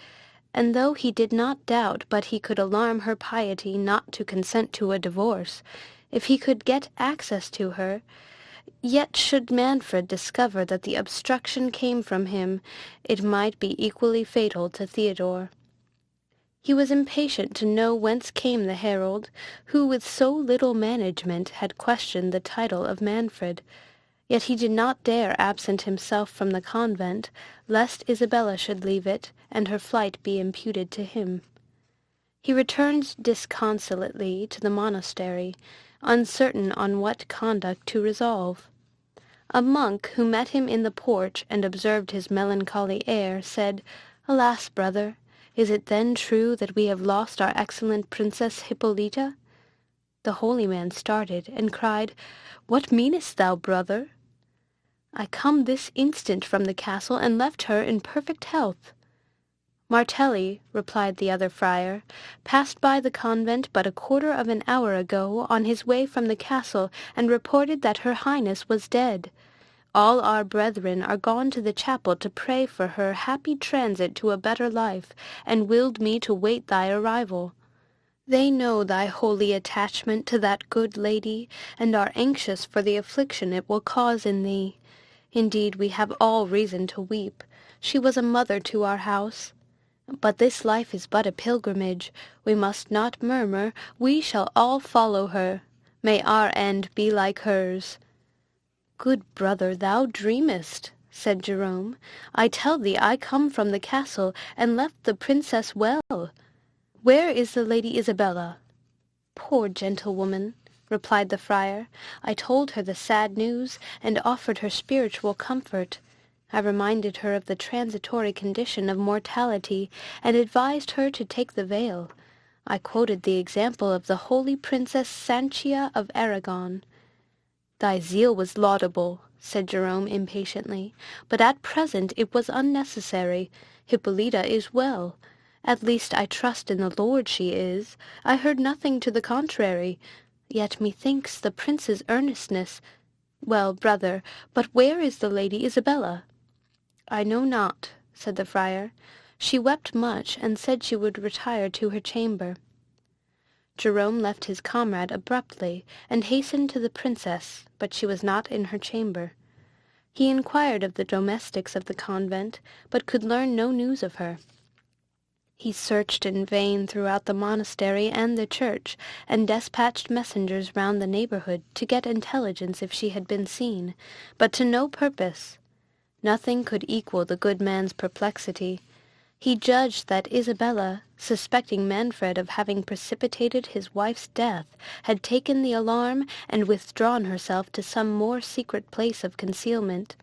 and though he did not doubt but he could alarm her piety not to consent to a divorce, if he could get access to her, yet should Manfred discover that the obstruction came from him, it might be equally fatal to Theodore. He was impatient to know whence came the herald, who with so little management had questioned the title of Manfred, yet he did not dare absent himself from the convent, lest Isabella should leave it, and her flight be imputed to him. He returned disconsolately to the monastery, uncertain on what conduct to resolve. A monk, who met him in the porch and observed his melancholy air, said, "Alas, brother, is it then true that we have lost our excellent Princess Hippolyta?" The holy man started, and cried, "What meanest thou, brother?" "I come this instant from the castle, and left her in perfect health." "Martelli," replied the other friar, "passed by the convent but a quarter of an hour ago on his way from the castle, and reported that her highness was dead. All our brethren are gone to the chapel to pray for her happy transit to a better life, and willed me to wait thy arrival. They know thy holy attachment to that good lady, and are anxious for the affliction it will cause in thee. Indeed, we have all reason to weep. She was a mother to our house. But this life is but a pilgrimage. We must not murmur. We shall all follow her. May our end be like hers." "Good brother, thou dreamest," said Jerome. "I tell thee I come from the castle, and left the princess well. Where is the Lady Isabella?" "Poor gentlewoman," replied the friar, "I told her the sad news, and offered her spiritual comfort. I reminded her of the transitory condition of mortality, and advised her to take the veil. I quoted the example of the holy Princess Sanchia of Aragon." "Thy zeal was laudable," said Jerome impatiently, "but at present it was unnecessary. Hippolyta is well. At least I trust in the Lord she is. I heard nothing to the contrary. Yet methinks the prince's earnestness— Well, brother, but where is the Lady Isabella?" "I know not," said the friar. "She wept much, and said she would retire to her chamber." Jerome left his comrade abruptly, and hastened to the princess, but she was not in her chamber. He inquired of the domestics of the convent, but could learn no news of her. He searched in vain throughout the monastery and the church, and despatched messengers round the neighbourhood to get intelligence if she had been seen, but to no purpose. Nothing could equal the good man's perplexity. He judged that Isabella, suspecting Manfred of having precipitated his wife's death, had taken the alarm and withdrawn herself to some more secret place of concealment.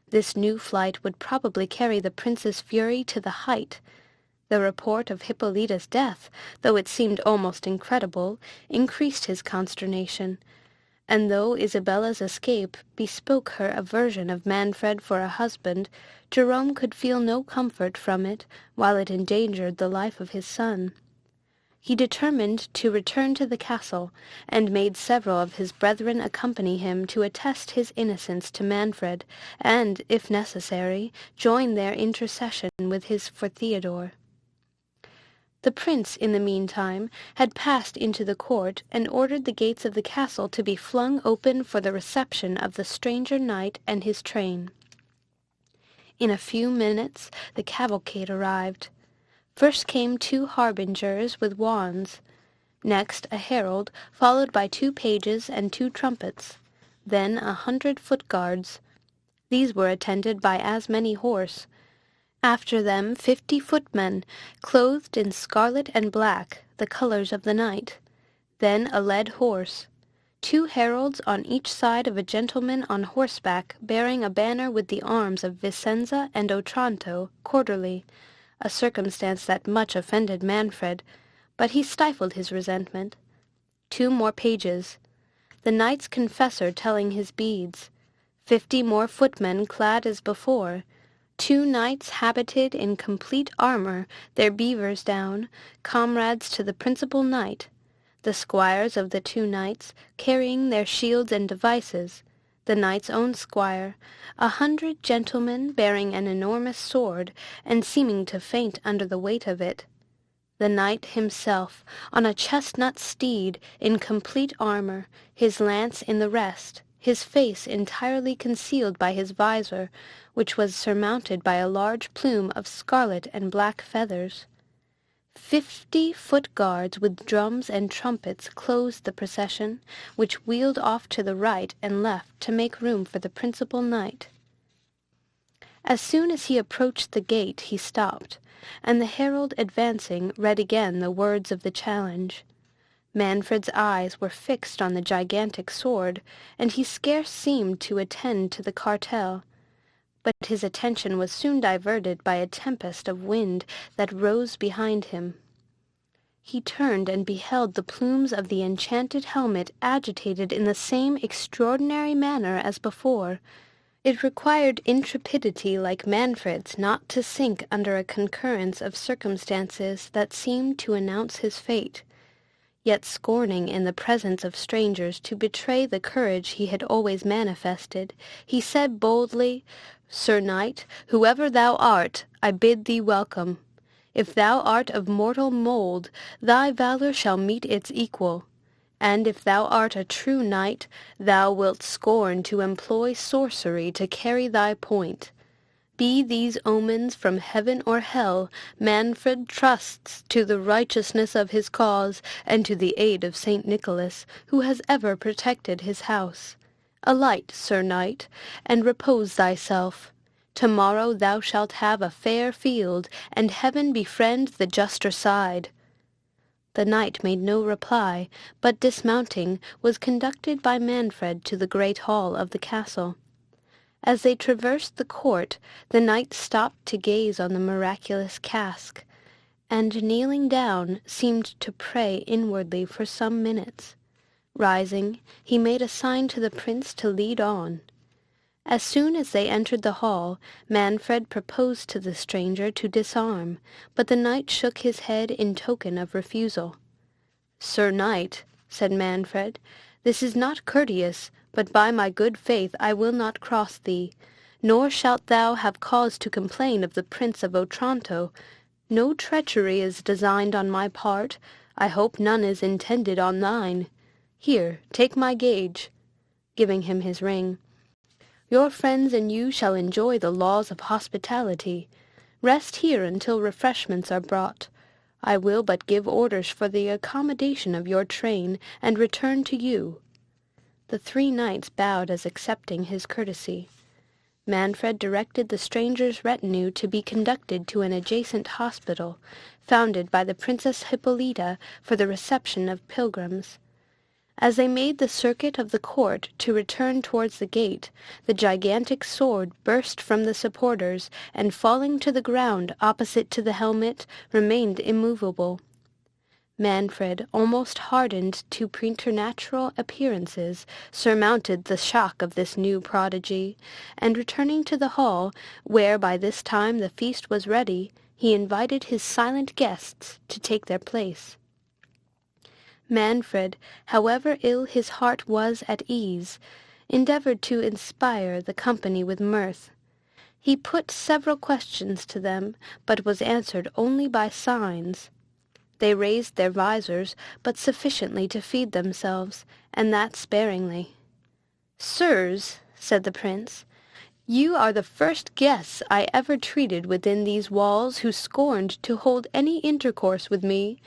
This new flight would probably carry the prince's fury to the height. The report of Hippolyta's death, though it seemed almost incredible, increased his consternation, and though Isabella's escape bespoke her aversion of Manfred for a husband, Jerome could feel no comfort from it while it endangered the life of his son. He determined to return to the castle, and made several of his brethren accompany him to attest his innocence to Manfred, and, if necessary, join their intercession with his for Theodore. The prince, in the meantime, had passed into the court, and ordered the gates of the castle to be flung open for the reception of the stranger knight and his train. In a few minutes the cavalcade arrived. First came 2 harbingers with wands, next a herald, followed by 2 pages and 2 trumpets, then 100 foot-guards. These were attended by as many horse. After them 50 footmen, clothed in scarlet and black, the colours of the knight. Then a led horse. 2 heralds on each side of a gentleman on horseback, bearing a banner with the arms of Vicenza and Otranto quarterly, a circumstance that much offended Manfred, but he stifled his resentment. 2 more pages. The knight's confessor telling his beads. 50 more footmen clad as before. 2 knights habited in complete armour, their beavers down, comrades to the principal knight, the squires of the 2 knights, carrying their shields and devices, the knight's own squire, 100 gentlemen bearing an enormous sword, and seeming to faint under the weight of it, the knight himself, on a chestnut steed, in complete armour, his lance in the rest, his face entirely concealed by his visor, which was surmounted by a large plume of scarlet and black feathers. 50 foot-guards with drums and trumpets closed the procession, which wheeled off to the right and left to make room for the principal knight. As soon as he approached the gate he stopped, and the herald advancing read again the words of the challenge. Manfred's eyes were fixed on the gigantic sword, and he scarce seemed to attend to the cartel. But his attention was soon diverted by a tempest of wind that rose behind him. He turned and beheld the plumes of the enchanted helmet agitated in the same extraordinary manner as before. It required intrepidity like Manfred's not to sink under a concurrence of circumstances that seemed to announce his fate. Yet scorning in the presence of strangers to betray the courage he had always manifested, he said boldly, "Sir Knight, whoever thou art, I bid thee welcome. If thou art of mortal mould, thy valour shall meet its equal. And if thou art a true knight, thou wilt scorn to employ sorcery to carry thy point. Be these omens from heaven or hell, Manfred trusts to the righteousness of his cause, and to the aid of St. Nicholas, who has ever protected his house. Alight, Sir Knight, and repose thyself. To-morrow thou shalt have a fair field, and heaven befriend the juster side." The knight made no reply, but dismounting, was conducted by Manfred to the great hall of the castle. As they traversed the court, the knight stopped to gaze on the miraculous casque, and kneeling down, seemed to pray inwardly for some minutes. Rising, he made a sign to the prince to lead on. As soon as they entered the hall, Manfred proposed to the stranger to disarm, but the knight shook his head in token of refusal. "Sir knight," said Manfred, "this is not courteous, but by my good faith I will not cross thee, nor shalt thou have cause to complain of the Prince of Otranto. No treachery is designed on my part, I hope none is intended on thine. Here, take my gage," giving him his ring. "Your friends and you shall enjoy the laws of hospitality. Rest here until refreshments are brought. I will but give orders for the accommodation of your train, and return to you." The 3 knights bowed as accepting his courtesy. Manfred directed the stranger's retinue to be conducted to an adjacent hospital, founded by the Princess Hippolyta for the reception of pilgrims. As they made the circuit of the court to return towards the gate, the gigantic sword burst from the supporters, and falling to the ground opposite to the helmet, remained immovable. Manfred, almost hardened to preternatural appearances, surmounted the shock of this new prodigy, and returning to the hall, where by this time the feast was ready, he invited his silent guests to take their place. Manfred, however ill his heart was at ease, endeavoured to inspire the company with mirth. He put several questions to them, but was answered only by signs. They raised their visors, but sufficiently to feed themselves, and that sparingly. "Sirs," said the prince, "you are the first guests I ever treated within these walls who scorned to hold any intercourse with me,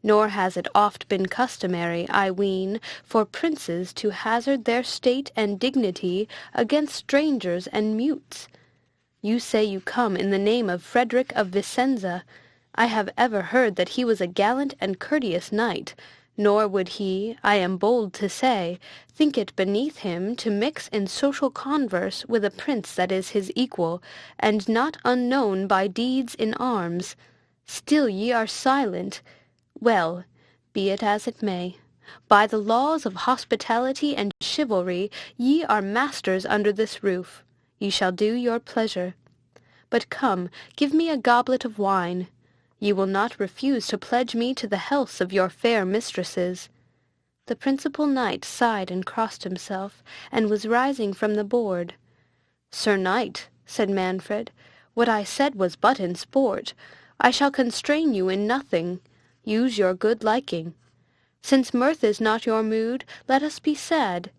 nor has it oft been customary, I ween, for princes to hazard their state and dignity against strangers and mutes. You say you come in the name of Frederick of Vicenza. I have ever heard that he was a gallant and courteous knight, nor would he, I am bold to say, think it beneath him to mix in social converse with a prince that is his equal, and not unknown by deeds in arms. Still ye are silent. Well, be it as it may. By the laws of hospitality and chivalry ye are masters under this roof. Ye shall do your pleasure. But come, give me a goblet of wine. Ye will not refuse to pledge me to the healths of your fair mistresses." The principal knight sighed and crossed himself, and was rising from the board. "Sir knight," said Manfred, "what I said was but in sport. I shall constrain you in nothing. Use your good liking. Since mirth is not your mood, let us be sad.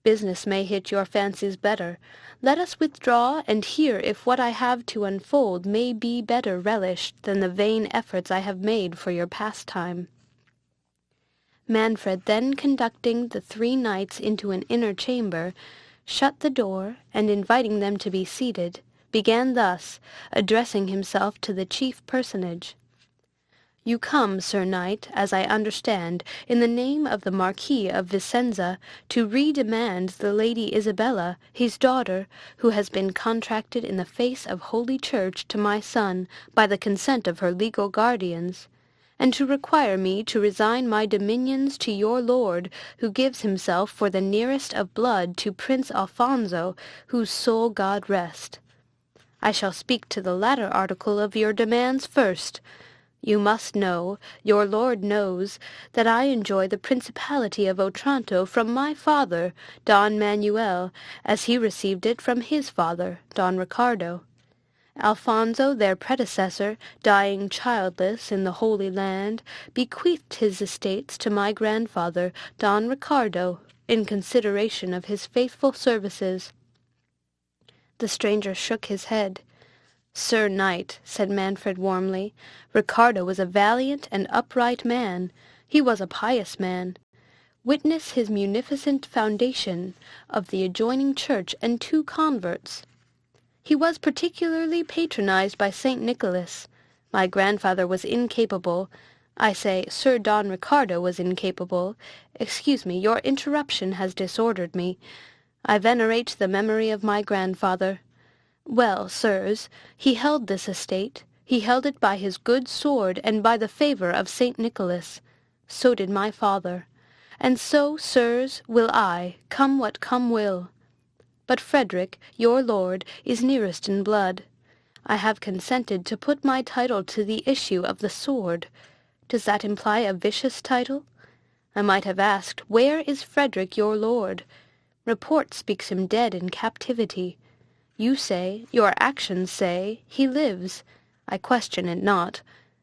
Business may hit your fancies better. Let us withdraw and hear if what I have to unfold may be better relished than the vain efforts I have made for your pastime." Manfred, then conducting the 3 knights into an inner chamber, shut the door, and inviting them to be seated, began thus, addressing himself to the chief personage. "You come, Sir Knight, as I understand, in the name of the Marquis of Vicenza, to redemand the Lady Isabella, his daughter, who has been contracted in the face of Holy Church to my son by the consent of her legal guardians, and to require me to resign my dominions to your lord, who gives himself for the nearest of blood to Prince Alfonso, whose soul God rest. I shall speak to the latter article of your demands first. You must know, your lord knows, that I enjoy the principality of Otranto from my father, Don Manuel, as he received it from his father, Don Ricardo. Alfonso, their predecessor, dying childless in the Holy Land, bequeathed his estates to my grandfather, Don Ricardo, in consideration of his faithful services." The stranger shook his head. "Sir Knight," said Manfred warmly, "Ricardo was a valiant and upright man. He was a pious man. Witness his munificent foundation of the adjoining church and 2 converts. He was particularly patronized by St. Nicholas. My grandfather was incapable— I say, Sir Don Ricardo was incapable— excuse me, your interruption has disordered me. I venerate the memory of my grandfather. Well, sirs, he held this estate. He held it by his good sword and by the favour of St. Nicholas. So did my father. And so, sirs, will I, come what come will. but Frederick, your lord, is nearest in blood. I have consented to put my title to the issue of the sword. Does that imply a vicious title? I might have asked, where is Frederick your lord? Report speaks him dead in captivity. You say, your actions say, he lives. I question it not.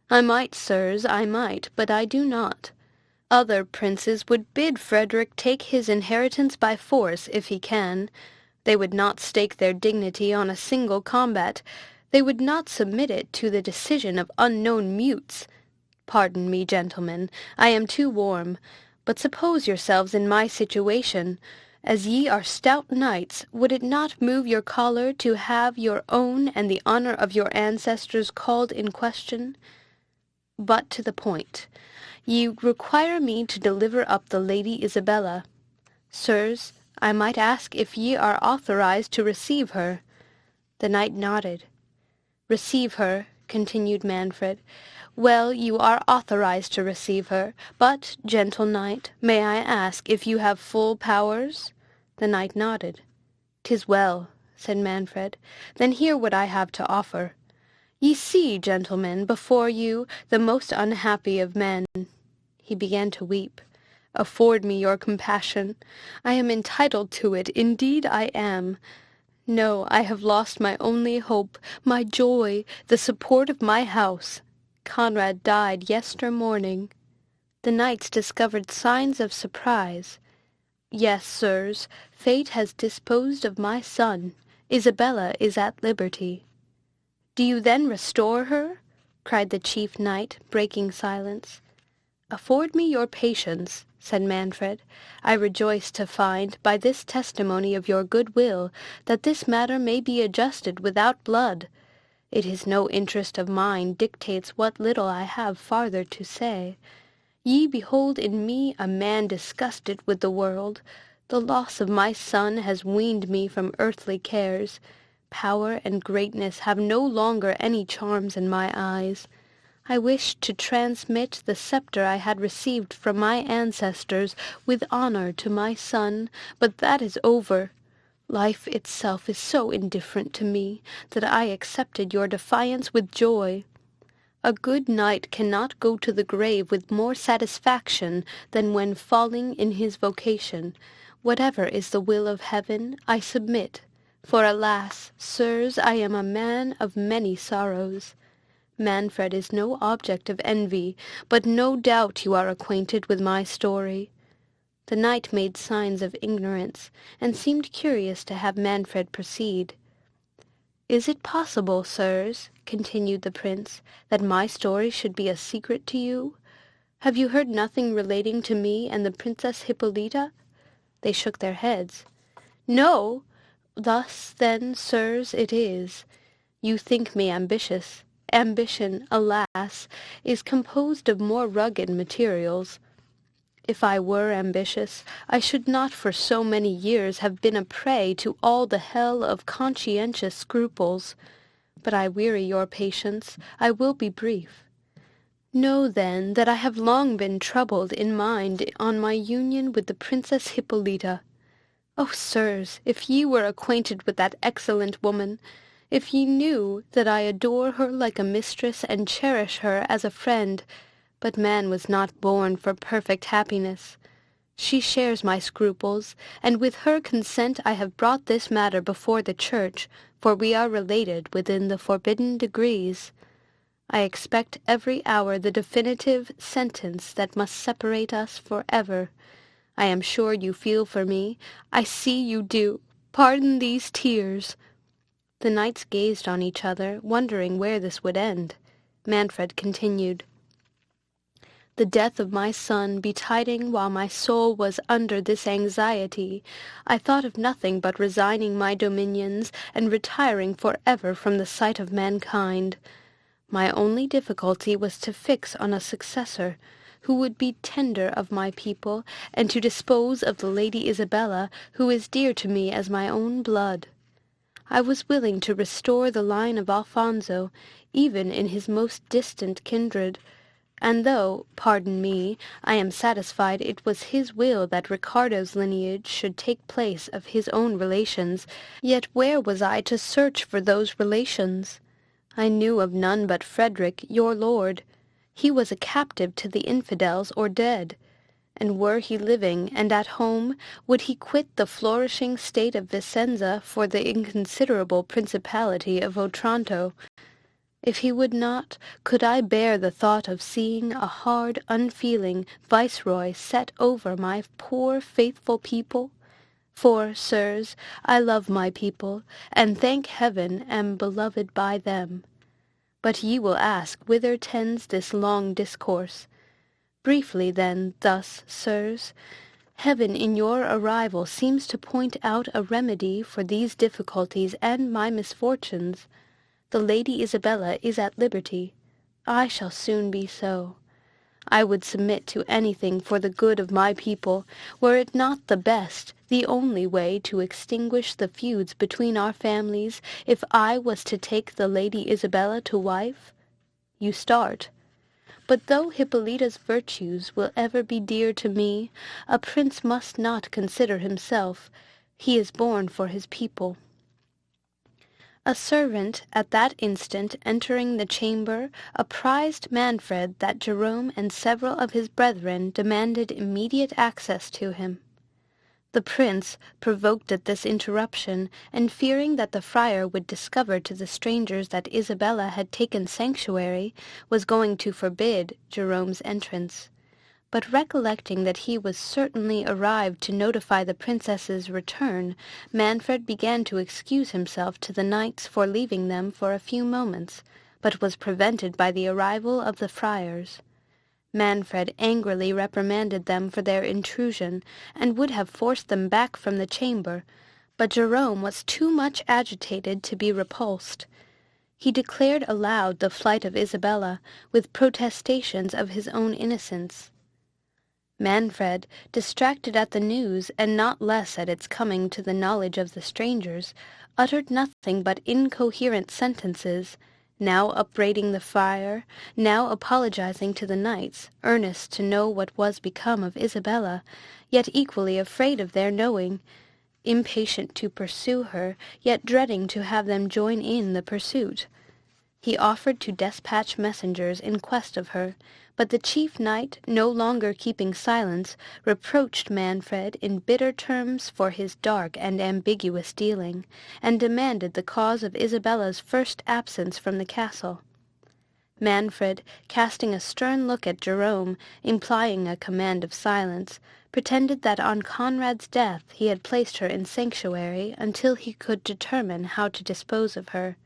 I might, sirs, I might, but I do not. Other princes would bid Frederick take his inheritance by force if he can. They would not stake their dignity on a single combat. They would not submit it to the decision of unknown mutes. Pardon me, gentlemen, I am too warm. But suppose yourselves in my situation. As ye are stout knights, would it not move your choler to have your own and the honour of your ancestors called in question? But to the point. Ye require me to deliver up the Lady Isabella. Sirs, I might ask if ye are authorized to receive her. The knight nodded. Receive her, continued Manfred. Well, you are authorized to receive her, but, gentle knight, may I ask if you have full powers? The knight nodded. "'Tis well," said Manfred. "Then hear what I have to offer. Ye see, gentlemen, before you the most unhappy of men." He began to weep. "Afford me your compassion. I am entitled to it, indeed I am. No, I have lost my only hope, my joy, the support of my house. Conrad died yester morning." The knights discovered signs of surprise. "Yes, sirs, fate has disposed of my son. Isabella is at liberty." "Do you then restore her?" cried the chief knight, breaking silence. "Afford me your patience," said Manfred. "I rejoice to find, by this testimony of your good will, that this matter may be adjusted without blood. It is no interest of mine dictates what little I have farther to say. Ye behold in me a man disgusted with the world. The loss of my son has weaned me from earthly cares. Power and greatness have no longer any charms in my eyes. I wished to transmit the sceptre I had received from my ancestors with honor to my son, but that is over. Life itself is so indifferent to me that I accepted your defiance with joy. A good knight cannot go to the grave with more satisfaction than when falling in his vocation. Whatever is the will of heaven, I submit. For alas, sirs, I am a man of many sorrows. Manfred is no object of envy, but no doubt you are acquainted with my story." The knight made signs of ignorance, and seemed curious to have Manfred proceed. "Is it possible, sirs," continued the prince, "that my story should be a secret to you? Have you heard nothing relating to me and the Princess Hippolyta?" They shook their heads. "No! Thus, then, sirs, it is. You think me ambitious. Ambition, alas, is composed of more rugged materials. If I were ambitious, I should not for so many years have been a prey to all the hell of conscientious scruples. But I weary your patience. I will be brief. Know, then, that I have long been troubled in mind on my union with the Princess Hippolyta. O sirs, if ye were acquainted with that excellent woman, if ye knew that I adore her like a mistress and cherish her as a friend, but man was not born for perfect happiness. She shares my scruples, and with her consent I have brought this matter before the Church, for we are related within the forbidden degrees. I expect every hour the definitive sentence that must separate us for ever. I am sure you feel for me. I see you do. Pardon these tears." The knights gazed on each other, wondering where this would end. Manfred continued. "The death of my son betiding while my soul was under this anxiety, I thought of nothing but resigning my dominions and retiring for ever from the sight of mankind. My only difficulty was to fix on a successor, who would be tender of my people, and to dispose of the Lady Isabella, who is dear to me as my own blood. I was willing to restore the line of Alfonso, even in his most distant kindred, And though, pardon me, I am satisfied it was his will that Ricardo's lineage should take place of his own relations, yet where was I to search for those relations? I knew of none but Frederick, your lord. He was a captive to the infidels or dead. And were he living and at home, would he quit the flourishing state of Vicenza for the inconsiderable principality of Otranto? If he would not, could I bear the thought of seeing a hard, unfeeling viceroy set over my poor faithful people? For, sirs, I love my people, and thank heaven am beloved by them. But ye will ask whither tends this long discourse. Briefly, then, thus, sirs, Heaven in your arrival seems to point out a remedy for these difficulties and my misfortunes. The Lady Isabella is at liberty. I shall soon be so. I would submit to anything for the good of my people, were it not the best, the only way to extinguish the feuds between our families, if I was to take the Lady Isabella to wife. You start. But though Hippolyta's virtues will ever be dear to me, a prince must not consider himself. He is born for his people. A servant at that instant entering the chamber apprised Manfred that Jerome and several of his brethren demanded immediate access to him. The prince, provoked at this interruption, and fearing that the friar would discover to the strangers that Isabella had taken sanctuary, was going to forbid Jerome's entrance. But recollecting that he was certainly arrived to notify the princess's return, Manfred began to excuse himself to the knights for leaving them for a few moments, but was prevented by the arrival of the friars. Manfred angrily reprimanded them for their intrusion, and would have forced them back from the chamber, but Jerome was too much agitated to be repulsed. He declared aloud the flight of Isabella, with protestations of his own innocence. Manfred, distracted at the news, and not less at its coming to the knowledge of the strangers, uttered nothing but incoherent sentences, now upbraiding the friar, now apologizing to the knights, earnest to know what was become of Isabella, yet equally afraid of their knowing, impatient to pursue her, yet dreading to have them join in the pursuit. He offered to despatch messengers in quest of her, but the chief knight, no longer keeping silence, reproached Manfred in bitter terms for his dark and ambiguous dealing, and demanded the cause of Isabella's first absence from the castle. Manfred, casting a stern look at Jerome, implying a command of silence, pretended that on Conrad's death he had placed her in sanctuary until he could determine how to dispose of her.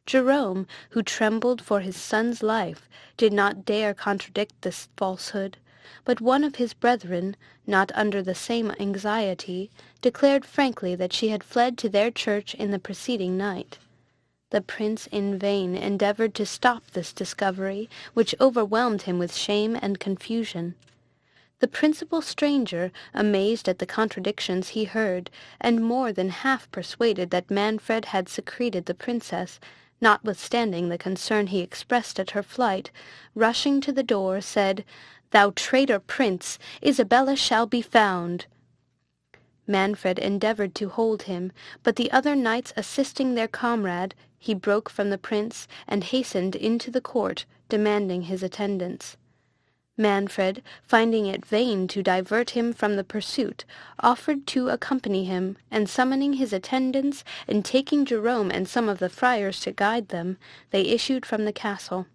Jerome, who trembled for his son's life, did not dare contradict this falsehood, but one of his brethren, not under the same anxiety, declared frankly that she had fled to their church in the preceding night. The prince in vain endeavored to stop this discovery, which overwhelmed him with shame and confusion. The principal stranger, amazed at the contradictions he heard, and more than half persuaded that Manfred had secreted the princess, notwithstanding the concern he expressed at her flight, rushing to the door, said, "Thou traitor prince, Isabella shall be found." Manfred endeavored to hold him, but the other knights assisting their comrade, he broke from the prince, and hastened into the court, demanding his attendance. Manfred, finding it vain to divert him from the pursuit, offered to accompany him, and summoning his attendants, and taking Jerome and some of the friars to guide them, they issued from the castle.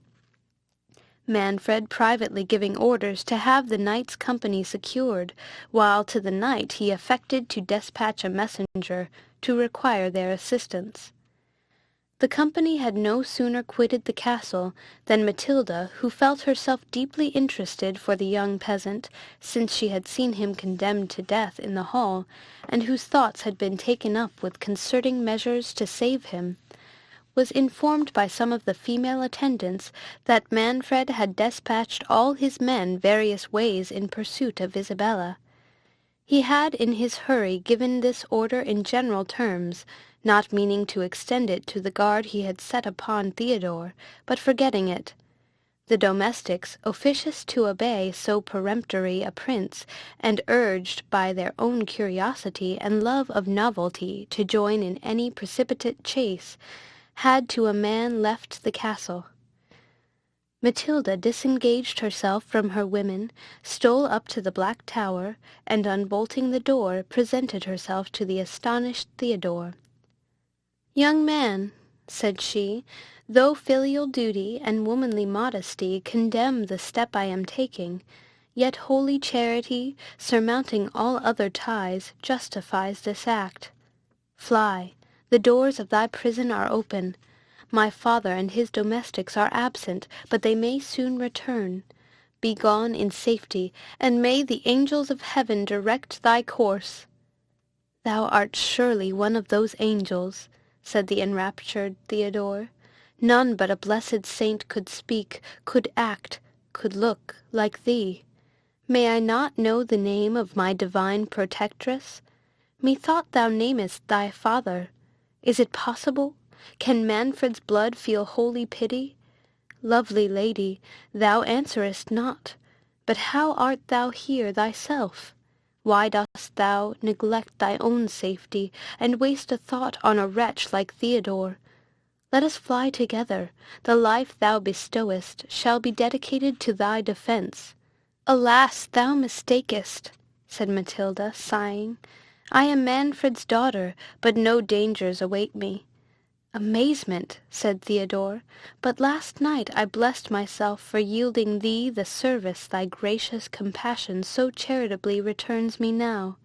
Manfred privately giving orders to have the knight's company secured, while to the night he affected to despatch a messenger to require their assistance. The company had no sooner quitted the castle than Matilda, who felt herself deeply interested for the young peasant, since she had seen him condemned to death in the hall, and whose thoughts had been taken up with concerting measures to save him, was informed by some of the female attendants that Manfred had despatched all his men various ways in pursuit of Isabella. He had in his hurry given this order in general terms, not meaning to extend it to the guard he had set upon Theodore, but forgetting it. The domestics, officious to obey so peremptory a prince, and urged by their own curiosity and love of novelty to join in any precipitate chase, had to a man left the castle. Matilda disengaged herself from her women, stole up to the Black Tower, and unbolting the door, presented herself to the astonished Theodore. "Young man," said she, "though filial duty and womanly modesty condemn the step I am taking, yet holy charity, surmounting all other ties, justifies this act. Fly, the doors of thy prison are open. My father and his domestics are absent, but they may soon return. Be gone in safety, and may the angels of heaven direct thy course." "Thou art surely one of those angels," said the enraptured Theodore. "None but a blessed saint could speak, could act, could look, like thee. May I not know the name of my divine protectress? Methought thou namest thy father. Is it possible? Can Manfred's blood feel holy pity? Lovely lady, thou answerest not. But how art thou here thyself? Why dost thou neglect thy own safety, and waste a thought on a wretch like Theodore? Let us fly together. The life thou bestowest shall be dedicated to thy defence." "Alas, thou mistakest," said Matilda, sighing. "I am Manfred's daughter, but no dangers await me." "Amazement," said Theodore, "but last night I blessed myself for yielding thee the service thy gracious compassion so charitably returns me now."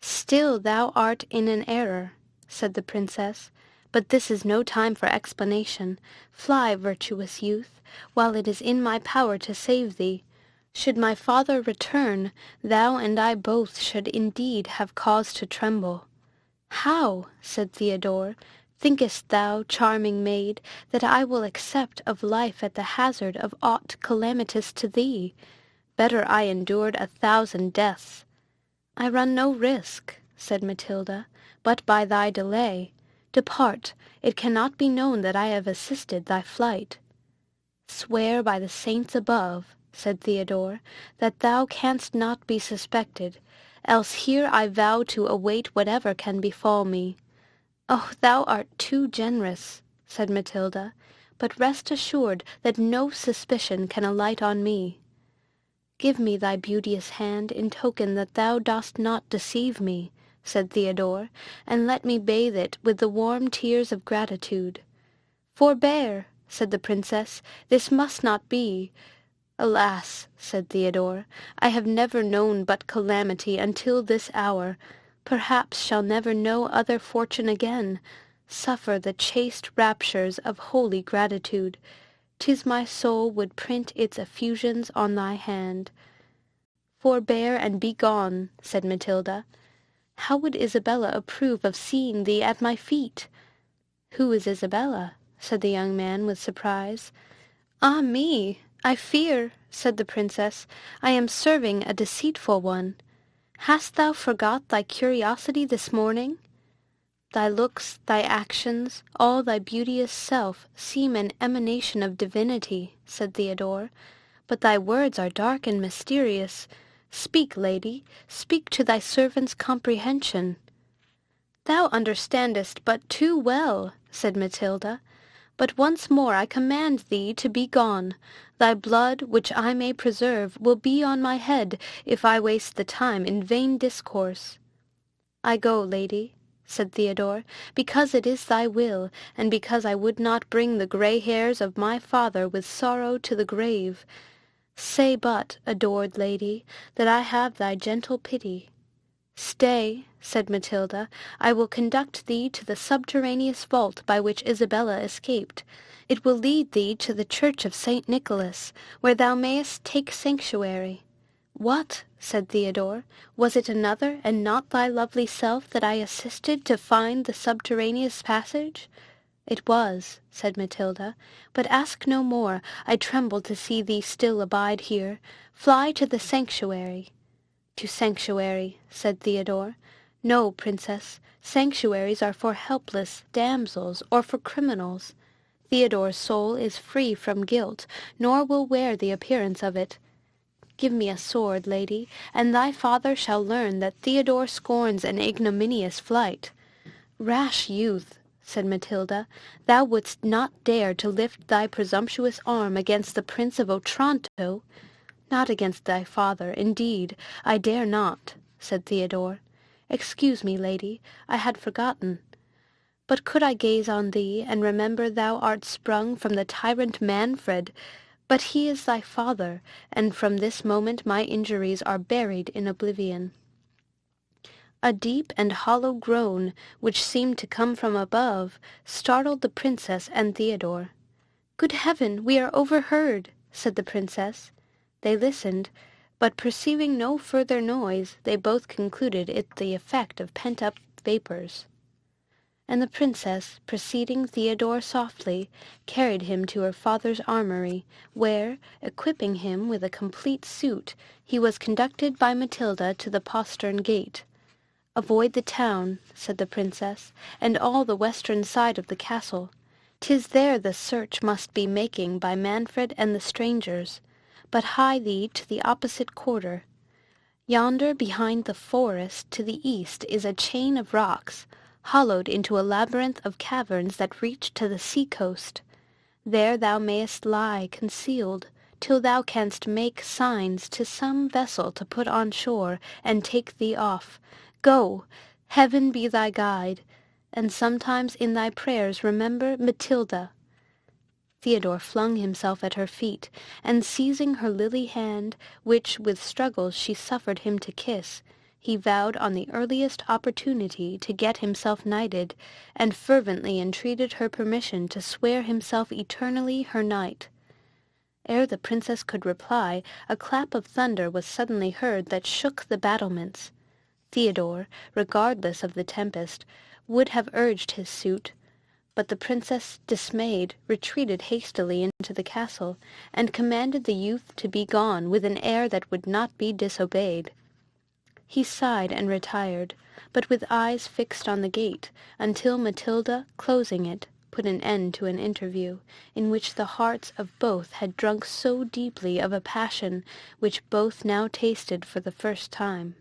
"Still thou art in an error," said the princess, "but this is no time for explanation. Fly, virtuous youth, while it is in my power to save thee. Should my father return, thou and I both should indeed have cause to tremble." "How?" said Theodore. "Thinkest thou, charming maid, that I will accept of life at the hazard of aught calamitous to thee? Better I endured 1,000 deaths." "I run no risk," said Matilda, "but by thy delay. Depart, it cannot be known that I have assisted thy flight." "Swear by the saints above," said Theodore, "that thou canst not be suspected, else here I vow to await whatever can befall me." "Oh, thou art too generous," said Matilda, "but rest assured that no suspicion can alight on me." "Give me thy beauteous hand in token that thou dost not deceive me," said Theodore, "and let me bathe it with the warm tears of gratitude." "Forbear," said the princess, "this must not be." "Alas," said Theodore, "I have never known but calamity until this hour, perhaps shall never know other fortune again. Suffer the chaste raptures of holy gratitude. 'Tis my soul would print its effusions on thy hand." "Forbear and be gone," said Matilda. "How would Isabella approve of seeing thee at my feet?" "Who is Isabella?" said the young man with surprise. "Ah me! I fear," said the princess, "I am serving a deceitful one. Hast thou forgot thy curiosity this morning? Thy looks, thy actions, all thy beauteous self seem an emanation of divinity," said Theodore, "but thy words are dark and mysterious. Speak, lady, speak to thy servant's comprehension." "Thou understandest but too well," said Matilda. "But once more I command thee to be gone. Thy blood, which I may preserve, will be on my head if I waste the time in vain discourse." "I go, lady," said Theodore, "because it is thy will, and because I would not bring the grey hairs of my father with sorrow to the grave. Say but, adored lady, that I have thy gentle pity." "Stay," said Matilda, "I will conduct thee to the subterraneous vault by which Isabella escaped. It will lead thee to the church of St. Nicholas, where thou mayest take sanctuary." "What?" said Theodore. "Was it another, and not thy lovely self, that I assisted to find the subterraneous passage?" "It was," said Matilda, "but ask no more. I tremble to see thee still abide here. Fly to the sanctuary." "To sanctuary," said Theodore. "No, princess, sanctuaries are for helpless damsels or for criminals." Theodore's soul is free from guilt, nor will wear the appearance of it. Give me a sword, lady, and thy father shall learn that Theodore scorns an ignominious flight. Rash youth, said Matilda, thou wouldst not dare to lift thy presumptuous arm against the Prince of Otranto. Not against thy father, indeed, I dare not, said Theodore. Excuse me, lady, I had forgotten. But could I gaze on thee, and remember thou art sprung from the tyrant Manfred, but he is thy father, and from this moment my injuries are buried in oblivion. A deep and hollow groan, which seemed to come from above, startled the princess and Theodore. "Good heaven, we are overheard," said the princess. They listened, but perceiving no further noise, they both concluded it the effect of pent-up vapours. And the princess, preceding Theodore softly, carried him to her father's armoury, where, equipping him with a complete suit, he was conducted by Matilda to the postern gate. "Avoid the town," said the princess, "and all the western side of the castle. 'Tis there the search must be making by Manfred and the strangers. But hie thee to the opposite quarter. Yonder behind the forest to the east is a chain of rocks, hollowed into a labyrinth of caverns that reach to the sea-coast. There thou mayest lie concealed, till thou canst make signs to some vessel to put on shore and take thee off. Go! Heaven be thy guide, and sometimes in thy prayers remember Matilda." Theodore flung himself at her feet, and seizing her lily hand, which with struggles she suffered him to kiss, he vowed on the earliest opportunity to get himself knighted, and fervently entreated her permission to swear himself eternally her knight. Ere the princess could reply, a clap of thunder was suddenly heard that shook the battlements. Theodore, regardless of the tempest, would have urged his suit, but the princess, dismayed, retreated hastily into the castle, and commanded the youth to be gone with an air that would not be disobeyed. He sighed and retired, but with eyes fixed on the gate, until Matilda, closing it, put an end to an interview, in which the hearts of both had drunk so deeply of a passion which both now tasted for the first time.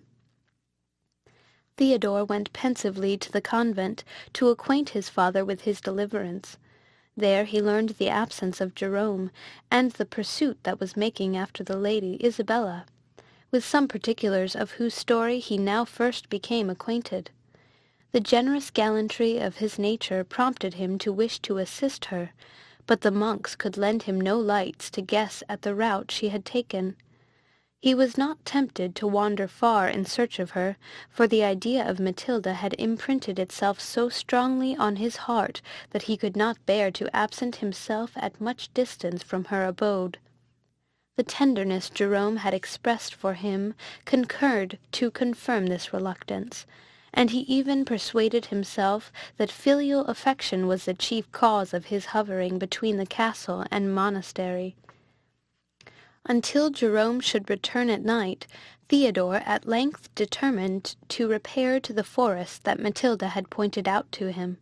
Theodore went pensively to the convent to acquaint his father with his deliverance. There he learned the absence of Jerome, and the pursuit that was making after the lady Isabella, with some particulars of whose story he now first became acquainted. The generous gallantry of his nature prompted him to wish to assist her, but the monks could lend him no lights to guess at the route she had taken. He was not tempted to wander far in search of her, for the idea of Matilda had imprinted itself so strongly on his heart that he could not bear to absent himself at much distance from her abode. The tenderness Jerome had expressed for him concurred to confirm this reluctance, and he even persuaded himself that filial affection was the chief cause of his hovering between the castle and monastery. Until Jerome should return at night, Theodore at length determined to repair to the forest that Matilda had pointed out to him.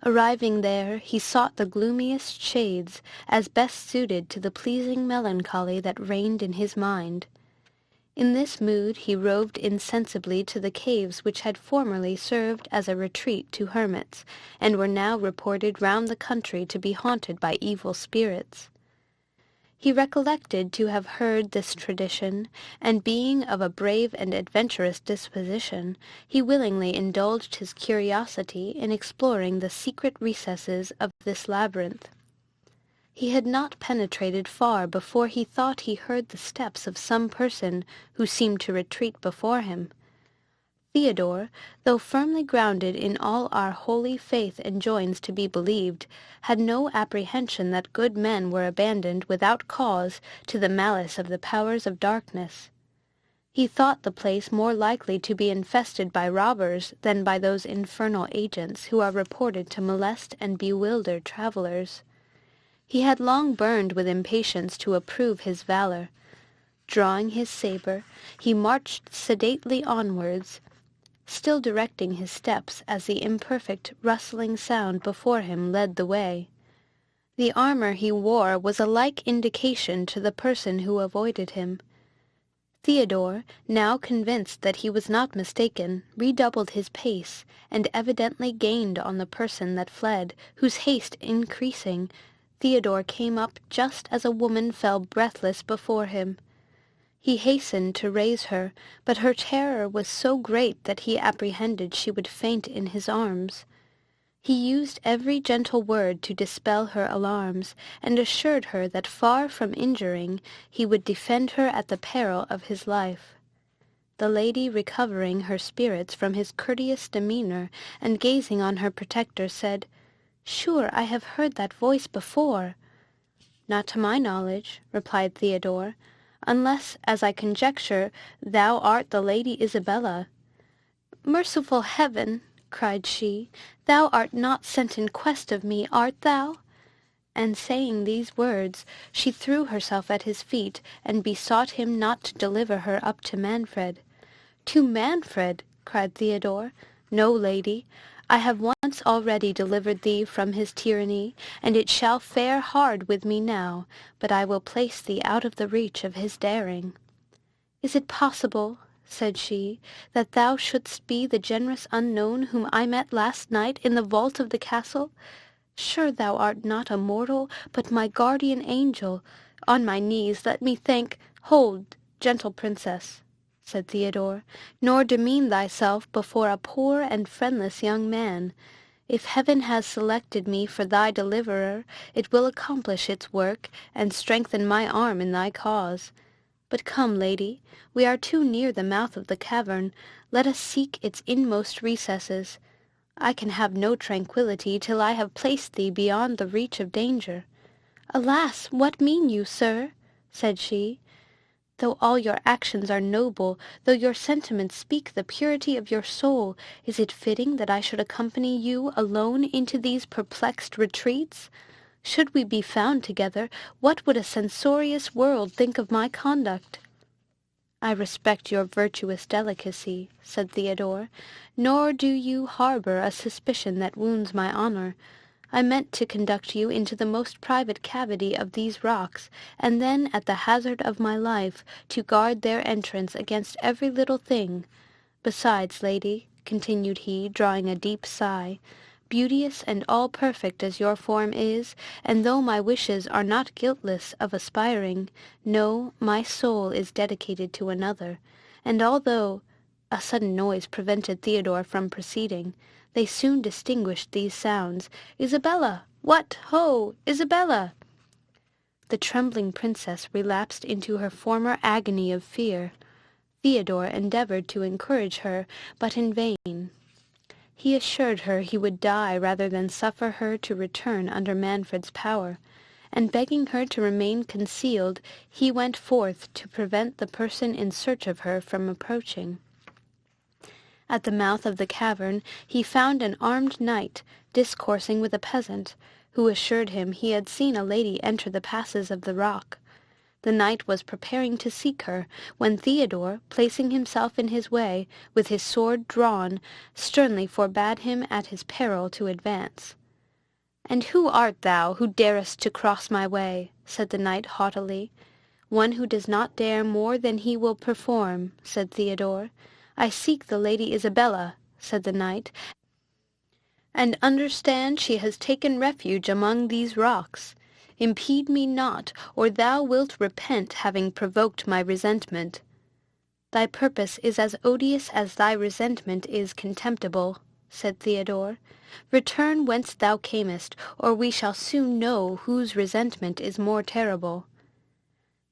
Arriving there, he sought the gloomiest shades, as best suited to the pleasing melancholy that reigned in his mind. In this mood he roved insensibly to the caves which had formerly served as a retreat to hermits, and were now reported round the country to be haunted by evil spirits. He recollected to have heard this tradition, and being of a brave and adventurous disposition, he willingly indulged his curiosity in exploring the secret recesses of this labyrinth. He had not penetrated far before he thought he heard the steps of some person who seemed to retreat before him. Theodore, though firmly grounded in all our holy faith enjoins to be believed, had no apprehension that good men were abandoned without cause to the malice of the powers of darkness. He thought the place more likely to be infested by robbers than by those infernal agents who are reported to molest and bewilder travellers. He had long burned with impatience to approve his valor. Drawing his sabre, he marched sedately onwards, still directing his steps as the imperfect rustling sound before him led the way. The armor he wore was a like indication to the person who avoided him. Theodore, now convinced that he was not mistaken, redoubled his pace, and evidently gained on the person that fled, whose haste increasing, Theodore came up just as a woman fell breathless before him. He hastened to raise her, but her terror was so great that he apprehended she would faint in his arms. He used every gentle word to dispel her alarms, and assured her that far from injuring, he would defend her at the peril of his life. The lady, recovering her spirits from his courteous demeanour, and gazing on her protector, said, "Sure, I have heard that voice before." "Not to my knowledge," replied Theodore, "unless, as I conjecture, thou art the Lady Isabella." "Merciful heaven!" cried she, "thou art not sent in quest of me, art thou?" And saying these words, she threw herself at his feet, and besought him not to deliver her up to Manfred. "To Manfred!" cried Theodore. "No, lady, I have once already delivered thee from his tyranny, and it shall fare hard with me now, but I will place thee out of the reach of his daring." "Is it possible," said she, "that thou shouldst be the generous unknown whom I met last night in the vault of the castle? Sure thou art not a mortal, but my guardian angel. On my knees let me thank—" "Hold, gentle princess," said Theodore, "nor demean thyself before a poor and friendless young man. If heaven has selected me for thy deliverer, it will accomplish its work, and strengthen my arm in thy cause. But come, lady, we are too near the mouth of the cavern. Let us seek its inmost recesses. I can have no tranquillity till I have placed thee beyond the reach of danger." "Alas, what mean you, sir?" said she. "Though all your actions are noble, though your sentiments speak the purity of your soul, is it fitting that I should accompany you alone into these perplexed retreats? Should we be found together, what would a censorious world think of my conduct?" "I respect your virtuous delicacy," said Theodore, "nor do you harbour a suspicion that wounds my honour. I meant to conduct you into the most private cavity of these rocks, and then, at the hazard of my life, to guard their entrance against every little thing. Besides, lady," continued he, drawing a deep sigh, "beauteous and all perfect as your form is, and though my wishes are not guiltless of aspiring, no, my soul is dedicated to another, and although—" A sudden noise prevented Theodore from proceeding. They soon distinguished these sounds. "Isabella! What, ho! Isabella!" The trembling princess relapsed into her former agony of fear. Theodore endeavoured to encourage her, but in vain. He assured her he would die rather than suffer her to return under Manfred's power, and begging her to remain concealed, he went forth to prevent the person in search of her from approaching. At the mouth of the cavern he found an armed knight discoursing with a peasant, who assured him he had seen a lady enter the passes of the rock. The knight was preparing to seek her, when Theodore, placing himself in his way, with his sword drawn, sternly forbade him at his peril to advance. "And who art thou, who darest to cross my way?" said the knight haughtily. "One who does not dare more than he will perform," said Theodore. "I seek the Lady Isabella," said the knight, "and understand she has taken refuge among these rocks. Impede me not, or thou wilt repent having provoked my resentment." "Thy purpose is as odious as thy resentment is contemptible," said Theodore. "Return whence thou camest, or we shall soon know whose resentment is more terrible."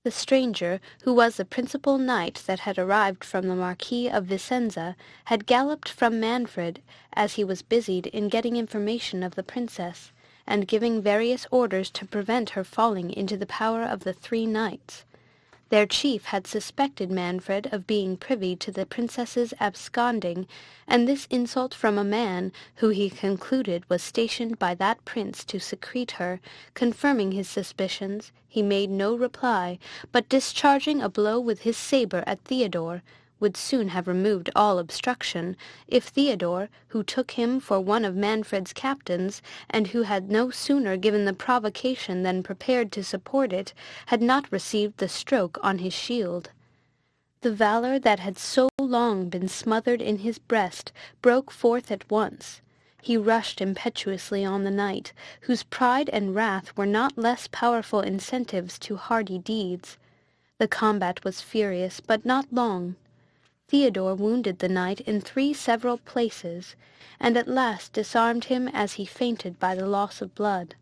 The stranger, who was the principal knight that had arrived from the Marquis of Vicenza, had galloped from Manfred, as he was busied in getting information of the princess, and giving various orders to prevent her falling into the power of the three knights. Their chief had suspected Manfred of being privy to the princess's absconding, and this insult from a man who he concluded was stationed by that prince to secrete her, confirming his suspicions, he made no reply, but discharging a blow with his sabre at Theodore, would soon have removed all obstruction, if Theodore, who took him for one of Manfred's captains, and who had no sooner given the provocation than prepared to support it, had not received the stroke on his shield. The valour that had so long been smothered in his breast broke forth at once. He rushed impetuously on the knight, whose pride and wrath were not less powerful incentives to hardy deeds. The combat was furious, but not long. Theodore wounded the knight in 3 several places, and at last disarmed him as he fainted by the loss of blood.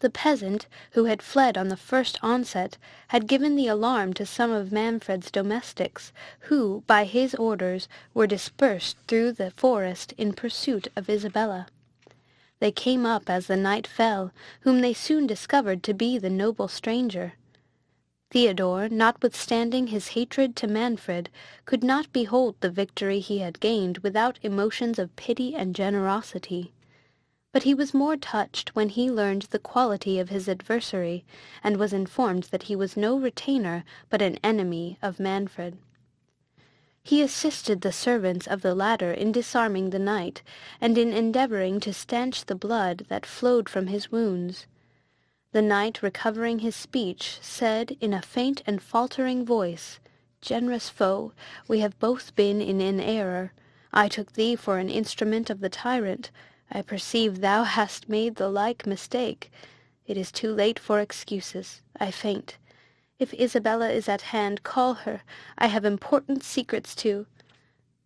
The peasant, who had fled on the first onset, had given the alarm to some of Manfred's domestics, who, by his orders, were dispersed through the forest in pursuit of Isabella. They came up as the knight fell, whom they soon discovered to be the noble stranger. Theodore, notwithstanding his hatred to Manfred, could not behold the victory he had gained without emotions of pity and generosity. But he was more touched when he learned the quality of his adversary, and was informed that he was no retainer, but an enemy of Manfred. He assisted the servants of the latter in disarming the knight, and in endeavouring to stanch the blood that flowed from his wounds. The knight, recovering his speech, said in a faint and faltering voice, "Generous foe, we have both been in an error. I took thee for an instrument of the tyrant. I perceive thou hast made the like mistake. It is too late for excuses. I faint. If Isabella is at hand, call her. I have important secrets to—"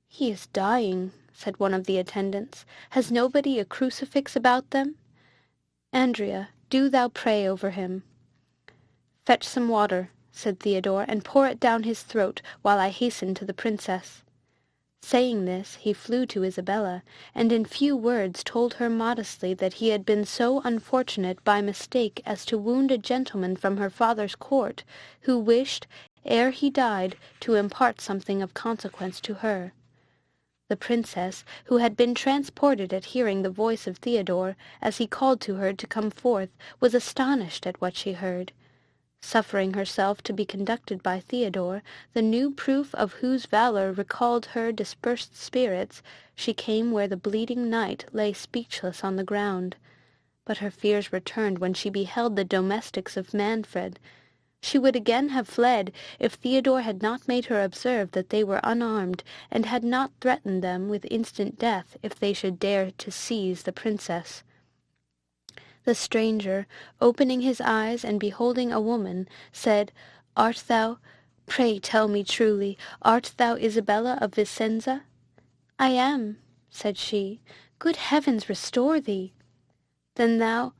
"He is dying," said one of the attendants. "Has nobody a crucifix about them? Andrea, do thou pray over him." "Fetch some water," said Theodore, "and pour it down his throat, while I hasten to the princess." Saying this, he flew to Isabella, and in few words told her modestly that he had been so unfortunate by mistake as to wound a gentleman from her father's court, who wished, ere he died, to impart something of consequence to her. The princess, who had been transported at hearing the voice of Theodore, as he called to her to come forth, was astonished at what she heard. Suffering herself to be conducted by Theodore, the new proof of whose valour recalled her dispersed spirits, she came where the bleeding knight lay speechless on the ground. But her fears returned when she beheld the domestics of Manfred. She would again have fled, if Theodore had not made her observe that they were unarmed, and had not threatened them with instant death if they should dare to seize the princess. The stranger, opening his eyes and beholding a woman, said, "Art thou, pray tell me truly, art thou Isabella of Vicenza?" "I am," said she. "Good heavens restore thee!" Then thou,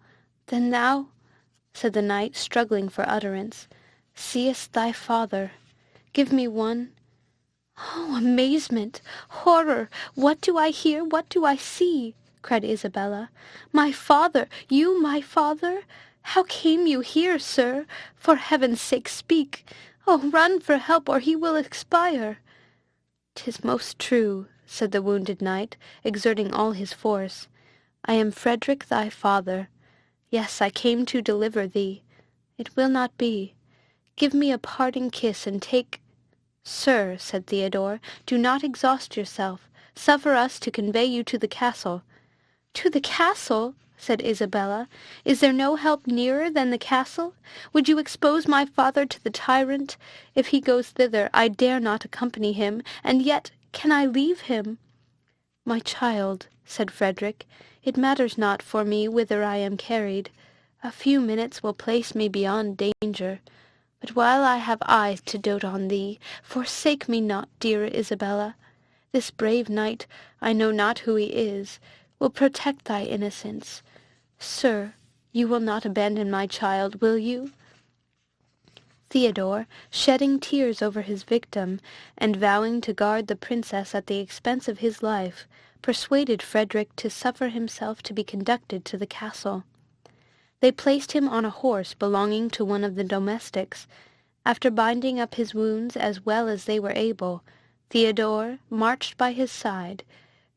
said the knight, struggling for utterance, "seest thy father. Give me one—" "Oh, amazement! Horror! What do I hear? What do I see?" cried Isabella. "My father! You my father? How came you here, sir? For heaven's sake speak! Oh, run for help, or he will expire!" "'Tis most true," said the wounded knight, exerting all his force. "I am Frederick thy father. Yes, I came to deliver thee. It will not be. Give me a parting kiss, and take—" "Sir," said Theodore, "do not exhaust yourself. Suffer us to convey you to the castle." "To the castle?" said Isabella. "Is there no help nearer than the castle? Would you expose my father to the tyrant? If he goes thither, I dare not accompany him, and yet can I leave him?" "My child," said Frederick, "it matters not for me whither I am carried. A few minutes will place me beyond danger. But while I have eyes to dote on thee, forsake me not, dear Isabella. This brave knight, I know not who he is, will protect thy innocence. Sir, you will not abandon my child, will you?" Theodore, shedding tears over his victim, and vowing to guard the princess at the expense of his life, persuaded Frederick to suffer himself to be conducted to the castle. They placed him on a horse belonging to one of the domestics. After binding up his wounds as well as they were able, Theodore marched by his side,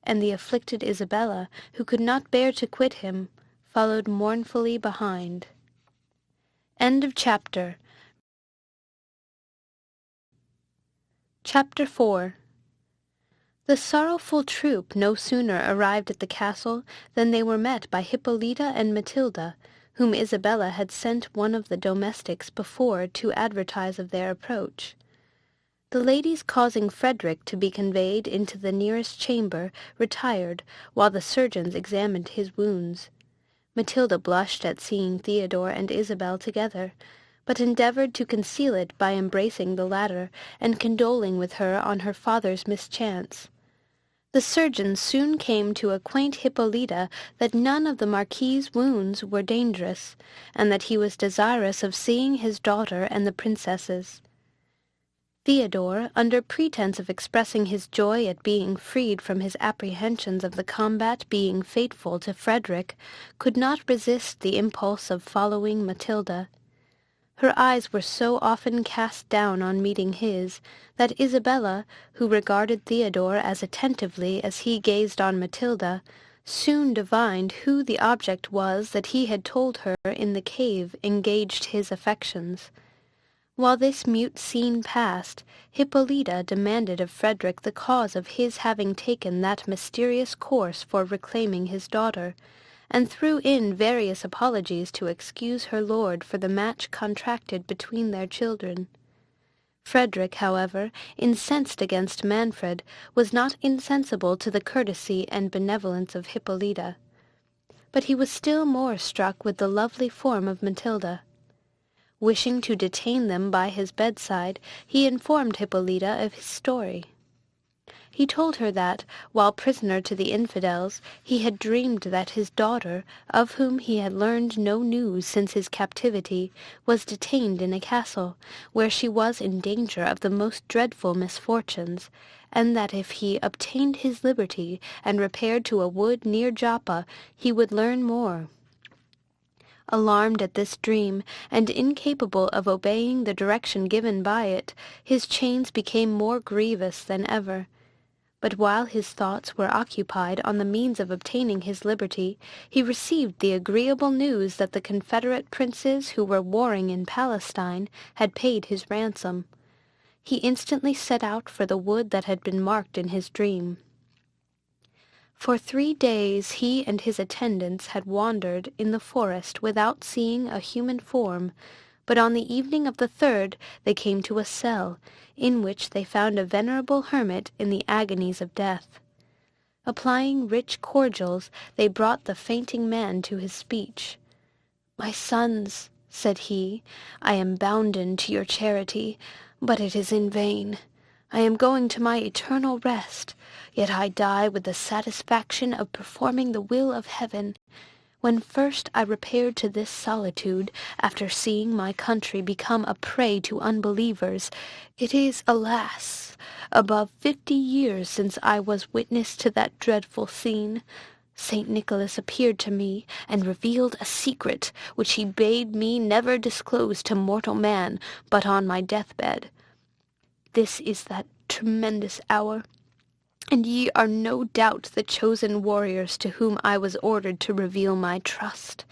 and the afflicted Isabella, who could not bear to quit him, followed mournfully behind. End of chapter. Chapter 4. The sorrowful troop no sooner arrived at the castle than they were met by Hippolyta and Matilda, whom Isabella had sent one of the domestics before to advertise of their approach. The ladies, causing Frederick to be conveyed into the nearest chamber, retired, while the surgeons examined his wounds. Matilda blushed at seeing Theodore and Isabel together, but endeavoured to conceal it by embracing the latter, and condoling with her on her father's mischance. The surgeons soon came to acquaint Hippolyta that none of the Marquis's wounds were dangerous, and that he was desirous of seeing his daughter and the princesses. Theodore, under pretence of expressing his joy at being freed from his apprehensions of the combat being fateful to Frederick, could not resist the impulse of following Matilda. Her eyes were so often cast down on meeting his, that Isabella, who regarded Theodore as attentively as he gazed on Matilda, soon divined who the object was that he had told her in the cave engaged his affections. While this mute scene passed, Hippolyta demanded of Frederick the cause of his having taken that mysterious course for reclaiming his daughter, and threw in various apologies to excuse her lord for the match contracted between their children. Frederick, however, incensed against Manfred, was not insensible to the courtesy and benevolence of Hippolyta, but he was still more struck with the lovely form of Matilda. Wishing to detain them by his bedside, he informed Hippolyta of his story. He told her that, while prisoner to the infidels, he had dreamed that his daughter, of whom he had learned no news since his captivity, was detained in a castle, where she was in danger of the most dreadful misfortunes, and that if he obtained his liberty and repaired to a wood near Joppa, he would learn more. Alarmed at this dream, and incapable of obeying the direction given by it, his chains became more grievous than ever. But while his thoughts were occupied on the means of obtaining his liberty, he received the agreeable news that the confederate princes who were warring in Palestine had paid his ransom. He instantly set out for the wood that had been marked in his dream. For 3 days he and his attendants had wandered in the forest without seeing a human form, but on the evening of the 3rd they came to a cell, in which they found a venerable hermit in the agonies of death. Applying rich cordials, they brought the fainting man to his speech. "My sons," said he, "I am bounden to your charity, but it is in vain. I am going to my eternal rest, yet I die with the satisfaction of performing the will of heaven. When first I repaired to this solitude, after seeing my country become a prey to unbelievers, it is, alas, above 50 years since I was witness to that dreadful scene. St. Nicholas appeared to me, and revealed a secret, which he bade me never disclose to mortal man but on my deathbed. This is that tremendous hour, and ye are no doubt the chosen warriors to whom I was ordered to reveal my trust.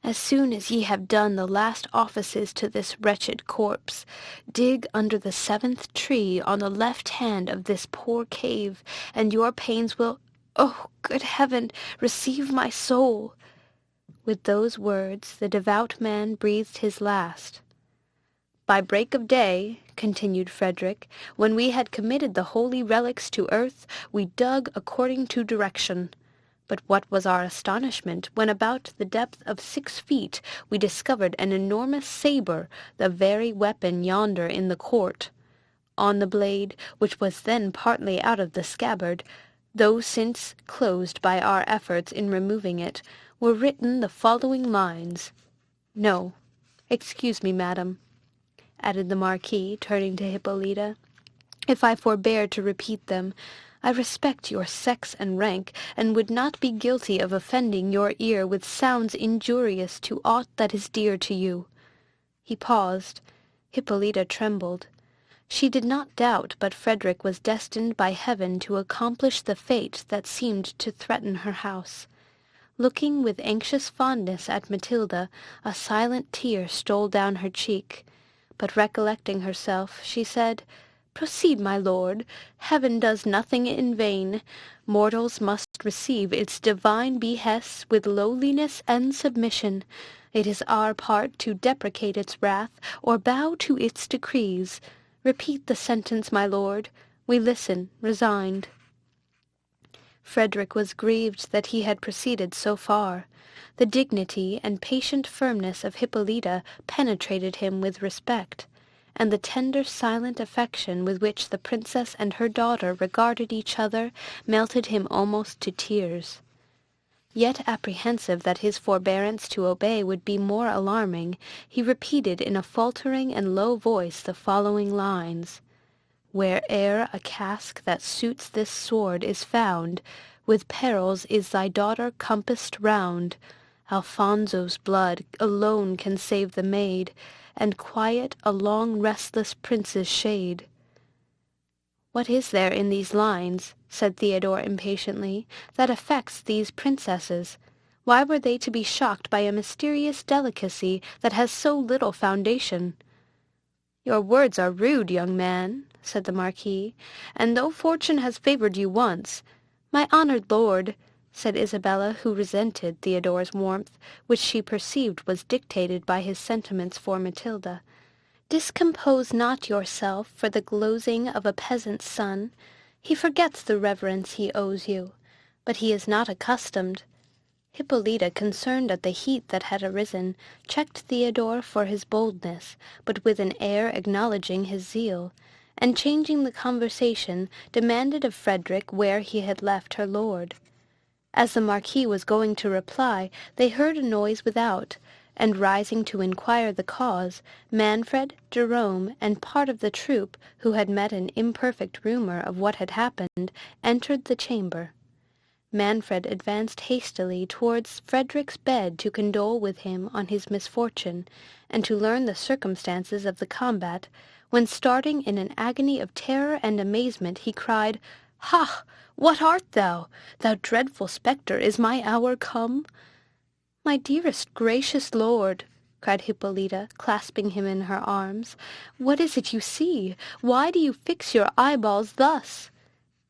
As soon as ye have done the last offices to this wretched corpse, dig under the 7th tree on the left hand of this poor cave, and your pains will, oh, good heaven, receive my soul." With those words the devout man breathed his last. "By break of day," continued Frederick, "when we had committed the holy relics to earth, we dug according to direction. But what was our astonishment, when about the depth of 6 feet we discovered an enormous sabre, the very weapon yonder in the court. On the blade, which was then partly out of the scabbard, though since closed by our efforts in removing it, were written the following lines. No, excuse me, madam," added the Marquis, turning to Hippolyta, "if I forbear to repeat them. I respect your sex and rank, and would not be guilty of offending your ear with sounds injurious to aught that is dear to you." He paused. Hippolyta trembled. She did not doubt but Frederick was destined by heaven to accomplish the fate that seemed to threaten her house. Looking with anxious fondness at Matilda, a silent tear stole down her cheek, but recollecting herself, she said, Proceed, my lord. Heaven does nothing in vain. Mortals must receive its divine behests with lowliness and submission. It is our part to deprecate its wrath, or bow to its decrees. Repeat the sentence, my lord. We listen, resigned. Frederick was grieved that he had proceeded so far. The dignity and patient firmness of Hippolyta penetrated him with respect, and the tender silent affection with which the princess and her daughter regarded each other melted him almost to tears. Yet apprehensive that his forbearance to obey would be more alarming, he repeated in a faltering and low voice the following lines: "Where'er a casque that suits this sword is found, with perils is thy daughter compassed round. Alfonso's blood alone can save the maid, and quiet a long restless prince's shade." "What is there in these lines," said Theodore impatiently, "that affects these princesses? Why were they to be shocked by a mysterious delicacy that has so little foundation?" "Your words are rude, young man," said the Marquis, "and though fortune has favoured you once—" "My honoured lord," said Isabella, who resented Theodore's warmth, which she perceived was dictated by his sentiments for Matilda, "discompose not yourself for the glozing of a peasant's son. He forgets the reverence he owes you, but he is not accustomed—" Hippolyta, concerned at the heat that had arisen, checked Theodore for his boldness, but with an air acknowledging his zeal, and changing the conversation, demanded of Frederick where he had left her lord. As the Marquis was going to reply, they heard a noise without, and rising to inquire the cause, Manfred, Jerome, and part of the troop, who had met an imperfect rumour of what had happened, entered the chamber. Manfred advanced hastily towards Frederick's bed to condole with him on his misfortune, and to learn the circumstances of the combat, when starting in an agony of terror and amazement, he cried, "Ha! What art thou? Thou dreadful spectre, is my hour come?" "My dearest gracious lord," cried Hippolyta, clasping him in her arms, "what is it you see? Why do you fix your eyeballs thus?"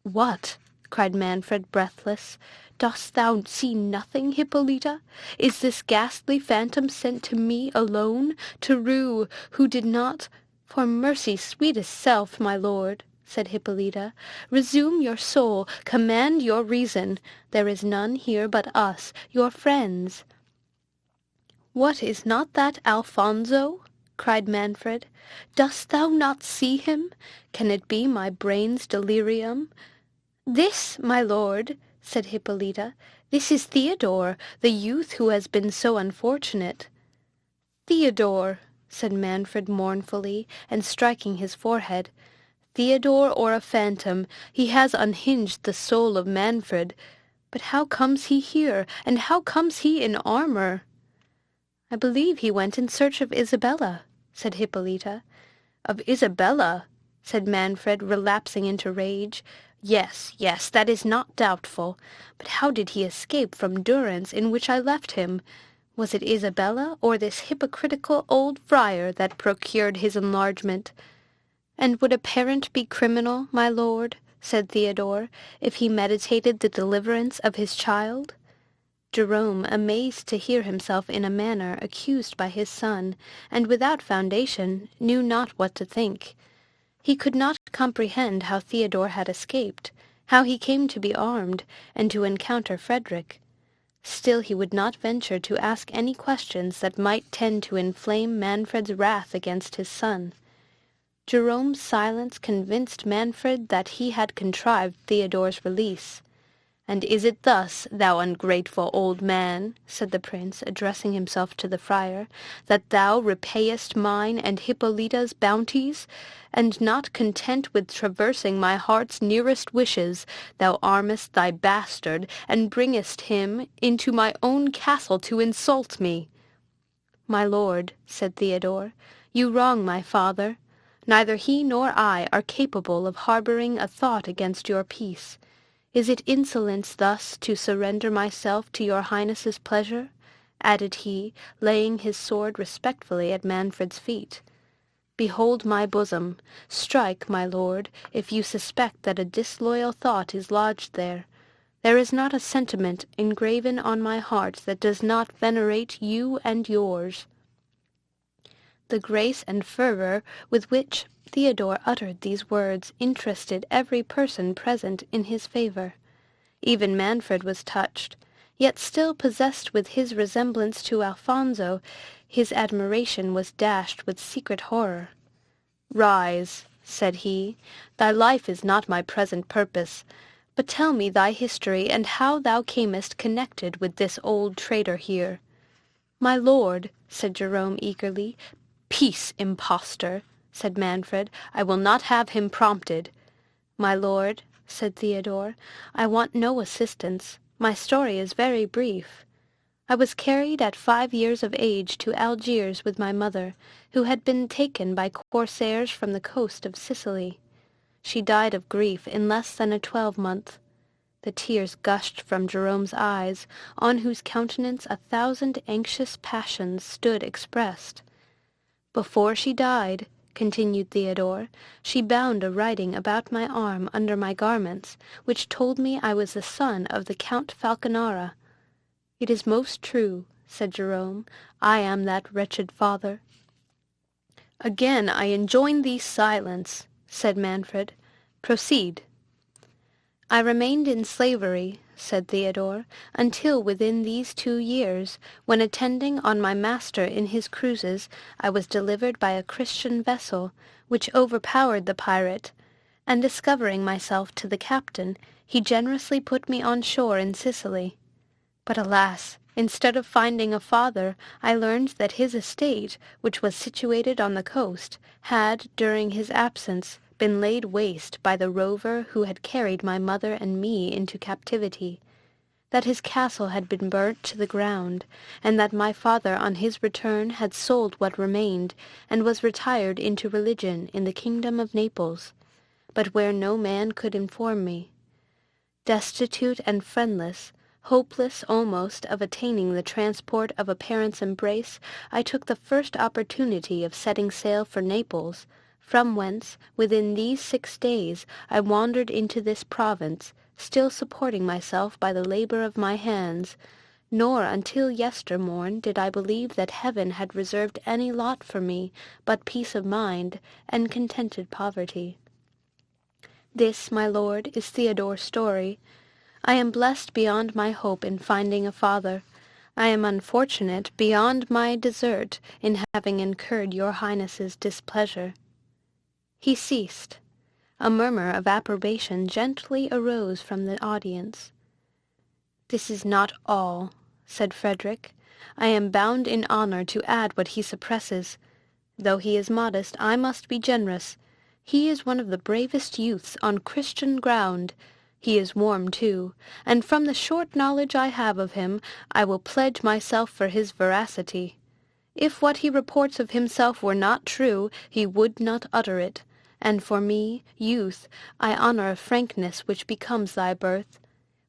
"What?" cried Manfred, breathless. "Dost thou see nothing, Hippolyta? Is this ghastly phantom sent to me alone, to rue, who did not—" "For mercy's sweetest self, my lord," said Hippolyta, "resume your soul, command your reason. There is none here but us, your friends." "What, is not that Alfonso?" cried Manfred. "Dost thou not see him? Can it be my brain's delirium?" "This, my lord," said Hippolyta, "this is Theodore, the youth who has been so unfortunate." "Theodore!" said Manfred mournfully, and striking his forehead. "Theodore or a phantom, he has unhinged the soul of Manfred. But how comes he here, and how comes he in armour?" "I believe he went in search of Isabella," said Hippolyta. "Of Isabella?" said Manfred, relapsing into rage. "Yes, yes, that is not doubtful. But how did he escape from durance in which I left him? Was it Isabella or this hypocritical old friar that procured his enlargement?" "And would a parent be criminal, my lord," said Theodore, "if he meditated the deliverance of his child?" Jerome, amazed to hear himself in a manner accused by his son, and without foundation, knew not what to think. He could not comprehend how Theodore had escaped, how he came to be armed, and to encounter Frederick. Still he would not venture to ask any questions that might tend to inflame Manfred's wrath against his son. Jerome's silence convinced Manfred that he had contrived Theodore's release. "And is it thus, thou ungrateful old man," said the prince, addressing himself to the friar, "that thou repayest mine and Hippolyta's bounties? And not content with traversing my heart's nearest wishes, thou armest thy bastard, and bringest him into my own castle to insult me?" "My lord," said Theodore, "you wrong my father. Neither he nor I are capable of harbouring a thought against your peace. Is it insolence thus to surrender myself to your highness's pleasure?" added he, laying his sword respectfully at Manfred's feet. Behold my bosom. Strike, my lord, if you suspect that a disloyal thought is lodged there. There is not a sentiment engraven on my heart that does not venerate you and yours." The grace and fervour with which Theodore uttered these words interested every person present in his favour. Even Manfred was touched, yet still possessed with his resemblance to Alfonso, his admiration was dashed with secret horror. "Rise," said he, "thy life is not my present purpose, but tell me thy history, and how thou camest connected with this old traitor here." "My lord," said Jerome eagerly. "Peace, impostor," said Manfred, "I will not have him prompted." "My lord," said Theodore, "I want no assistance. My story is very brief. I was carried at 5 years of age to Algiers with my mother, who had been taken by corsairs from the coast of Sicily. She died of grief in less than a 12-month. The tears gushed from Jerome's eyes, on whose countenance 1,000 anxious passions stood expressed. "Before she died," continued Theodore, "she bound a writing about my arm under my garments, which told me I was the son of the Count Falconara." "It is most true," said Jerome. "I am that wretched father." "Again I enjoin thee silence," said Manfred. "Proceed." "I remained in slavery," said Theodore, "until within these 2 years, when attending on my master in his cruises, I was delivered by a Christian vessel, which overpowered the pirate, and discovering myself to the captain, he generously put me on shore in Sicily. But alas! Instead of finding a father, I learned that his estate, which was situated on the coast, had, during his absence, been laid waste by the rover who had carried my mother and me into captivity, that his castle had been burnt to the ground, and that my father on his return had sold what remained, and was retired into religion in the kingdom of Naples, but where no man could inform me. Destitute and friendless, hopeless almost of attaining the transport of a parent's embrace, I took the first opportunity of setting sail for Naples, from whence, within these 6 days, I wandered into this province, still supporting myself by the labour of my hands, nor until yestermorn did I believe that heaven had reserved any lot for me but peace of mind and contented poverty. This, my lord, is Theodore's story. I am blessed beyond my hope in finding a father. I am unfortunate beyond my desert in having incurred your highness's displeasure." He ceased. A murmur of approbation gently arose from the audience. "This is not all," said Frederick. "I am bound in honour to add what he suppresses. Though he is modest, I must be generous. He is one of the bravest youths on Christian ground. He is warm, too, and from the short knowledge I have of him, I will pledge myself for his veracity. If what he reports of himself were not true, he would not utter it. And for me, youth, I honour a frankness which becomes thy birth.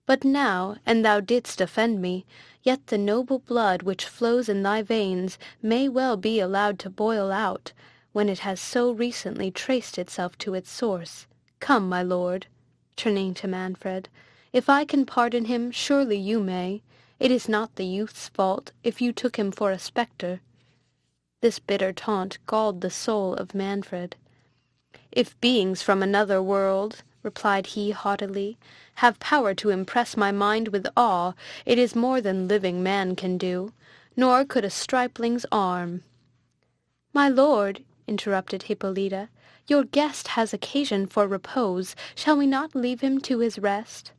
But now, and thou didst offend me, yet the noble blood which flows in thy veins may well be allowed to boil out, when it has so recently traced itself to its source. Come, my lord," turning to Manfred, "if I can pardon him, surely you may. It is not the youth's fault, if you took him for a spectre." This bitter taunt galled the soul of Manfred. "If beings from another world," replied he haughtily, "have power to impress my mind with awe, it is more than living man can do, nor could a stripling's arm." "My lord," interrupted Hippolyta, "your guest has occasion for repose. Shall we not leave him to his rest?"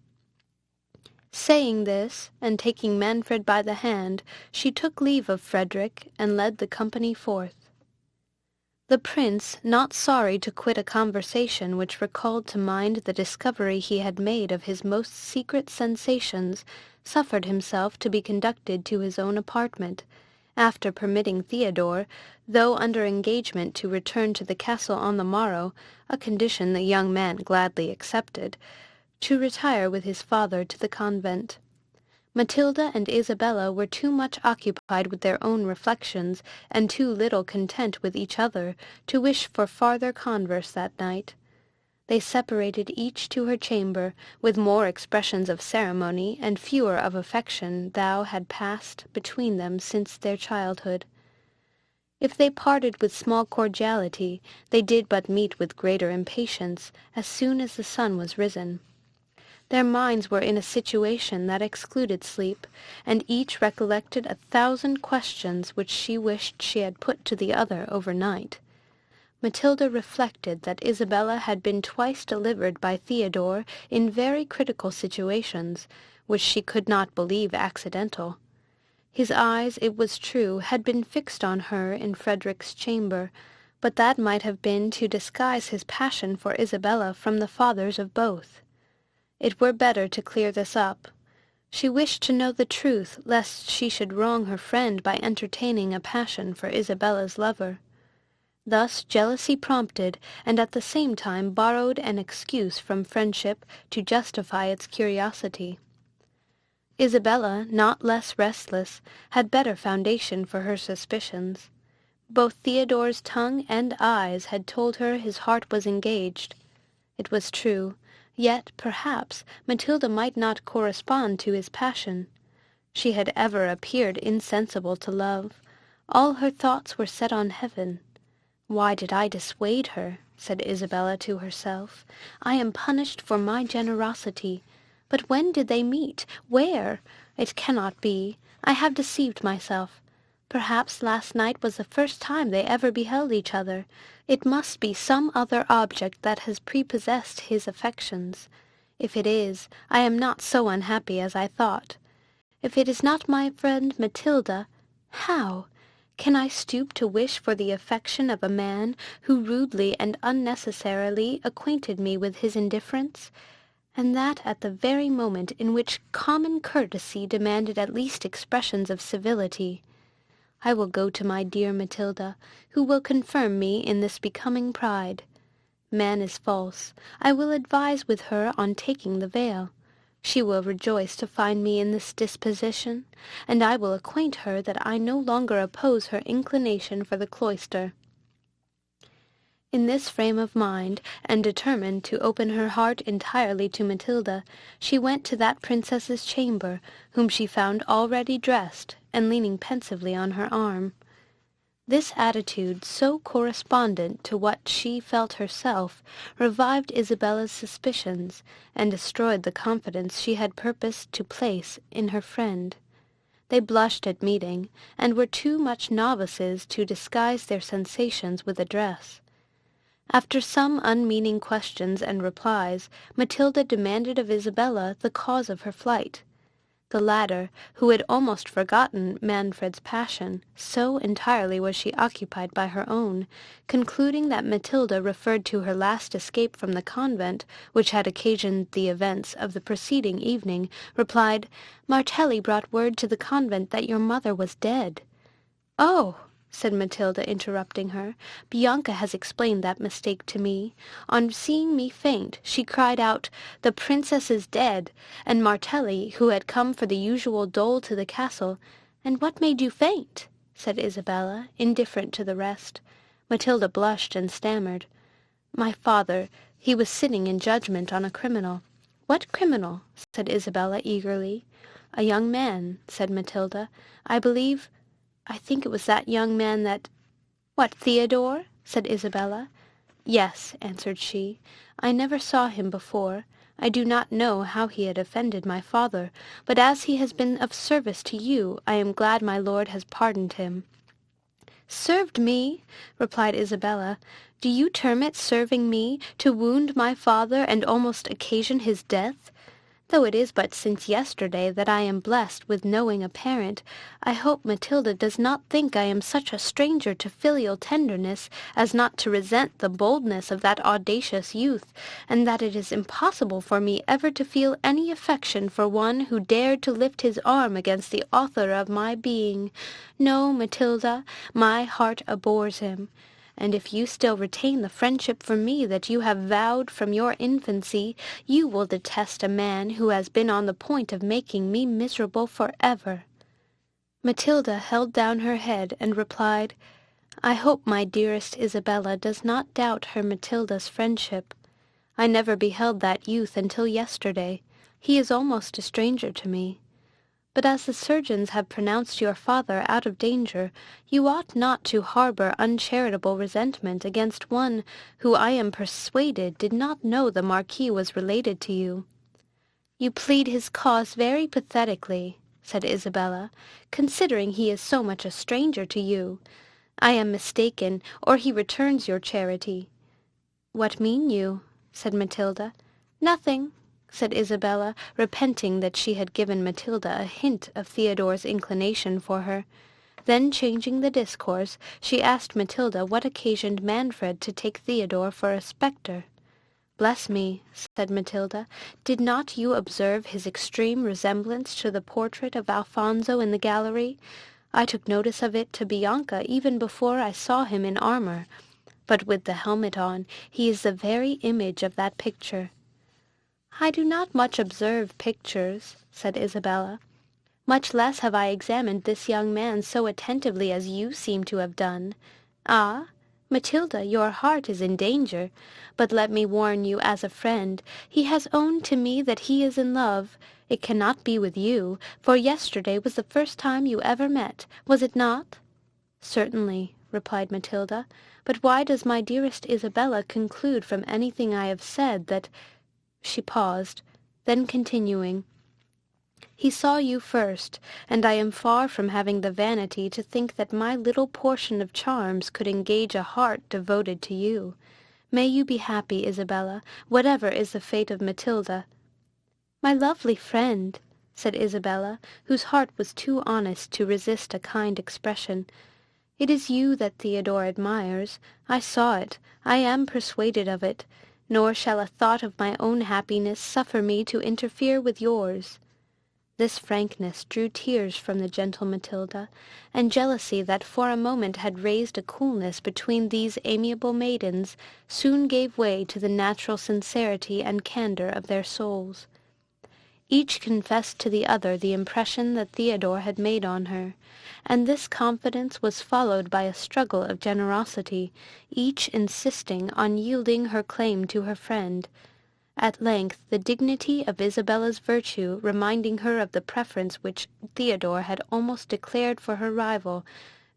Saying this, and taking Manfred by the hand, she took leave of Frederick, and led the company forth. The prince, not sorry to quit a conversation which recalled to mind the discovery he had made of his most secret sensations, suffered himself to be conducted to his own apartment, after permitting Theodore, though under engagement to return to the castle on the morrow, a condition the young man gladly accepted, to retire with his father to the convent. Matilda and Isabella were too much occupied with their own reflections, and too little content with each other, to wish for farther converse that night. They separated each to her chamber, with more expressions of ceremony and fewer of affection thou had passed between them since their childhood. If they parted with small cordiality, they did but meet with greater impatience as soon as the sun was risen. Their minds were in a situation that excluded sleep, and each recollected 1,000 questions which she wished she had put to the other overnight. Matilda reflected that Isabella had been twice delivered by Theodore in very critical situations, which she could not believe accidental. His eyes, it was true, had been fixed on her in Frederick's chamber, but that might have been to disguise his passion for Isabella from the fathers of both. It were better to clear this up. She wished to know the truth, lest she should wrong her friend by entertaining a passion for Isabella's lover. Thus jealousy prompted, and at the same time borrowed an excuse from friendship to justify its curiosity. Isabella, not less restless, had better foundation for her suspicions. Both Theodore's tongue and eyes had told her his heart was engaged. It was true. Yet, perhaps, Matilda might not correspond to his passion. She had ever appeared insensible to love. All her thoughts were set on heaven. "Why did I dissuade her?" said Isabella to herself. "I am punished for my generosity. But when did they meet? Where? It cannot be. I have deceived myself. Perhaps last night was the first time they ever beheld each other. It must be some other object that has prepossessed his affections. If it is, I am not so unhappy as I thought. If it is not my friend Matilda, how can I stoop to wish for the affection of a man who rudely and unnecessarily acquainted me with his indifference, and that at the very moment in which common courtesy demanded at least expressions of civility? I will go to my dear Matilda, who will confirm me in this becoming pride. Man is false. I will advise with her on taking the veil. She will rejoice to find me in this disposition, and I will acquaint her that I no longer oppose her inclination for the cloister." In this frame of mind, and determined to open her heart entirely to Matilda, she went to that princess's chamber, whom she found already dressed, and leaning pensively on her arm. This attitude, so correspondent to what she felt herself, revived Isabella's suspicions, and destroyed the confidence she had purposed to place in her friend. They blushed at meeting, and were too much novices to disguise their sensations with address. After some unmeaning questions and replies, Matilda demanded of Isabella the cause of her flight. The latter, who had almost forgotten Manfred's passion, so entirely was she occupied by her own, concluding that Matilda referred to her last escape from the convent, which had occasioned the events of the preceding evening, replied, "Martelli brought word to the convent that your mother was dead." "Oh!" said Matilda, interrupting her, "Bianca has explained that mistake to me. On seeing me faint, she cried out, 'The princess is dead!' and Martelli, who had come for the usual dole to the castle—" "And what made you faint?" said Isabella, indifferent to the rest. Matilda blushed and stammered. "My father, he was sitting in judgment on a criminal." "What criminal?" said Isabella eagerly. "A young man," said Matilda. I think it was that young man that—" "What, Theodore?" said Isabella. "Yes," answered she. "I never saw him before. I do not know how he had offended my father, but as he has been of service to you, I am glad my lord has pardoned him." "Served me!" replied Isabella. "Do you term it serving me, to wound my father and almost occasion his death? Though it is but since yesterday that I am blessed with knowing a parent, I hope Matilda does not think I am such a stranger to filial tenderness as not to resent the boldness of that audacious youth, and that it is impossible for me ever to feel any affection for one who dared to lift his arm against the author of my being. No, Matilda, my heart abhors him. and if you still retain the friendship for me that you have vowed from your infancy, you will detest a man who has been on the point of making me miserable forever." Matilda held down her head and replied, "I hope my dearest Isabella does not doubt her Matilda's friendship. I never beheld that youth until yesterday. He is almost a stranger to me. But as the surgeons have pronounced your father out of danger, you ought not to harbor uncharitable resentment against one who I am persuaded did not know the Marquis was related to you." "You plead his cause very pathetically," said Isabella, "considering he is so much a stranger to you. I am mistaken, or he returns your charity." "What mean you?" said Matilda. "Nothing," said Isabella, repenting that she had given Matilda a hint of Theodore's inclination for her. Then, changing the discourse, she asked Matilda what occasioned Manfred to take Theodore for a spectre. "Bless me," said Matilda, "did not you observe his extreme resemblance to the portrait of Alfonso in the gallery? I took notice of it to Bianca even before I saw him in armour, but with the helmet on, he is the very image of that picture." "I do not much observe pictures," said Isabella. "Much less have I examined this young man so attentively as you seem to have done. Ah, Matilda, your heart is in danger. But let me warn you as a friend, he has owned to me that he is in love. It cannot be with you, for yesterday was the first time you ever met, was it not?" "Certainly," replied Matilda. "But why does my dearest Isabella conclude from anything I have said that—" She paused, then continuing, "He saw you first, and I am far from having the vanity to think that my little portion of charms could engage a heart devoted to you. May you be happy, Isabella, whatever is the fate of Matilda." "My lovely friend," said Isabella, whose heart was too honest to resist a kind expression, "it is you that Theodore admires. I saw it. I am persuaded of it. Nor shall a thought of my own happiness suffer me to interfere with yours." This frankness drew tears from the gentle Matilda, and jealousy that for a moment had raised a coolness between these amiable maidens soon gave way to the natural sincerity and candour of their souls. Each confessed to the other the impression that Theodore had made on her, and this confidence was followed by a struggle of generosity, each insisting on yielding her claim to her friend. At length the dignity of Isabella's virtue reminding her of the preference which Theodore had almost declared for her rival,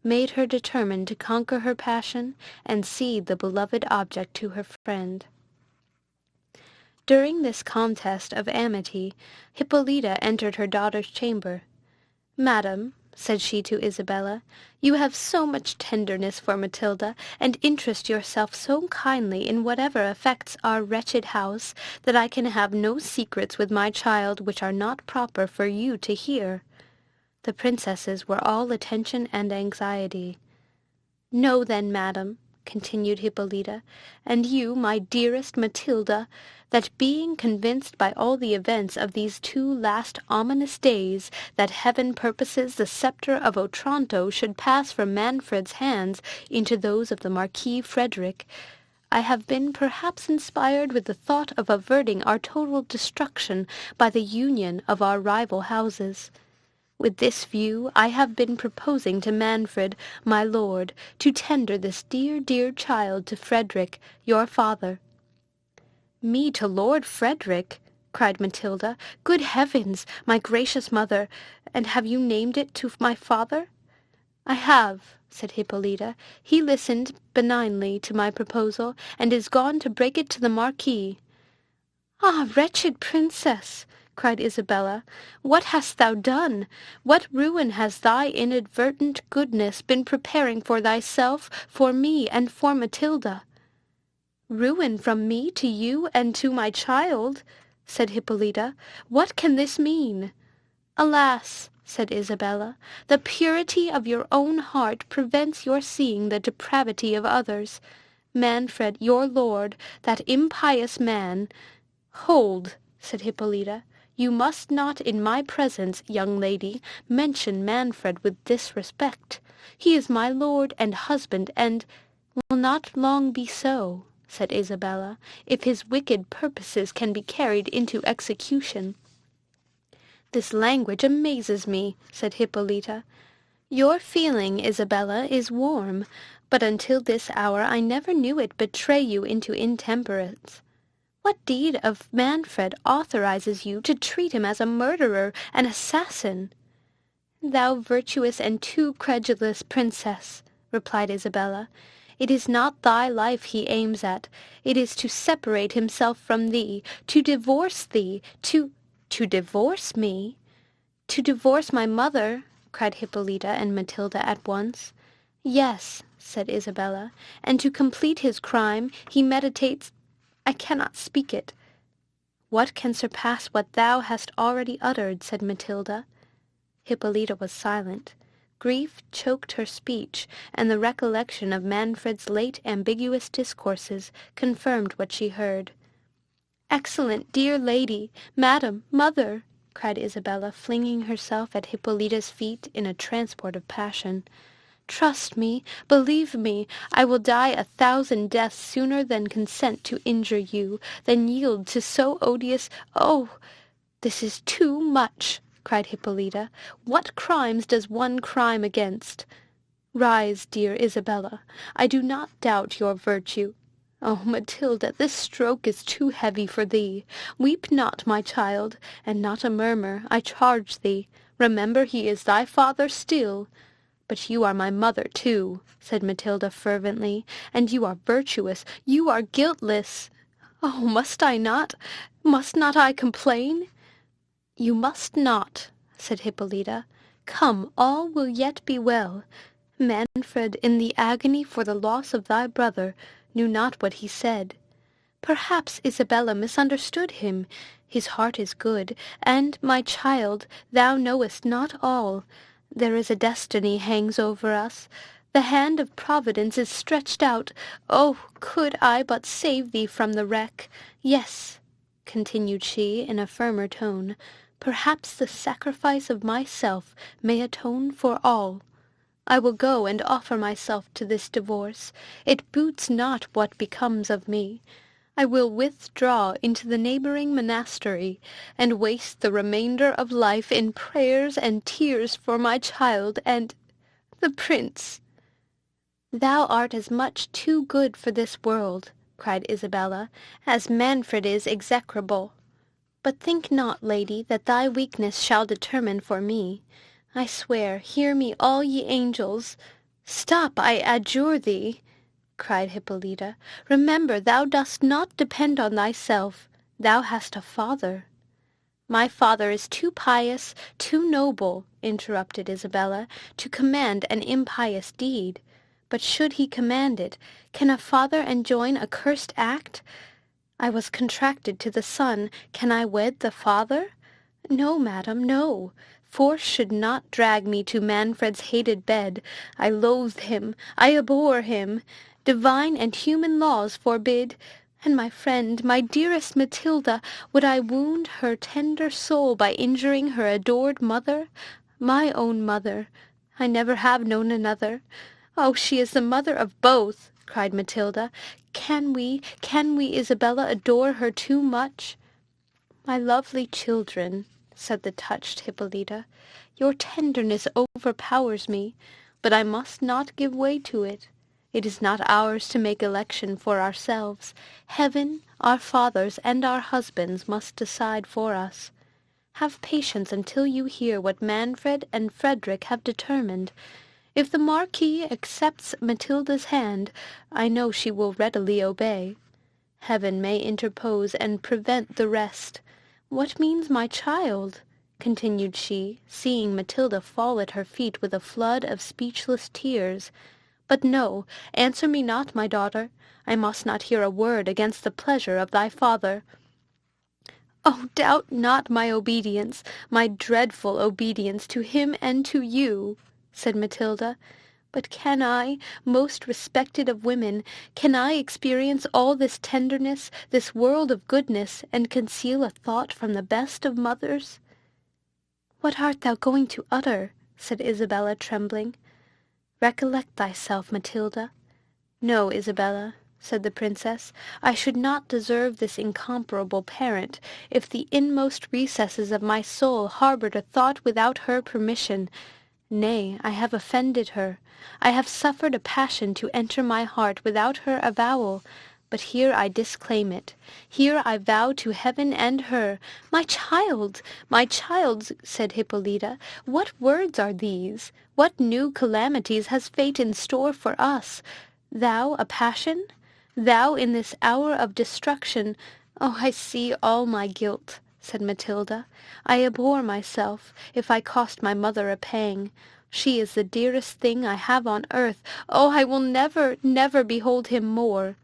made her determined to conquer her passion and cede the beloved object to her friend. During this contest of amity, Hippolyta entered her daughter's chamber. "Madam," said she to Isabella, "you have so much tenderness for Matilda, and interest yourself so kindly in whatever affects our wretched house, that I can have no secrets with my child which are not proper for you to hear." The princesses were all attention and anxiety. "Know then, madam," continued Hippolyta, "and you, my dearest Matilda, that being convinced by all the events of these 2 last ominous days that heaven purposes the sceptre of Otranto should pass from Manfred's hands into those of the Marquis Frederick, I have been perhaps inspired with the thought of averting our total destruction by the union of our rival houses. With this view I have been proposing to Manfred, my lord, to tender this dear, dear child to Frederick, your father." "Me to Lord Frederick!" cried Matilda. "Good heavens, my gracious mother! And have you named it to my father?" "I have," said Hippolyta. "He listened benignly to my proposal, and is gone to break it to the Marquis." "Ah, wretched princess!" cried Isabella, "what hast thou done? What ruin has thy inadvertent goodness been preparing for thyself, for me, and for Matilda?" "Ruin from me to you and to my child," said Hippolyta. "What can this mean?" "Alas," said Isabella, "the purity of your own heart prevents your seeing the depravity of others. Manfred, your lord, that impious man—" "Hold," said Hippolyta. "You must not in my presence, young lady, mention Manfred with disrespect. He is my lord and husband, and—" will not long be so, said Isabella, if his wicked purposes can be carried into execution. This language amazes me, said Hippolyta. Your feeling, Isabella, is warm, but until this hour I never knew it betray you into intemperance. What deed of Manfred authorizes you to treat him as a murderer, an assassin? Thou virtuous and too credulous princess, replied Isabella, it is not thy life he aims at. It is to separate himself from thee, to divorce thee, to divorce me? To divorce my mother, cried Hippolyta and Matilda at once. Yes, said Isabella, and to complete his crime he meditates— I cannot speak it. What can surpass what thou hast already uttered, said Matilda. Hippolyta was silent. Grief choked her speech, and the recollection of Manfred's late ambiguous discourses confirmed what she heard. Excellent, dear lady, madam, mother, cried Isabella, flinging herself at Hippolyta's feet in a transport of passion. Trust me, believe me, I will die 1,000 deaths sooner than consent to injure you, than yield to so odious— Oh, this is too much, cried Hippolyta. What crimes does one crime against? Rise, dear Isabella. I do not doubt your virtue. Oh, Matilda, this stroke is too heavy for thee. Weep not, my child, and not a murmur, I charge thee. Remember he is thy father still. But you are my mother, too, said Matilda fervently, and you are virtuous, you are guiltless. Oh, must not I complain? You must not, said Hippolyta. Come, all will yet be well. Manfred, in the agony for the loss of thy brother, knew not what he said. Perhaps Isabella misunderstood him. His heart is good, and, my child, thou knowest not all. There is a destiny hangs over us. The hand of Providence is stretched out. Oh, could I but save thee from the wreck! Yes, continued she in a firmer tone, perhaps the sacrifice of myself may atone for all. I will go and offer myself to this divorce. It boots not what becomes of me. I will withdraw into the neighboring monastery, and waste the remainder of life in prayers and tears for my child and the prince. Thou art as much too good for this world, cried Isabella, as Manfred is execrable. But think not, lady, that thy weakness shall determine for me. I swear, hear me all ye angels. Stop, I adjure thee, cried Hippolyta. Remember, thou dost not depend on thyself. Thou hast a father. My father is too pious, too noble, interrupted Isabella, to command an impious deed. But should he command it, can a father enjoin a cursed act? I was contracted to the son, can I wed the father? No, madam, no. Force should not drag me to Manfred's hated bed. I loathe him, I abhor him. Divine and human laws forbid. And my friend, my dearest Matilda, would I wound her tender soul by injuring her adored mother? My own mother. I never have known another. Oh, she is the mother of both, cried Matilda. Can we, Isabella, adore her too much? My lovely children, said the touched Hippolyta, your tenderness overpowers me, but I must not give way to it. It is not ours to make election for ourselves. Heaven, our fathers, and our husbands must decide for us. Have patience until you hear what Manfred and Frederick have determined. If the Marquis accepts Matilda's hand, I know she will readily obey. Heaven may interpose and prevent the rest. What means my child? Continued she, seeing Matilda fall at her feet with a flood of speechless tears. But no, answer me not, my daughter. I must not hear a word against the pleasure of thy father. Oh, doubt not my obedience, my dreadful obedience to him and to you, said Matilda. But can I, most respected of women, can I experience all this tenderness, this world of goodness, and conceal a thought from the best of mothers? What art thou going to utter? Said Isabella, trembling. Recollect thyself, Matilda. "No, Isabella," said the princess, "I should not deserve this incomparable parent, if the inmost recesses of my soul harboured a thought without her permission. Nay, I have offended her. I have suffered a passion to enter my heart without her avowal. But here I disclaim it. Here I vow to heaven and her—" "My child, my child," said Hippolyta, "what words are these? What new calamities has fate in store for us? Thou a passion? Thou in this hour of destruction? Oh, I see all my guilt," said Matilda. "I abhor myself, if I cost my mother a pang. She is the dearest thing I have on earth. Oh, I will never, never behold him more."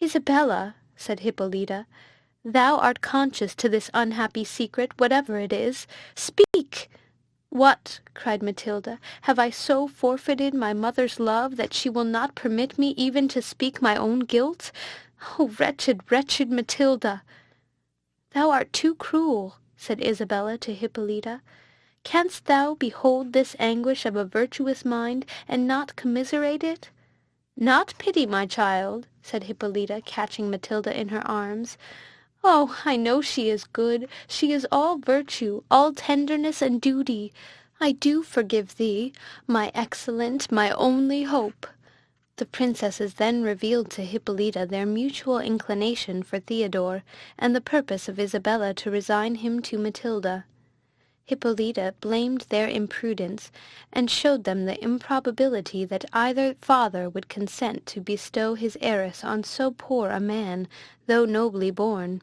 "Isabella," said Hippolyta, "thou art conscious to this unhappy secret, whatever it is. Speak!" "What!" cried Matilda, "have I so forfeited my mother's love that she will not permit me even to speak my own guilt? Oh, wretched, wretched Matilda!" "Thou art too cruel," said Isabella to Hippolyta. "Canst thou behold this anguish of a virtuous mind, and not commiserate it?" "Not pity, my child," said Hippolyta, catching Matilda in her arms. "Oh, I know she is good. She is all virtue, all tenderness and duty. I do forgive thee, my excellent, my only hope." The princesses then revealed to Hippolyta their mutual inclination for Theodore, and the purpose of Isabella to resign him to Matilda. Hippolyta blamed their imprudence, and showed them the improbability that either father would consent to bestow his heiress on so poor a man, though nobly born.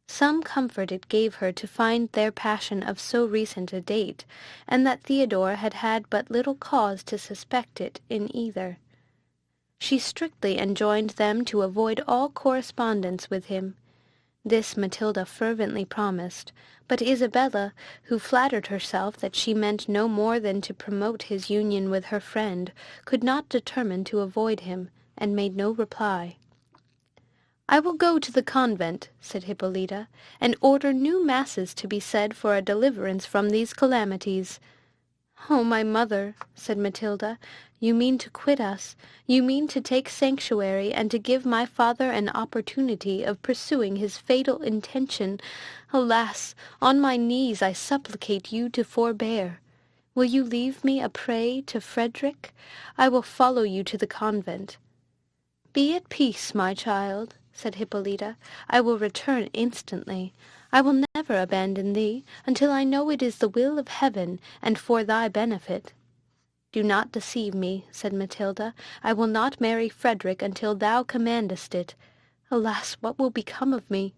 Some comfort it gave her to find their passion of so recent a date, and that Theodore had had but little cause to suspect it in either. She strictly enjoined them to avoid all correspondence with him. This Matilda fervently promised, but Isabella, who flattered herself that she meant no more than to promote his union with her friend, could not determine to avoid him, and made no reply. "I will go to the convent," said Hippolyta, "and order new masses to be said for a deliverance from these calamities." "Oh, my mother," said Matilda, "you mean to quit us. You mean to take sanctuary, and to give my father an opportunity of pursuing his fatal intention. Alas! On my knees I supplicate you to forbear. Will you leave me a prey to Frederick? I will follow you to the convent." "Be at peace, my child," said Hippolyta. "I will return instantly. I will never abandon thee, until I know it is the will of heaven, and for thy benefit." "Do not deceive me," said Matilda. "I will not marry Frederick until thou commandest it. Alas, what will become of me?"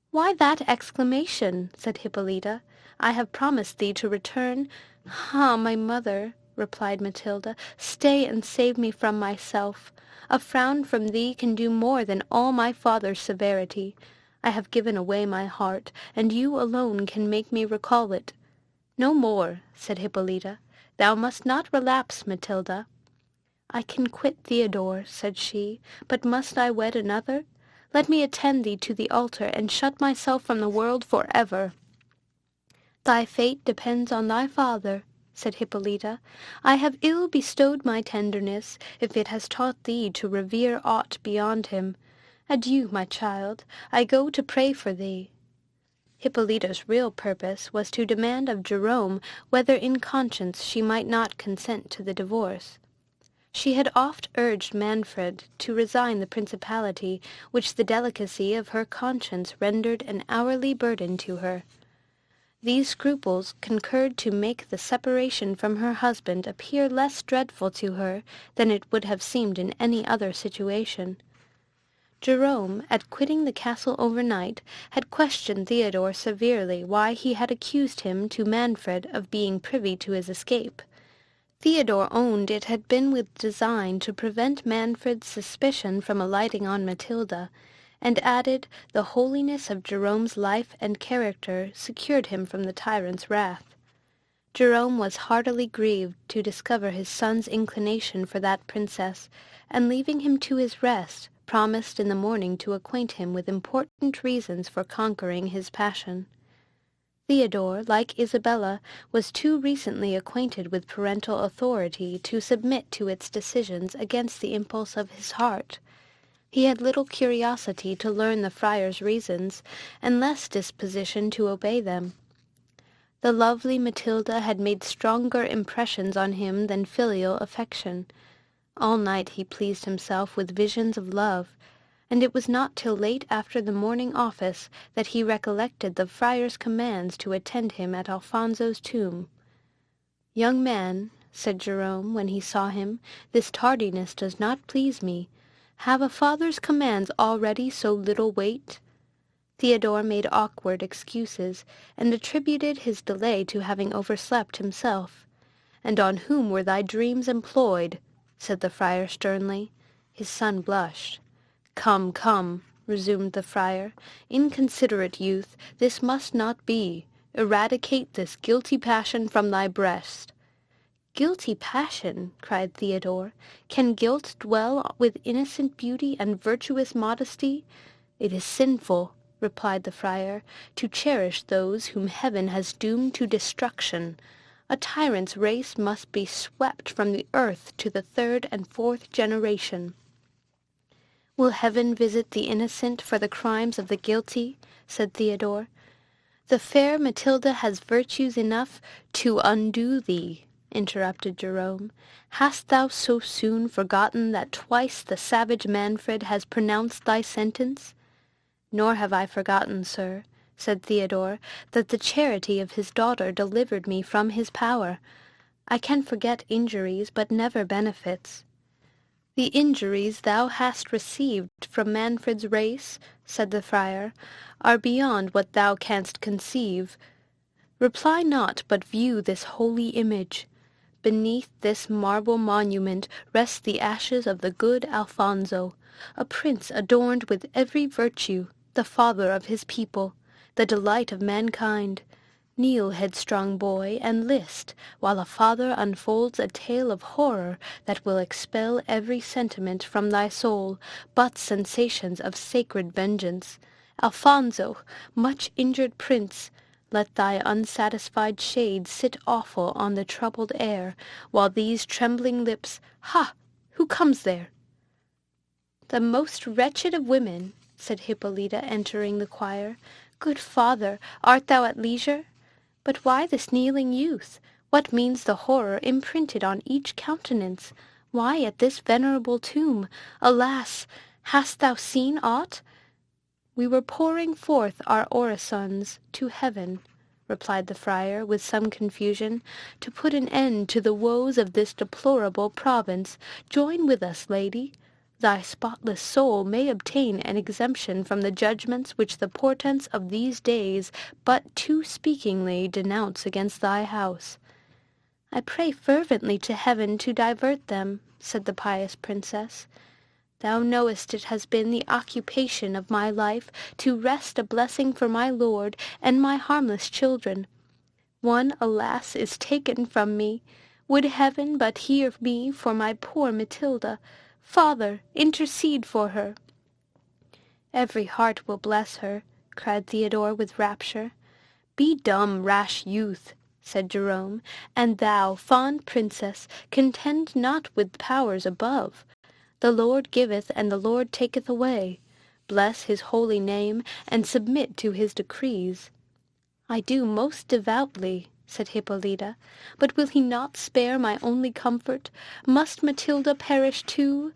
"Why that exclamation?" said Hippolyta. "I have promised thee to return—" "Ah, my mother," replied Matilda, "stay and save me from myself. A frown from thee can do more than all my father's severity. I have given away my heart, and you alone can make me recall it." "No more," said Hippolyta. "Thou must not relapse, Matilda." "I can quit Theodore," said she, "but must I wed another? Let me attend thee to the altar, and shut myself from the world for ever." "Thy fate depends on thy father," said Hippolyta. "I have ill bestowed my tenderness, if it has taught thee to revere aught beyond him. Adieu, my child. I go to pray for thee." Hippolyta's real purpose was to demand of Jerome whether in conscience she might not consent to the divorce. She had oft urged Manfred to resign the principality, which the delicacy of her conscience rendered an hourly burden to her. These scruples concurred to make the separation from her husband appear less dreadful to her than it would have seemed in any other situation. Jerome, at quitting the castle overnight, had questioned Theodore severely why he had accused him to Manfred of being privy to his escape. Theodore owned it had been with design to prevent Manfred's suspicion from alighting on Matilda, and added, the holiness of Jerome's life and character secured him from the tyrant's wrath. Jerome was heartily grieved to discover his son's inclination for that princess, and leaving him to his rest, promised in the morning to acquaint him with important reasons for conquering his passion. Theodore, like Isabella, was too recently acquainted with parental authority to submit to its decisions against the impulse of his heart. He had little curiosity to learn the friar's reasons, and less disposition to obey them. The lovely Matilda had made stronger impressions on him than filial affection. All night he pleased himself with visions of love, and it was not till late after the morning office that he recollected the friar's commands to attend him at Alfonso's tomb. "Young man," said Jerome, when he saw him, "this tardiness does not please me. Have a father's commands already so little weight?" Theodore made awkward excuses, and attributed his delay to having overslept himself. "And on whom were thy dreams employed?" said the friar sternly. His son blushed. "Come, come," resumed the friar, "inconsiderate youth, this must not be. Eradicate this guilty passion from thy breast." "Guilty passion!" cried Theodore. "Can guilt dwell with innocent beauty and virtuous modesty?" "It is sinful," replied the friar, "to cherish those whom heaven has doomed to destruction. A tyrant's race must be swept from the earth to the third and fourth generation." "Will heaven visit the innocent for the crimes of the guilty?" said Theodore. "The fair Matilda has virtues enough to undo thee," interrupted Jerome. "Hast thou so soon forgotten that twice the savage Manfred has pronounced thy sentence?" "Nor have I forgotten, sir," said Theodore, "that the charity of his daughter delivered me from his power. I can forget injuries, but never benefits." "The injuries thou hast received from Manfred's race," said the friar, "are beyond what thou canst conceive. Reply not, but view this holy image. Beneath this marble monument rest the ashes of the good Alfonso, a prince adorned with every virtue, the father of his people, the delight of mankind. Kneel, headstrong boy, and list, while a father unfolds a tale of horror that will expel every sentiment from thy soul, but sensations of sacred vengeance. Alfonso, much injured prince, let thy unsatisfied shade sit awful on the troubled air, while these trembling lips— Ha! Who comes there? "The most wretched of women," said Hippolyta, entering the choir. "Good father, art thou at leisure? But why this kneeling youth? What means the horror imprinted on each countenance? Why at this venerable tomb? Alas! Hast thou seen aught?" "We were pouring forth our orisons to heaven," replied the friar, with some confusion, "to put an end to the woes of this deplorable province. Join with us, lady. Thy spotless soul may obtain an exemption from the judgments which the portents of these days but too speakingly denounce against thy house." "I pray fervently to heaven to divert them," said the pious princess. "Thou knowest it has been the occupation of my life to wrest a blessing for my lord and my harmless children. One, alas, is taken from me. Would heaven but hear me for my poor Matilda! Father, intercede for her." "Every heart will bless her," cried Theodore with rapture. "Be dumb, rash youth," said Jerome, "and thou, fond princess, contend not with powers above. The Lord giveth, and the Lord taketh away. Bless his holy name, and submit to his decrees." "I do most devoutly," said Hippolyta, "but will he not spare my only comfort? Must Matilda perish too?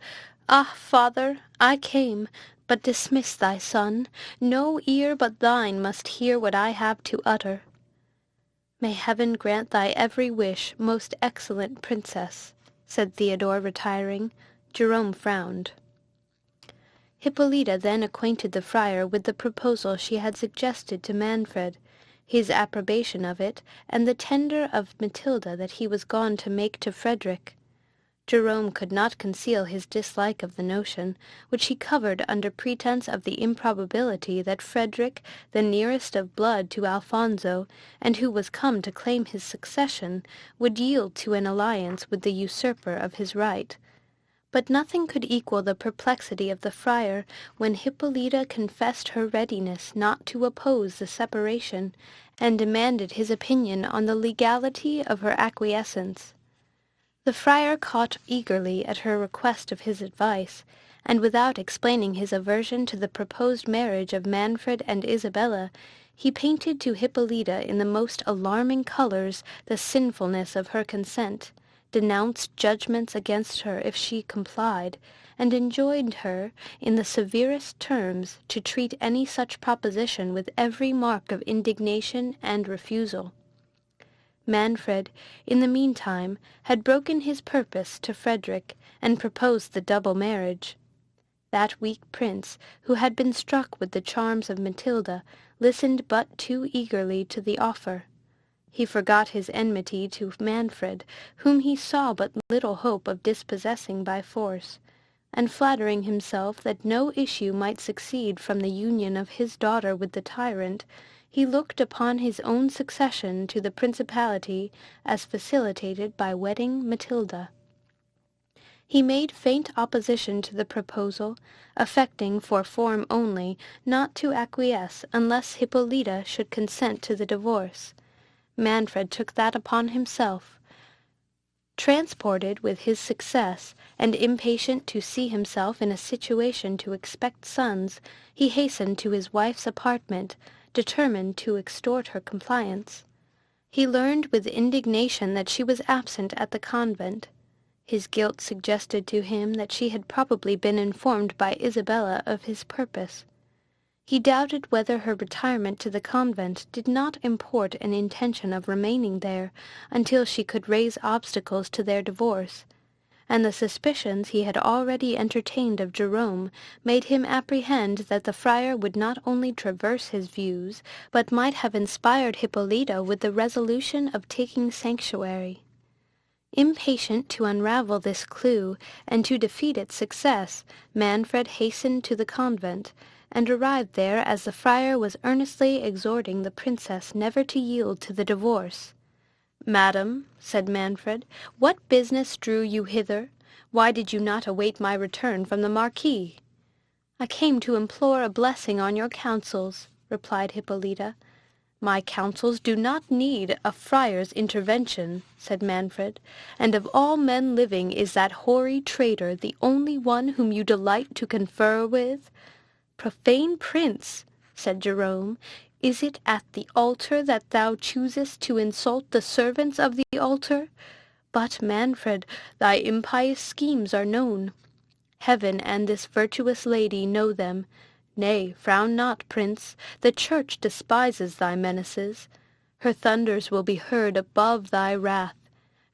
Ah, father, I came, but dismiss thy son. No ear but thine must hear what I have to utter." "May heaven grant thy every wish, most excellent princess," said Theodore, retiring. Jerome frowned. Hippolyta then acquainted the friar with the proposal she had suggested to Manfred, his approbation of it, and the tender of Matilda that he was gone to make to Frederick. Jerome could not conceal his dislike of the notion, which he covered under pretence of the improbability that Frederick, the nearest of blood to Alfonso, and who was come to claim his succession, would yield to an alliance with the usurper of his right. But nothing could equal the perplexity of the friar when Hippolyta confessed her readiness not to oppose the separation, and demanded his opinion on the legality of her acquiescence. The friar caught eagerly at her request of his advice, and without explaining his aversion to the proposed marriage of Manfred and Isabella, he painted to Hippolyta in the most alarming colours the sinfulness of her consent, denounced judgments against her if she complied, and enjoined her, in the severest terms, to treat any such proposition with every mark of indignation and refusal. Manfred, in the meantime, had broken his purpose to Frederick, and proposed the double marriage. That weak prince, who had been struck with the charms of Matilda, listened but too eagerly to the offer. He forgot his enmity to Manfred, whom he saw but little hope of dispossessing by force, and flattering himself that no issue might succeed from the union of his daughter with the tyrant, he looked upon his own succession to the principality as facilitated by wedding Matilda. He made faint opposition to the proposal, affecting for form only not to acquiesce unless Hippolyta should consent to the divorce. Manfred took that upon himself. Transported with his success, and impatient to see himself in a situation to expect sons, he hastened to his wife's apartment, determined to extort her compliance. He learned with indignation that she was absent at the convent. His guilt suggested to him that she had probably been informed by Isabella of his purpose. He doubted whether her retirement to the convent did not import an intention of remaining there until she could raise obstacles to their divorce, and the suspicions he had already entertained of Jerome made him apprehend that the friar would not only traverse his views, but might have inspired Hippolyta with the resolution of taking sanctuary. Impatient to unravel this clue, and to defeat its success, Manfred hastened to the convent, and arrived there as the friar was earnestly exhorting the princess never to yield to the divorce. "Madam," said Manfred, "what business drew you hither? Why did you not await my return from the Marquis?" "I came to implore a blessing on your counsels," replied Hippolyta. "My counsels do not need a friar's intervention," said Manfred, "and of all men living is that hoary traitor the only one whom you delight to confer with?" "Profane prince," said Jerome, "is it at the altar that thou choosest to insult the servants of the altar? But, Manfred, thy impious schemes are known. Heaven and this virtuous lady know them. Nay, frown not, prince, the church despises thy menaces. Her thunders will be heard above thy wrath.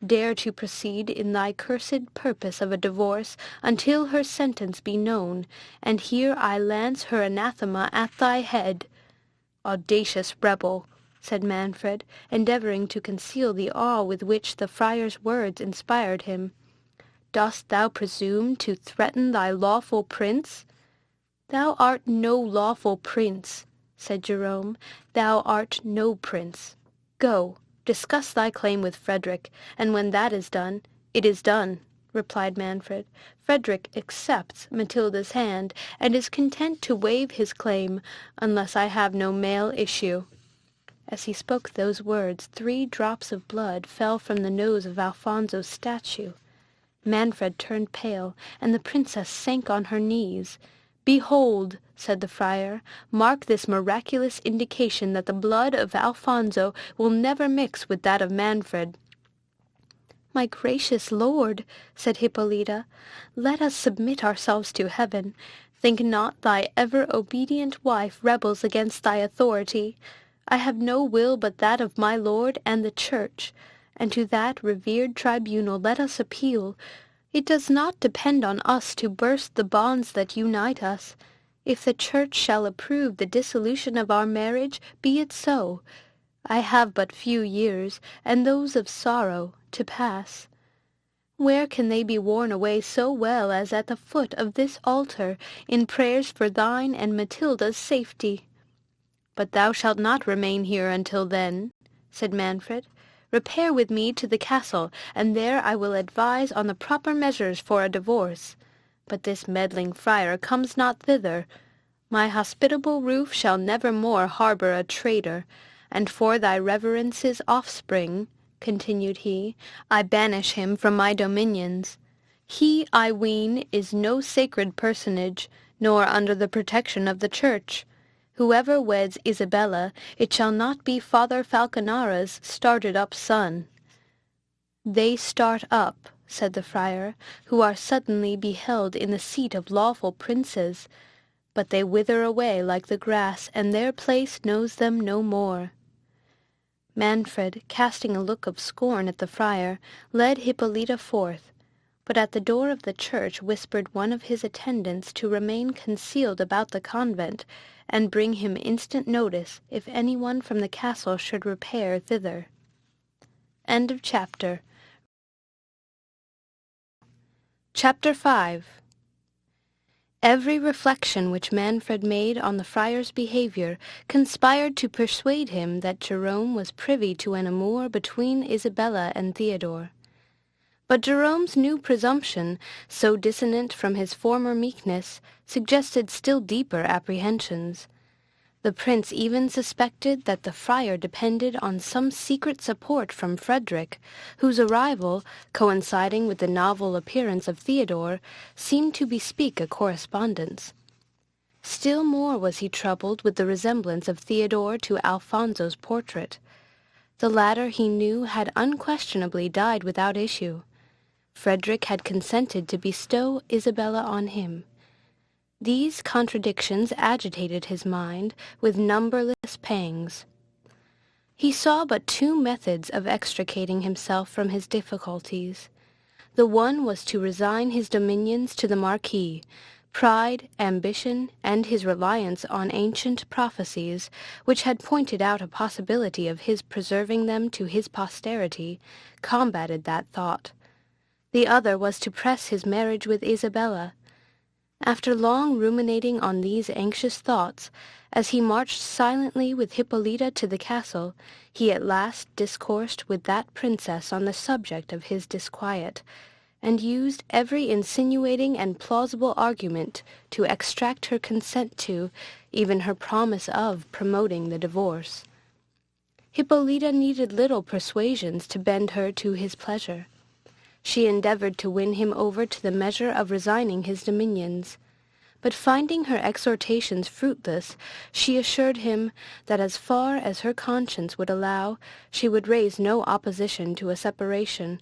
Dare to proceed in thy cursed purpose of a divorce until her sentence be known, and here I lance her anathema at thy head." "Audacious rebel," said Manfred, endeavouring to conceal the awe with which the friar's words inspired him. "Dost thou presume to threaten thy lawful prince?" "Thou art no lawful prince," said Jerome. "Thou art no prince. Go, discuss thy claim with Frederick, and when that is done—" "It is done," replied Manfred. "Frederick accepts Matilda's hand, and is content to waive his claim, unless I have no male issue." As he spoke those words 3 drops of blood fell from the nose of Alfonso's statue. Manfred turned pale, and the princess sank on her knees. "Behold," said the friar, "mark this miraculous indication that the blood of Alfonso will never mix with that of Manfred." "My gracious lord," said Hippolyta, "let us submit ourselves to heaven. Think not thy ever-obedient wife rebels against thy authority. I have no will but that of my lord and the church, and to that revered tribunal let us appeal. It does not depend on us to burst the bonds that unite us. If the church shall approve the dissolution of our marriage, be it so. I have but few years, and those of sorrow, to pass. Where can they be worn away so well as at the foot of this altar, in prayers for thine and Matilda's safety?" "But thou shalt not remain here until then," said Manfred. Repair with me to the castle, and there I will advise on the proper measures for a divorce. But this meddling friar comes not thither. My hospitable roof shall never more harbour a traitor, and for thy reverence's offspring, continued he, I banish him from my dominions. He, I ween, is no sacred personage, nor under the protection of the Church. Whoever weds Isabella, it shall not be Father Falconara's started-up son. They start up, said the friar, who are suddenly beheld in the seat of lawful princes, but they wither away like the grass, and their place knows them no more. Manfred, casting a look of scorn at the friar, led Hippolyta forth, but at the door of the church whispered one of his attendants to remain concealed about the convent, and bring him instant notice if any one from the castle should repair thither. End of chapter. Chapter 5. Every reflection which Manfred made on the friar's behaviour conspired to persuade him that Jerome was privy to an amour between Isabella and Theodore. But Jerome's new presumption, so dissonant from his former meekness, suggested still deeper apprehensions. The prince even suspected that the friar depended on some secret support from Frederick, whose arrival, coinciding with the novel appearance of Theodore, seemed to bespeak a correspondence. Still more was he troubled with the resemblance of Theodore to Alfonso's portrait. The latter, he knew, had unquestionably died without issue. Frederick had consented to bestow Isabella on him. These contradictions agitated his mind with numberless pangs. He saw but two methods of extricating himself from his difficulties. The one was to resign his dominions to the Marquis. Pride, ambition, and his reliance on ancient prophecies, which had pointed out a possibility of his preserving them to his posterity, combated that thought. The other was to press his marriage with Isabella. After long ruminating on these anxious thoughts, as he marched silently with Hippolyta to the castle, he at last discoursed with that princess on the subject of his disquiet, and used every insinuating and plausible argument to extract her consent to, even her promise of, promoting the divorce. Hippolyta needed little persuasions to bend her to his pleasure. She endeavoured to win him over to the measure of resigning his dominions, but finding her exhortations fruitless, she assured him that as far as her conscience would allow, she would raise no opposition to a separation,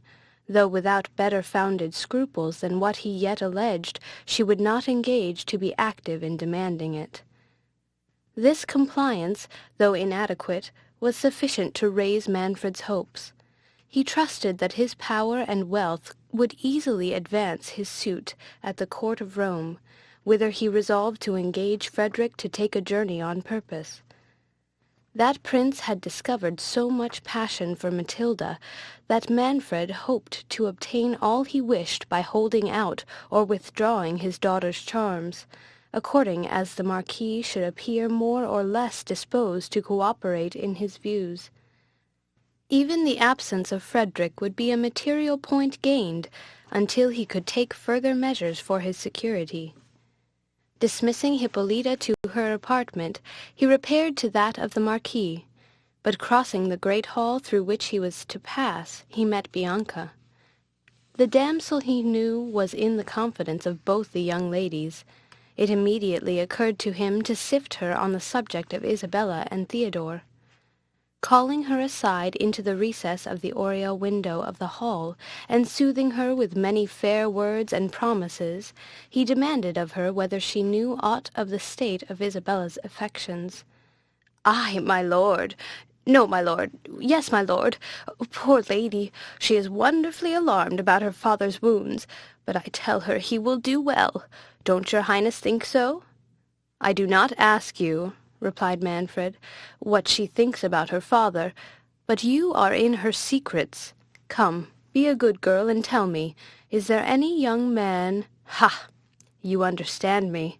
though without better founded scruples than what he yet alleged, she would not engage to be active in demanding it. This compliance, though inadequate, was sufficient to raise Manfred's hopes. He trusted that his power and wealth would easily advance his suit at the court of Rome, whither he resolved to engage Frederick to take a journey on purpose. That prince had discovered so much passion for Matilda that Manfred hoped to obtain all he wished by holding out or withdrawing his daughter's charms, according as the Marquis should appear more or less disposed to cooperate in his views. Even the absence of Frederick would be a material point gained until he could take further measures for his security. Dismissing Hippolyta to her apartment, he repaired to that of the Marquis, but crossing the great hall through which he was to pass, he met Bianca. The damsel, he knew, was in the confidence of both the young ladies. It immediately occurred to him to sift her on the subject of Isabella and Theodore. Calling her aside into the recess of the oriel window of the hall, and soothing her with many fair words and promises, he demanded of her whether she knew aught of the state of Isabella's affections. "Ay, my lord. No, my lord. Yes, my lord. Poor lady, she is wonderfully alarmed about her father's wounds, but I tell her he will do well. Don't your highness think so?" "I do not ask you," replied Manfred, "what she thinks about her father, but you are in her secrets. Come, be a good girl and tell me, is there any young man— Ha! You understand me.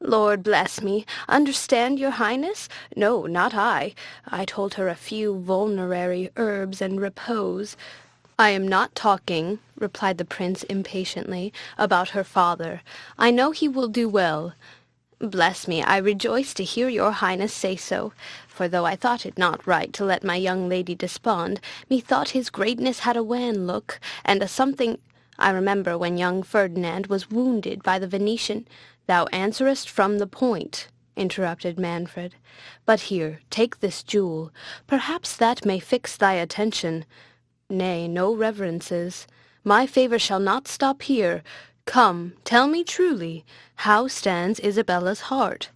Lord bless me, understand your highness? No, not I. I told her a few vulnerary herbs and repose. I am not talking, replied the prince impatiently, about her father. I know he will do well. Bless me, I rejoice to hear your highness say so, for though I thought it not right to let my young lady despond, methought his greatness had a wan look, and a something. I remember when young Ferdinand was wounded by the Venetian. Thou answerest from the point, interrupted Manfred. But here, take this jewel. Perhaps that may fix thy attention. Nay, no reverences. My favour shall not stop here. Come, tell me truly, how stands Isabella's heart?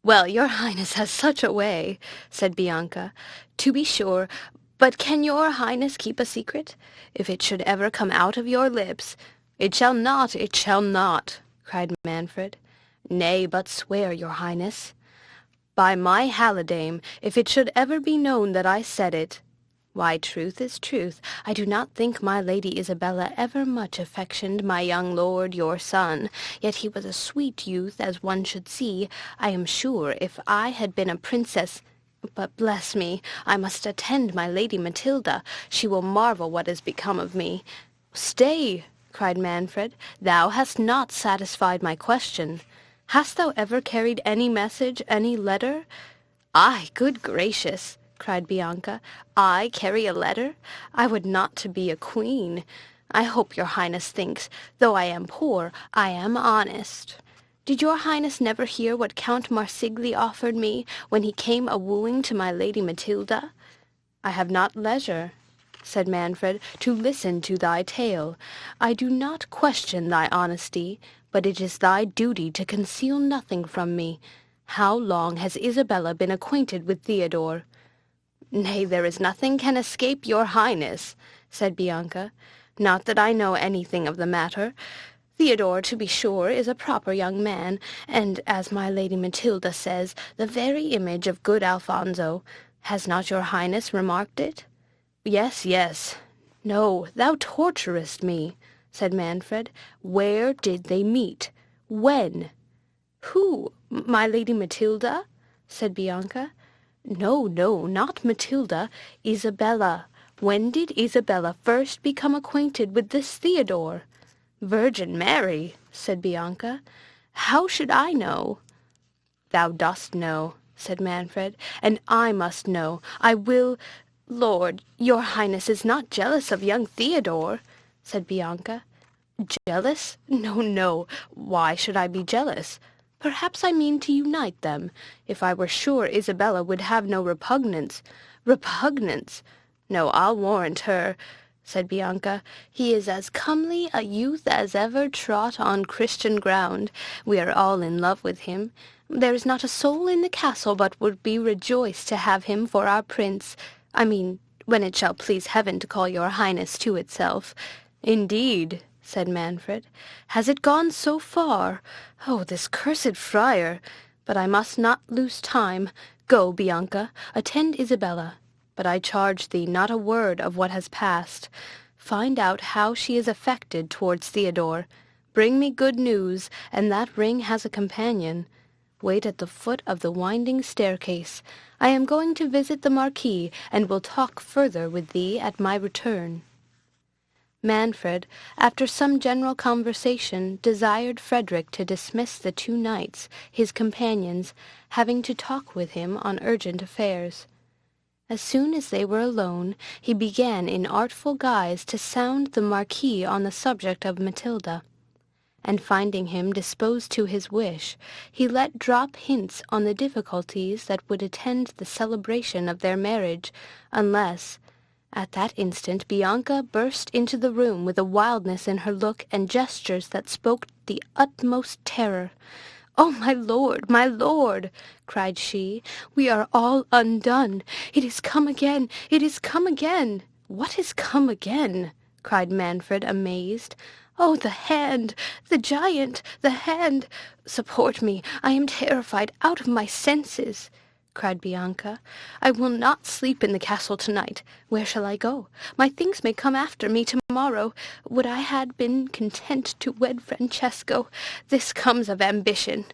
Well, your highness has such a way, said Bianca. To be sure, but can your highness keep a secret? If it should ever come out of your lips— It shall not, cried Manfred. Nay, but swear, your highness. By my halidame, if it should ever be known that I said it— Why, truth is truth. I do not think my Lady Isabella ever much affectioned my young lord your son, yet he was a sweet youth, as one should see. I am sure, if I had been a princess— But bless me, I must attend my Lady Matilda. She will marvel what is become of me. Stay, cried Manfred, thou hast not satisfied my question. Hast thou ever carried any message, any letter? Ay, good gracious, cried Bianca, I carry a letter? I would not to be a queen. I hope your highness thinks, though I am poor, I am honest. Did your highness never hear what Count Marsigli offered me when he came a-wooing to my Lady Matilda? I have not leisure, said Manfred, to listen to thy tale. I do not question thy honesty, but it is thy duty to conceal nothing from me. How long has Isabella been acquainted with Theodore? Nay, there is nothing can escape your highness, said Bianca. Not that I know anything of the matter. Theodore, to be sure, is a proper young man, and, as my Lady Matilda says, the very image of good Alfonso. Has not your highness remarked it? Yes, yes. No, thou torturest me, said Manfred. Where did they meet? When? Who? My Lady Matilda? said Bianca. No, no, not Matilda. Isabella. When did Isabella first become acquainted with this Theodore? Virgin Mary, said Bianca. How should I know? Thou dost know, said Manfred, and I must know. I will— Lord, your highness is not jealous of young Theodore, said Bianca. Jealous? No, no. Why should I be jealous? Perhaps I mean to unite them. If I were sure Isabella would have no repugnance— Repugnance? No, I'll warrant her, said Bianca. He is as comely a youth as ever trot on Christian ground. We are all in love with him. There is not a soul in the castle but would be rejoiced to have him for our prince. I mean, when it shall please heaven to call your highness to itself. Indeed, said Manfred. Has it gone so far? Oh, this cursed friar! But I must not lose time. Go, Bianca, attend Isabella. But I charge thee not a word of what has passed. Find out how she is affected towards Theodore. Bring me good news, and that ring has a companion. Wait at the foot of the winding staircase. I am going to visit the Marquis, and will talk further with thee at my return. Manfred, after some general conversation, desired Frederick to dismiss the two knights, his companions, having to talk with him on urgent affairs. As soon as they were alone, he began in artful guise to sound the Marquis on the subject of Matilda, and finding him disposed to his wish, he let drop hints on the difficulties that would attend the celebration of their marriage, unless— At that instant Bianca burst into the room with a wildness in her look and gestures that spoke the utmost terror. "Oh, my lord," cried she, "we are all undone. It is come again, it is come again." "What is come again?" cried Manfred, amazed. "Oh, the hand! The giant! The hand! Support me! I am terrified out of my senses!" cried Bianca. "I will not sleep in the castle tonight. Where shall I go? My things may come after me tomorrow. Would I had been content to wed Francesco. This comes of ambition."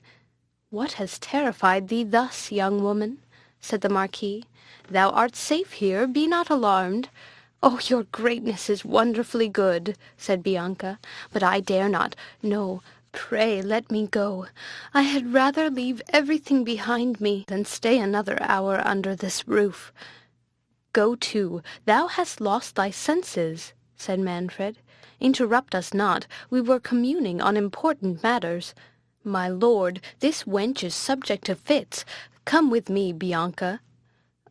"What has terrified thee thus, young woman?" said the Marquis. "Thou art safe here, be not alarmed." "Oh, your greatness is wonderfully good," said Bianca, "but I dare not. No, pray let me go. I had rather leave everything behind me than stay another hour under this roof." "Go to, thou hast lost thy senses," said Manfred. "Interrupt us not, we were communing on important matters. My lord, this wench is subject to fits. Come with me, Bianca."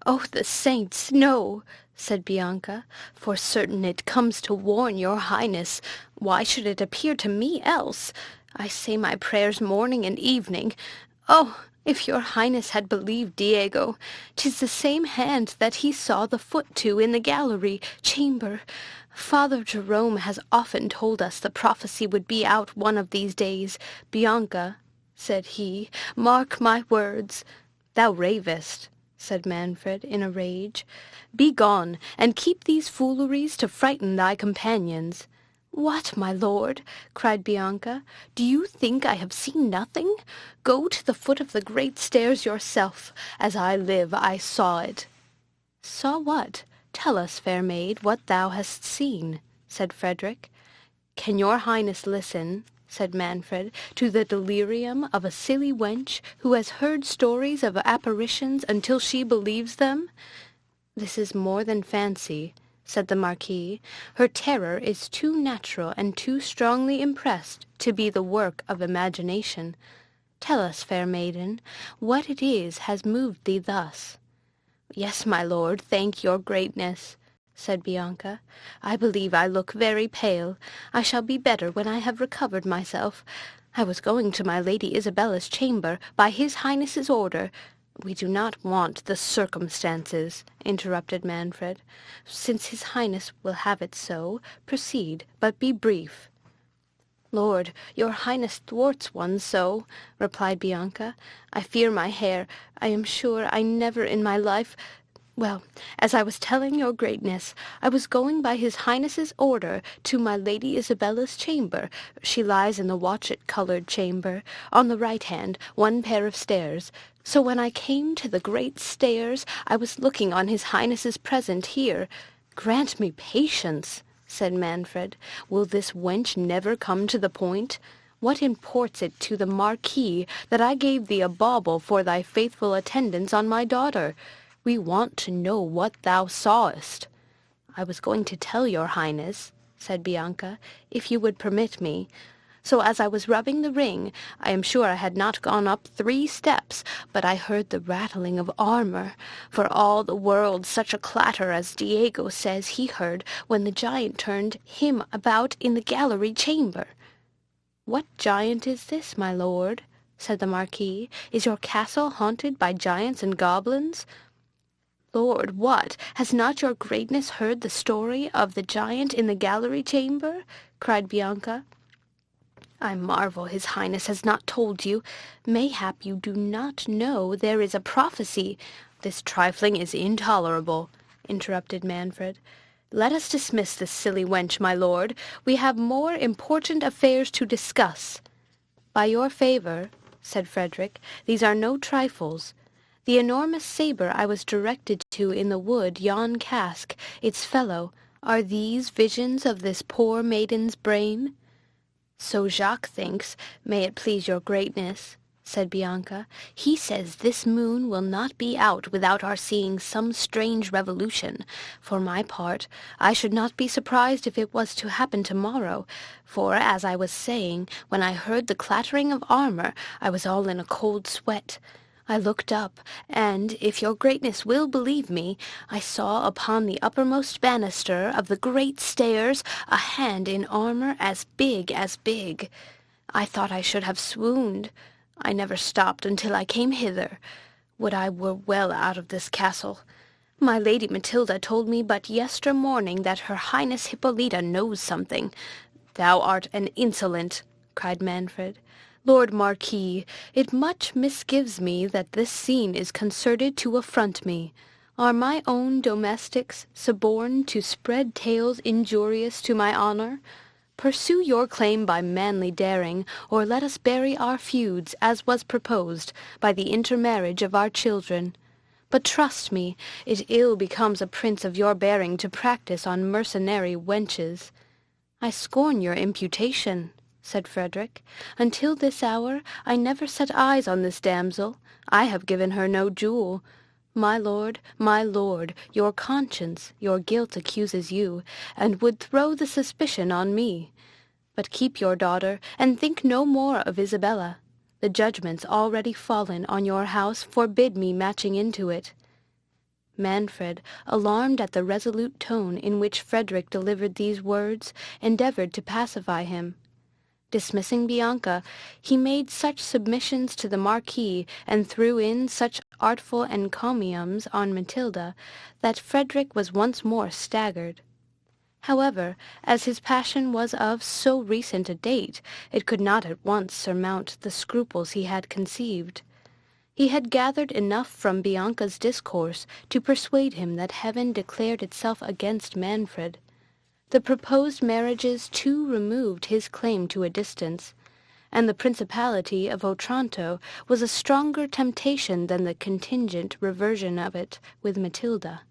"Oh, the saints, no!" said Bianca. "For certain it comes to warn your highness. Why should it appear to me else? I say my prayers morning and evening. Oh, if your highness had believed Diego, 'tis the same hand that he saw the foot to in the gallery chamber. Father Jerome has often told us the prophecy would be out one of these days. Bianca, said he, mark my words." "Thou ravest," said Manfred in a rage. "Be gone, and keep these fooleries to frighten thy companions." "What, my lord?" cried Bianca. "Do you think I have seen nothing? Go to the foot of the great stairs yourself. As I live, I saw it." "Saw what? Tell us, fair maid, what thou hast seen," said Frederick. "Can your highness listen," said Manfred, "to the delirium of a silly wench who has heard stories of apparitions until she believes them?" "This is more than fancy," said the Marquis. "Her terror is too natural and too strongly impressed to be the work of imagination. Tell us, fair maiden, what it is has moved thee thus." "Yes, my lord, thank your greatness," said Bianca. "I believe I look very pale. I shall be better when I have recovered myself. I was going to my Lady Isabella's chamber, by his highness's order—" "We do not want the circumstances," interrupted Manfred. "Since his highness will have it so, proceed, but be brief." "Lord, your highness thwarts one so," replied Bianca. "I fear my hair. I am sure I never in my life— Well, as I was telling your greatness, I was going by his highness's order to my Lady Isabella's chamber. She lies in the watchet-coloured chamber, on the right hand, one pair of stairs. So when I came to the great stairs, I was looking on his highness's present here. Grant me patience," said Manfred. "Will this wench never come to the point? What imports it to the Marquis that I gave thee a bauble for thy faithful attendance on my daughter? We want to know what thou sawest." "I was going to tell your highness," said Bianca, "if you would permit me. So as I was rubbing the ring, I am sure I had not gone up 3 steps, but I heard the rattling of armor, for all the world such a clatter as Diego says he heard when the giant turned him about in the gallery chamber." "What giant is this, my lord?" said the Marquis. "Is your castle haunted by giants and goblins?" "Lord, what! Has not your greatness heard the story of the giant in the gallery chamber?" cried Bianca. "I marvel his highness has not told you. Mayhap you do not know there is a prophecy—" "This trifling is intolerable," interrupted Manfred. "Let us dismiss this silly wench, my lord. We have more important affairs to discuss." "By your favour," said Frederick, "these are no trifles. The enormous sabre I was directed to in the wood, yon cask, its fellow, are these visions of this poor maiden's brain?" "So Jacques thinks, may it please your greatness," said Bianca. "He says this moon will not be out without our seeing some strange revolution. For my part, I should not be surprised if it was to happen tomorrow, for, as I was saying, when I heard the clattering of armor, I was all in a cold sweat. I looked up, and, if your greatness will believe me, I saw upon the uppermost banister of the great stairs a hand in armor as big as big. I thought I should have swooned. I never stopped until I came hither. Would I were well out of this castle. My Lady Matilda told me but yester morning that her Highness Hippolyta knows something." "Thou art an insolent," cried Manfred. "Lord Marquis, it much misgives me that this scene is concerted to affront me. Are my own domestics suborned to spread tales injurious to my honour? Pursue your claim by manly daring, or let us bury our feuds, as was proposed, by the intermarriage of our children. But trust me, it ill becomes a prince of your bearing to practice on mercenary wenches." "I scorn your imputation," said Frederick. "Until this hour I never set eyes on this damsel. I have given her no jewel. My lord, your conscience, your guilt accuses you, and would throw the suspicion on me. But keep your daughter, and think no more of Isabella. The judgments already fallen on your house forbid me matching into it." Manfred, alarmed at the resolute tone in which Frederick delivered these words, endeavoured to pacify him. Dismissing Bianca, he made such submissions to the Marquis, and threw in such artful encomiums on Matilda, that Frederick was once more staggered. However, as his passion was of so recent a date, it could not at once surmount the scruples he had conceived. He had gathered enough from Bianca's discourse to persuade him that heaven declared itself against Manfred. The proposed marriages too removed his claim to a distance, and the principality of Otranto was a stronger temptation than the contingent reversion of it with Matilda.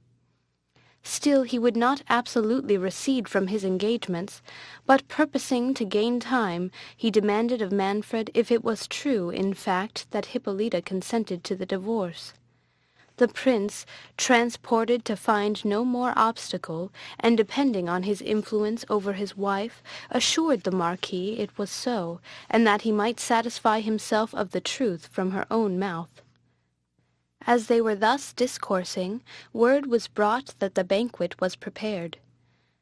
Still he would not absolutely recede from his engagements, but purposing to gain time, he demanded of Manfred if it was true, in fact, that Hippolyta consented to the divorce. The prince, transported to find no more obstacle, and depending on his influence over his wife, assured the Marquis it was so, and that he might satisfy himself of the truth from her own mouth. As they were thus discoursing, word was brought that the banquet was prepared.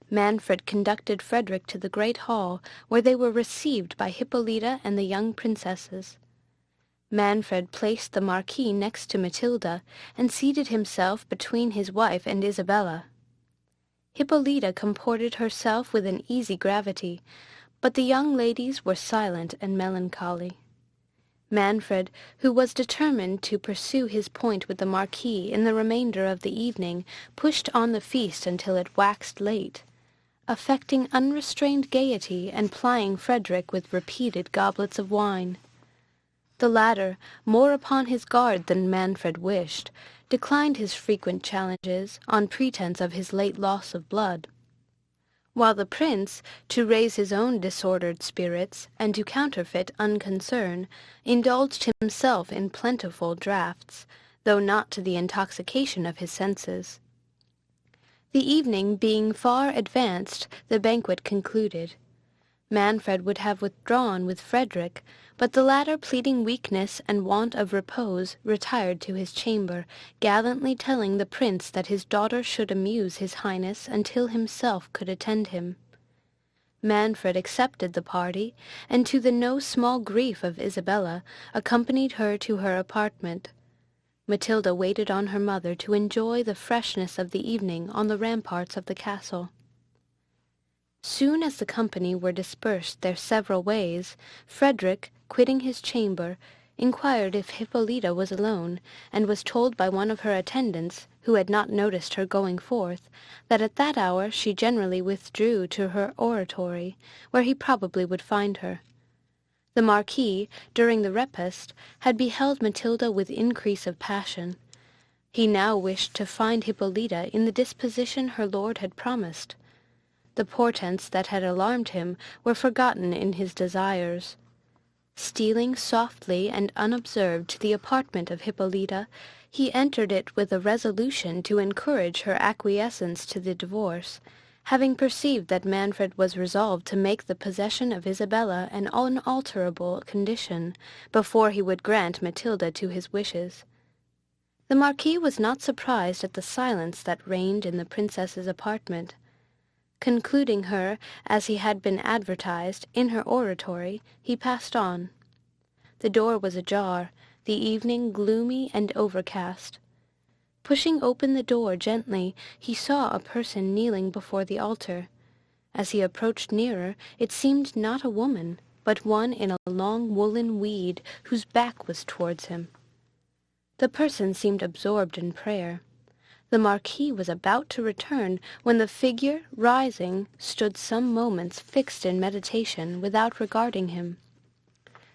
Manfred conducted Frederick to the great hall, where they were received by Hippolyta and the young princesses. Manfred placed the Marquis next to Matilda, and seated himself between his wife and Isabella. Hippolyta comported herself with an easy gravity, but the young ladies were silent and melancholy. Manfred, who was determined to pursue his point with the Marquis in the remainder of the evening, pushed on the feast until it waxed late, affecting unrestrained gaiety and plying Frederick with repeated goblets of wine. The latter, more upon his guard than Manfred wished, declined his frequent challenges on pretence of his late loss of blood, while the prince, to raise his own disordered spirits and to counterfeit unconcern, indulged himself in plentiful draughts, though not to the intoxication of his senses. The evening being far advanced, the banquet concluded. Manfred would have withdrawn with Frederick, but the latter, pleading weakness and want of repose, retired to his chamber, gallantly telling the prince that his daughter should amuse his highness until himself could attend him. Manfred accepted the party, and to the no small grief of Isabella, accompanied her to her apartment. Matilda waited on her mother to enjoy the freshness of the evening on the ramparts of the castle. Soon as the company were dispersed their several ways, Frederick, quitting his chamber, inquired if Hippolyta was alone, and was told by one of her attendants, who had not noticed her going forth, that at that hour she generally withdrew to her oratory, where he probably would find her. The Marquis, during the repast, had beheld Matilda with increase of passion. He now wished to find Hippolyta in the disposition her lord had promised. The portents that had alarmed him were forgotten in his desires. Stealing softly and unobserved to the apartment of Hippolyta, he entered it with a resolution to encourage her acquiescence to the divorce, having perceived that Manfred was resolved to make the possession of Isabella an unalterable condition, before he would grant Matilda to his wishes. The Marquis was not surprised at the silence that reigned in the princess's apartment. Concluding her, as he had been advertised, in her oratory, he passed on. The door was ajar, the evening gloomy and overcast. Pushing open the door gently, he saw a person kneeling before the altar. As he approached nearer, it seemed not a woman, but one in a long woolen weed, whose back was towards him. The person seemed absorbed in prayer. The Marquis was about to return, when the figure, rising, stood some moments fixed in meditation, without regarding him.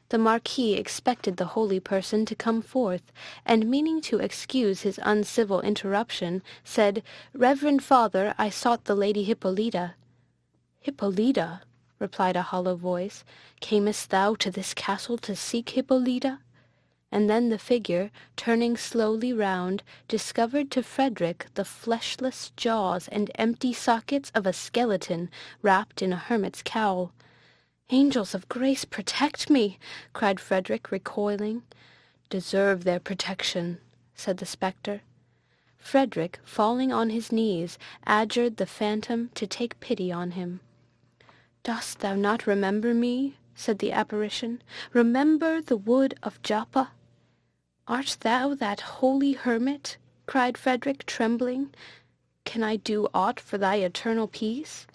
The Marquis expected the holy person to come forth, and meaning to excuse his uncivil interruption, said, "Reverend Father, I sought the Lady Hippolyta." "Hippolyta?" replied a hollow voice. "Camest thou to this castle to seek Hippolyta?" And then the figure, turning slowly round, discovered to Frederick the fleshless jaws and empty sockets of a skeleton wrapped in a hermit's cowl. "Angels of grace, protect me!" cried Frederick, recoiling. "Deserve their protection," said the spectre. Frederick, falling on his knees, adjured the phantom to take pity on him. "Dost thou not remember me?" said the apparition. "Remember the wood of Joppa?" "Art thou that holy hermit?" cried Frederick, trembling. "Can I do aught for thy eternal peace?"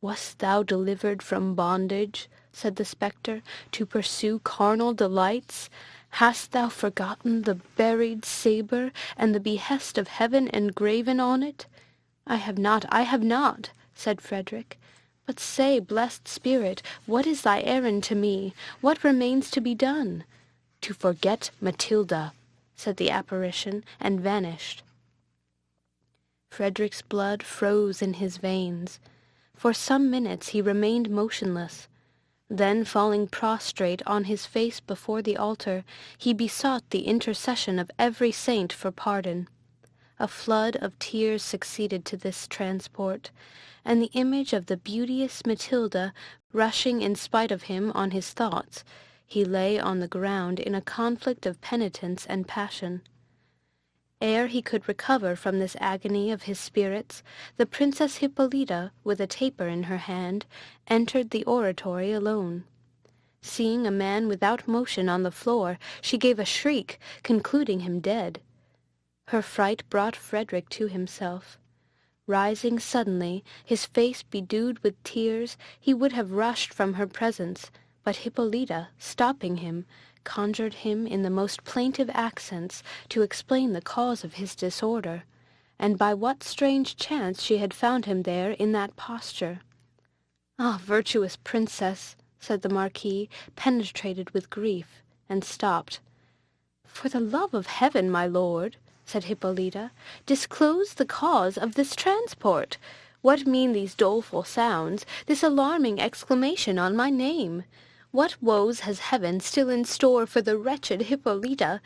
"Wast thou delivered from bondage," said the spectre, "to pursue carnal delights? Hast thou forgotten the buried sabre, and the behest of heaven engraven on it?" I have not," said Frederick. "But say, blessed spirit, what is thy errand to me? What remains to be done?" "To forget Matilda," said the apparition, and vanished. Frederick's blood froze in his veins. For some minutes he remained motionless. Then, falling prostrate on his face before the altar, he besought the intercession of every saint for pardon. A flood of tears succeeded to this transport, and the image of the beauteous Matilda rushing in spite of him on his thoughts, he lay on the ground in a conflict of penitence and passion. Ere he could recover from this agony of his spirits, the Princess Hippolyta, with a taper in her hand, entered the oratory alone. Seeing a man without motion on the floor, she gave a shriek, concluding him dead. Her fright brought Frederick to himself. Rising suddenly, his face bedewed with tears, he would have rushed from her presence, but Hippolyta, stopping him, conjured him in the most plaintive accents to explain the cause of his disorder, and by what strange chance she had found him there in that posture. "Ah, virtuous princess," said the Marquis, penetrated with grief, and stopped. "For the love of heaven, my lord," said Hippolyta, "disclose the cause of this transport. What mean these doleful sounds, this alarming exclamation on my name? What woes has heaven still in store for the wretched Hippolyta?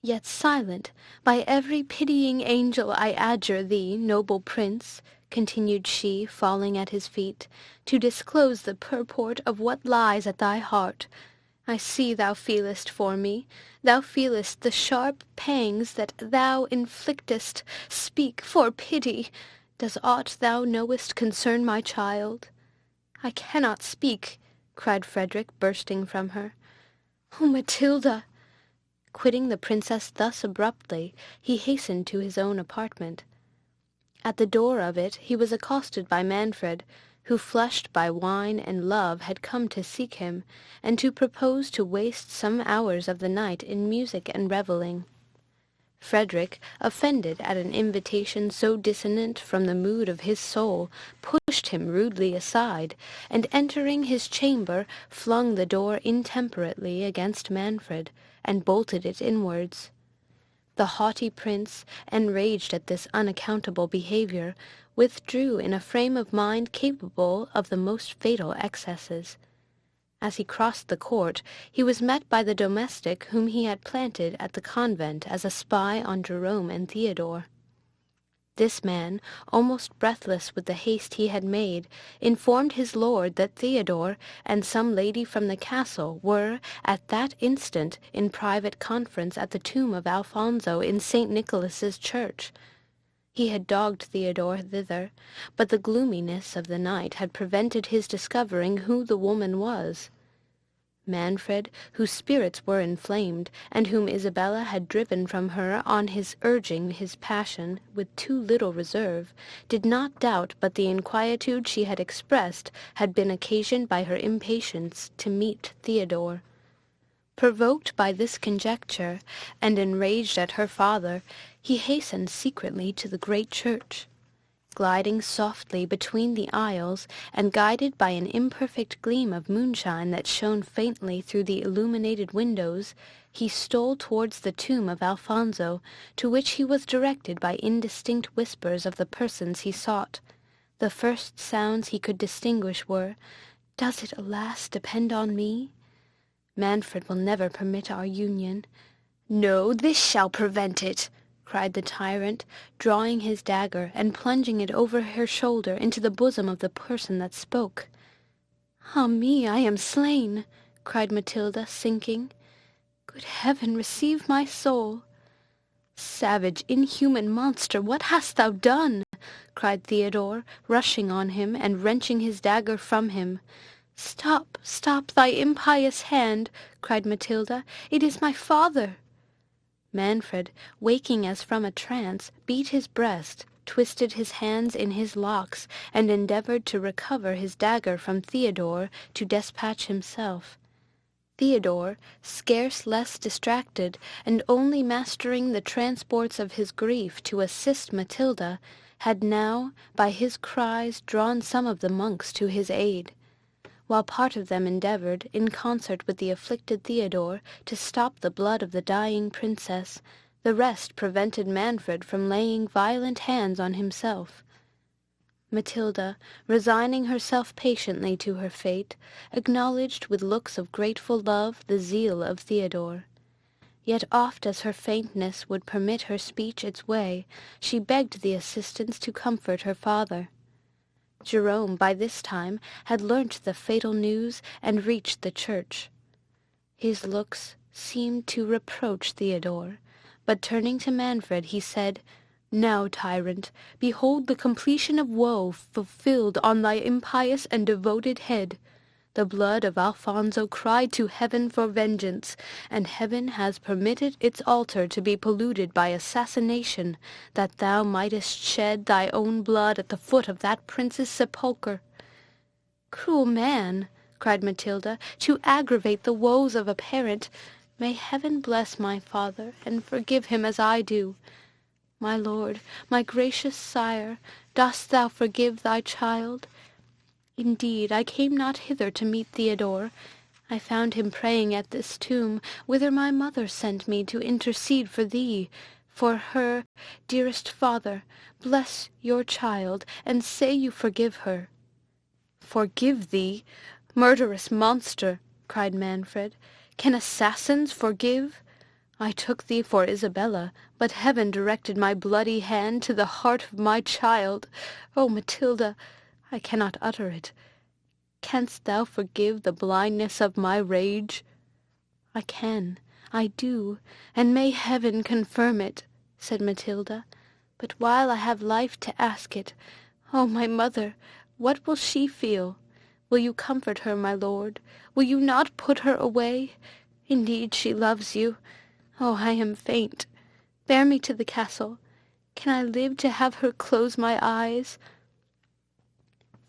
Yet silent, by every pitying angel I adjure thee, noble prince," continued she, falling at his feet, "to disclose the purport of what lies at thy heart. I see thou feelest for me, thou feelest the sharp pangs that thou inflictest. Speak, for pity! Does aught thou knowest concern my child?" "I cannot speak," cried Frederick, bursting from her. "Oh, Matilda!" Quitting the princess thus abruptly, he hastened to his own apartment. At the door of it he was accosted by Manfred, who, flushed by wine and love, had come to seek him, and to propose to waste some hours of the night in music and revelling. Frederick, offended at an invitation so dissonant from the mood of his soul, pushed him rudely aside, and entering his chamber, flung the door intemperately against Manfred, and bolted it inwards. The haughty prince, enraged at this unaccountable behaviour, withdrew in a frame of mind capable of the most fatal excesses. As he crossed the court, he was met by the domestic whom he had planted at the convent as a spy on Jerome and Theodore. This man, almost breathless with the haste he had made, informed his lord that Theodore and some lady from the castle were at that instant in private conference at the tomb of Alfonso in St. Nicholas's church. He had dogged Theodore thither, but the gloominess of the night had prevented his discovering who the woman was. Manfred, whose spirits were inflamed, and whom Isabella had driven from her on his urging his passion with too little reserve, did not doubt but the inquietude she had expressed had been occasioned by her impatience to meet Theodore. Provoked by this conjecture, and enraged at her father, he hastened secretly to the great church. Gliding softly between the aisles, and guided by an imperfect gleam of moonshine that shone faintly through the illuminated windows, he stole towards the tomb of Alfonso, to which he was directed by indistinct whispers of the persons he sought. The first sounds he could distinguish were, "Does it, alas, depend on me? Manfred will never permit our union." "No, this shall prevent it," cried the tyrant, drawing his dagger and plunging it over her shoulder into the bosom of the person that spoke. "Ah me, I am slain," cried Matilda, sinking. "Good heaven, receive my soul!" "Savage, inhuman monster, what hast thou done?" cried Theodore, rushing on him and wrenching his dagger from him. "Stop, stop thy impious hand," cried Matilda. "It is my father." Manfred, waking as from a trance, beat his breast, twisted his hands in his locks, and endeavoured to recover his dagger from Theodore to despatch himself. Theodore, scarce less distracted, and only mastering the transports of his grief to assist Matilda, had now, by his cries, drawn some of the monks to his aid. While part of them endeavoured, in concert with the afflicted Theodore, to stop the blood of the dying princess, the rest prevented Manfred from laying violent hands on himself. Matilda, resigning herself patiently to her fate, acknowledged with looks of grateful love the zeal of Theodore. Yet oft as her faintness would permit her speech its way, she begged the assistance to comfort her father. Jerome by this time had learnt the fatal news and reached the church. His looks seemed to reproach Theodore, but turning to Manfred he said, "Now, tyrant, behold the completion of woe fulfilled on thy impious and devoted head. The blood of Alfonso cried to heaven for vengeance, and heaven has permitted its altar to be polluted by assassination, that thou mightest shed thy own blood at the foot of that prince's sepulchre." "Cruel man," cried Matilda, "to aggravate the woes of a parent. May heaven bless my father, and forgive him as I do. My lord, my gracious sire, dost thou forgive thy child? Indeed, I came not hither to meet Theodore. I found him praying at this tomb, whither my mother sent me to intercede for thee. For her, dearest father, bless your child, and say you forgive her." "Forgive thee? Murderous monster!" cried Manfred. "Can assassins forgive? I took thee for Isabella, but heaven directed my bloody hand to the heart of my child. O Matilda, I cannot utter it. Canst thou forgive the blindness of my rage?" "I can, I do, and may heaven confirm it," said Matilda. "But while I have life to ask it, O my mother, what will she feel? Will you comfort her, my lord? Will you not put her away? Indeed she loves you. Oh, I am faint. Bear me to the castle. Can I live to have her close my eyes?"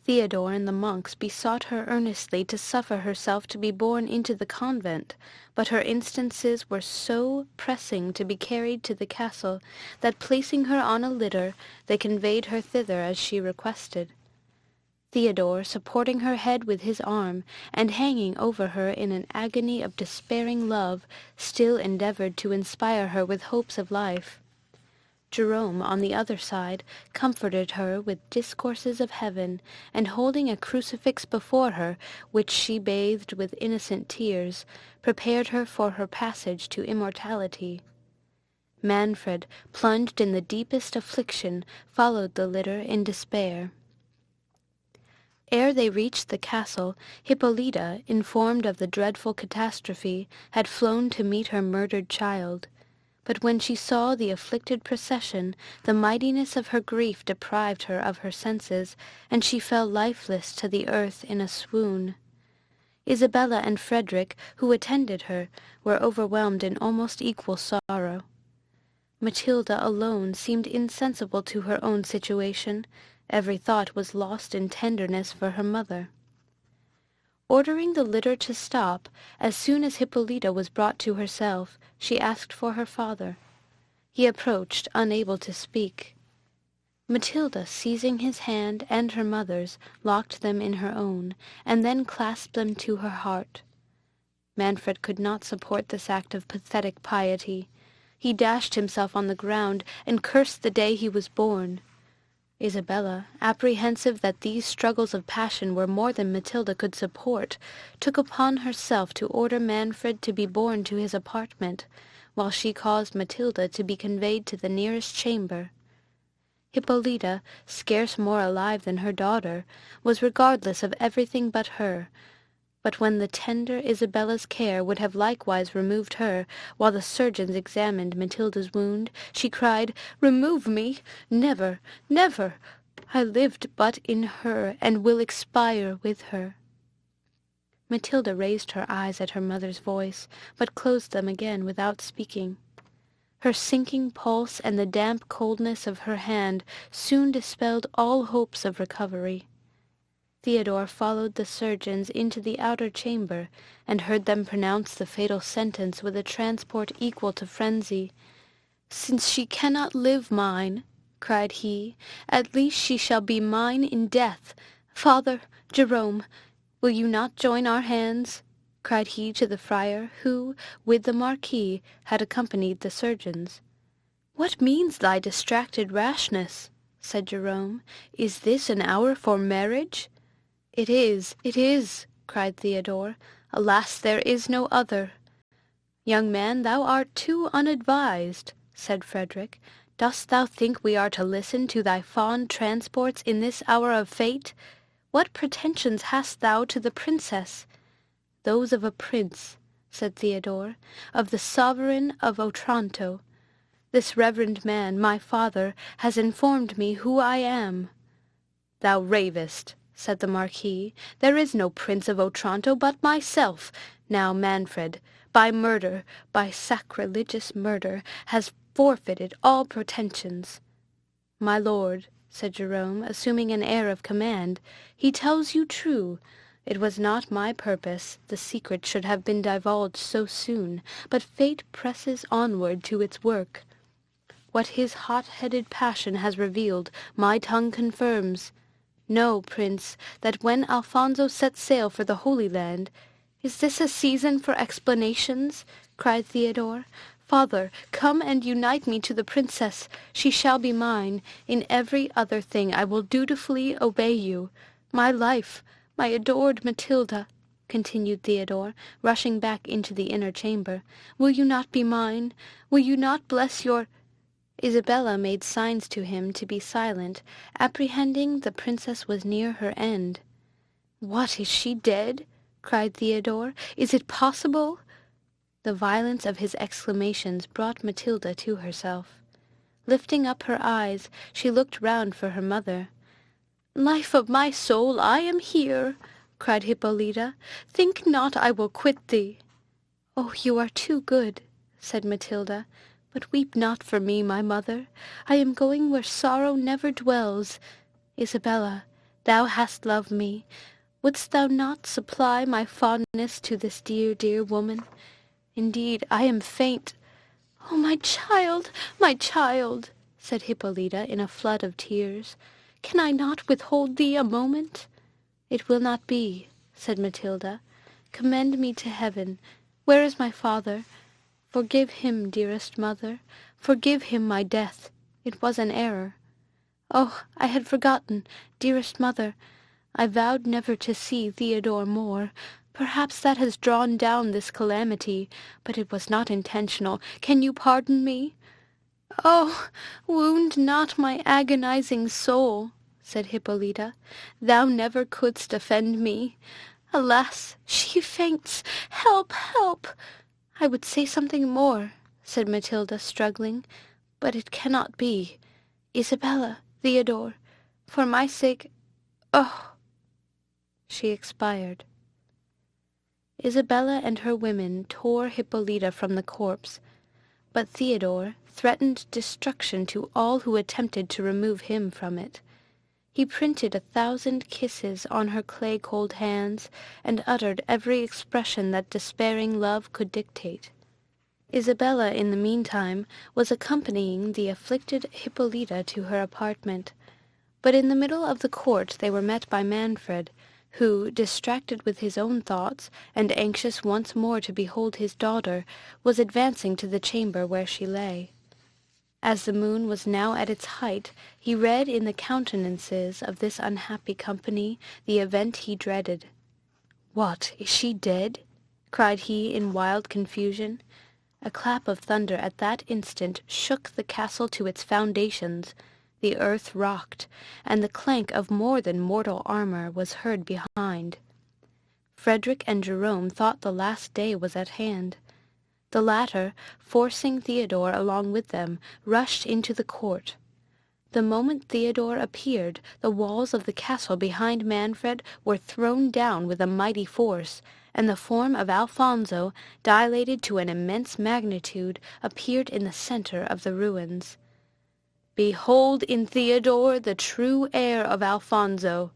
Theodore and the monks besought her earnestly to suffer herself to be borne into the convent, but her instances were so pressing to be carried to the castle, that placing her on a litter, they conveyed her thither as she requested. Theodore, supporting her head with his arm, and hanging over her in an agony of despairing love, still endeavoured to inspire her with hopes of life. Jerome, on the other side, comforted her with discourses of heaven, and holding a crucifix before her, which she bathed with innocent tears, prepared her for her passage to immortality. Manfred, plunged in the deepest affliction, followed the litter in despair. Ere they reached the castle, Hippolyta, informed of the dreadful catastrophe, had flown to meet her murdered child. But when she saw the afflicted procession, the mightiness of her grief deprived her of her senses, and she fell lifeless to the earth in a swoon. Isabella and Frederick, who attended her, were overwhelmed in almost equal sorrow. Matilda alone seemed insensible to her own situation. Every thought was lost in tenderness for her mother. Ordering the litter to stop, as soon as Hippolyta was brought to herself, she asked for her father. He approached, unable to speak. Matilda, seizing his hand and her mother's, locked them in her own, and then clasped them to her heart. Manfred could not support this act of pathetic piety. He dashed himself on the ground, and cursed the day he was born. Isabella, apprehensive that these struggles of passion were more than Matilda could support, took upon herself to order Manfred to be borne to his apartment, while she caused Matilda to be conveyed to the nearest chamber. Hippolyta, scarce more alive than her daughter, was regardless of everything but her, but when the tender Isabella's care would have likewise removed her, while the surgeons examined Matilda's wound, she cried, "Remove me! Never, never! I lived but in her, and will expire with her." Matilda raised her eyes at her mother's voice, but closed them again without speaking. Her sinking pulse and the damp coldness of her hand soon dispelled all hopes of recovery. Theodore followed the surgeons into the outer chamber, and heard them pronounce the fatal sentence with a transport equal to frenzy. "Since she cannot live mine," cried he, "at least she shall be mine in death. Father, Jerome, will you not join our hands?" cried he to the friar, who, with the Marquis, had accompanied the surgeons. "What means thy distracted rashness?" said Jerome. "Is this an hour for marriage?" "It is," cried Theodore. "Alas, there is no other." "Young man, thou art too unadvised," said Frederick. "Dost thou think we are to listen to thy fond transports in this hour of fate? What pretensions hast thou to the princess?" "Those of a prince," said Theodore, "of the sovereign of Otranto. This reverend man, my father, has informed me who I am." "Thou ravest," said the Marquis. "There is no Prince of Otranto but myself. Now Manfred, by murder, by sacrilegious murder, has forfeited all pretensions." "My lord," said Jerome, assuming an air of command, "he tells you true. It was not my purpose the secret should have been divulged so soon, but fate presses onward to its work. What his hot-headed passion has revealed, my tongue confirms. Know, Prince, that when Alfonso set sail for the Holy Land— "Is this a season for explanations?" cried Theodore. "Father, come and unite me to the princess. She shall be mine. In every other thing I will dutifully obey you. My life, my adored Matilda," continued Theodore, rushing back into the inner chamber, "will you not be mine? Will you not bless your—" Isabella made signs to him to be silent, apprehending the princess was near her end. "What, is she dead?" cried Theodore. "Is it possible?" The violence of his exclamations brought Matilda to herself. Lifting up her eyes, she looked round for her mother. "Life of my soul, I am here," cried Hippolyta. "Think not I will quit thee." "Oh, you are too good," said Matilda. "But weep not for me, my mother. I am going where sorrow never dwells. Isabella, thou hast loved me. Wouldst thou not supply my fondness to this dear, dear woman? Indeed, I am faint." "Oh, my child, said Hippolyta in a flood of tears. "Can I not withhold thee a moment?" "It will not be," said Matilda. "Commend me to heaven. Where is my father? Forgive him, dearest mother. Forgive him my death. It was an error. Oh, I had forgotten, dearest mother. I vowed never to see Theodore more. Perhaps that has drawn down this calamity, but it was not intentional. Can you pardon me?" "Oh, wound not my agonizing soul," said Hippolyta. "Thou never couldst offend me. Alas, she faints! Help, help!" "I would say something more," said Matilda, struggling, "but it cannot be. Isabella, Theodore, for my sake— oh!" She expired. Isabella and her women tore Hippolyta from the corpse, but Theodore threatened destruction to all who attempted to remove him from it. He printed 1,000 kisses on her clay-cold hands, and uttered every expression that despairing love could dictate. Isabella, in the meantime, was accompanying the afflicted Hippolyta to her apartment. But in the middle of the court they were met by Manfred, who, distracted with his own thoughts, and anxious once more to behold his daughter, was advancing to the chamber where she lay. As the moon was now at its height, he read in the countenances of this unhappy company the event he dreaded. "What, is she dead?" cried he in wild confusion. A clap of thunder at that instant shook the castle to its foundations. The earth rocked, and the clank of more than mortal armor was heard behind. Frederick and Jerome thought the last day was at hand. The latter, forcing Theodore along with them, rushed into the court. The moment Theodore appeared, the walls of the castle behind Manfred were thrown down with a mighty force, and the form of Alfonso, dilated to an immense magnitude, appeared in the centre of the ruins. "Behold in Theodore the true heir of Alfonso,"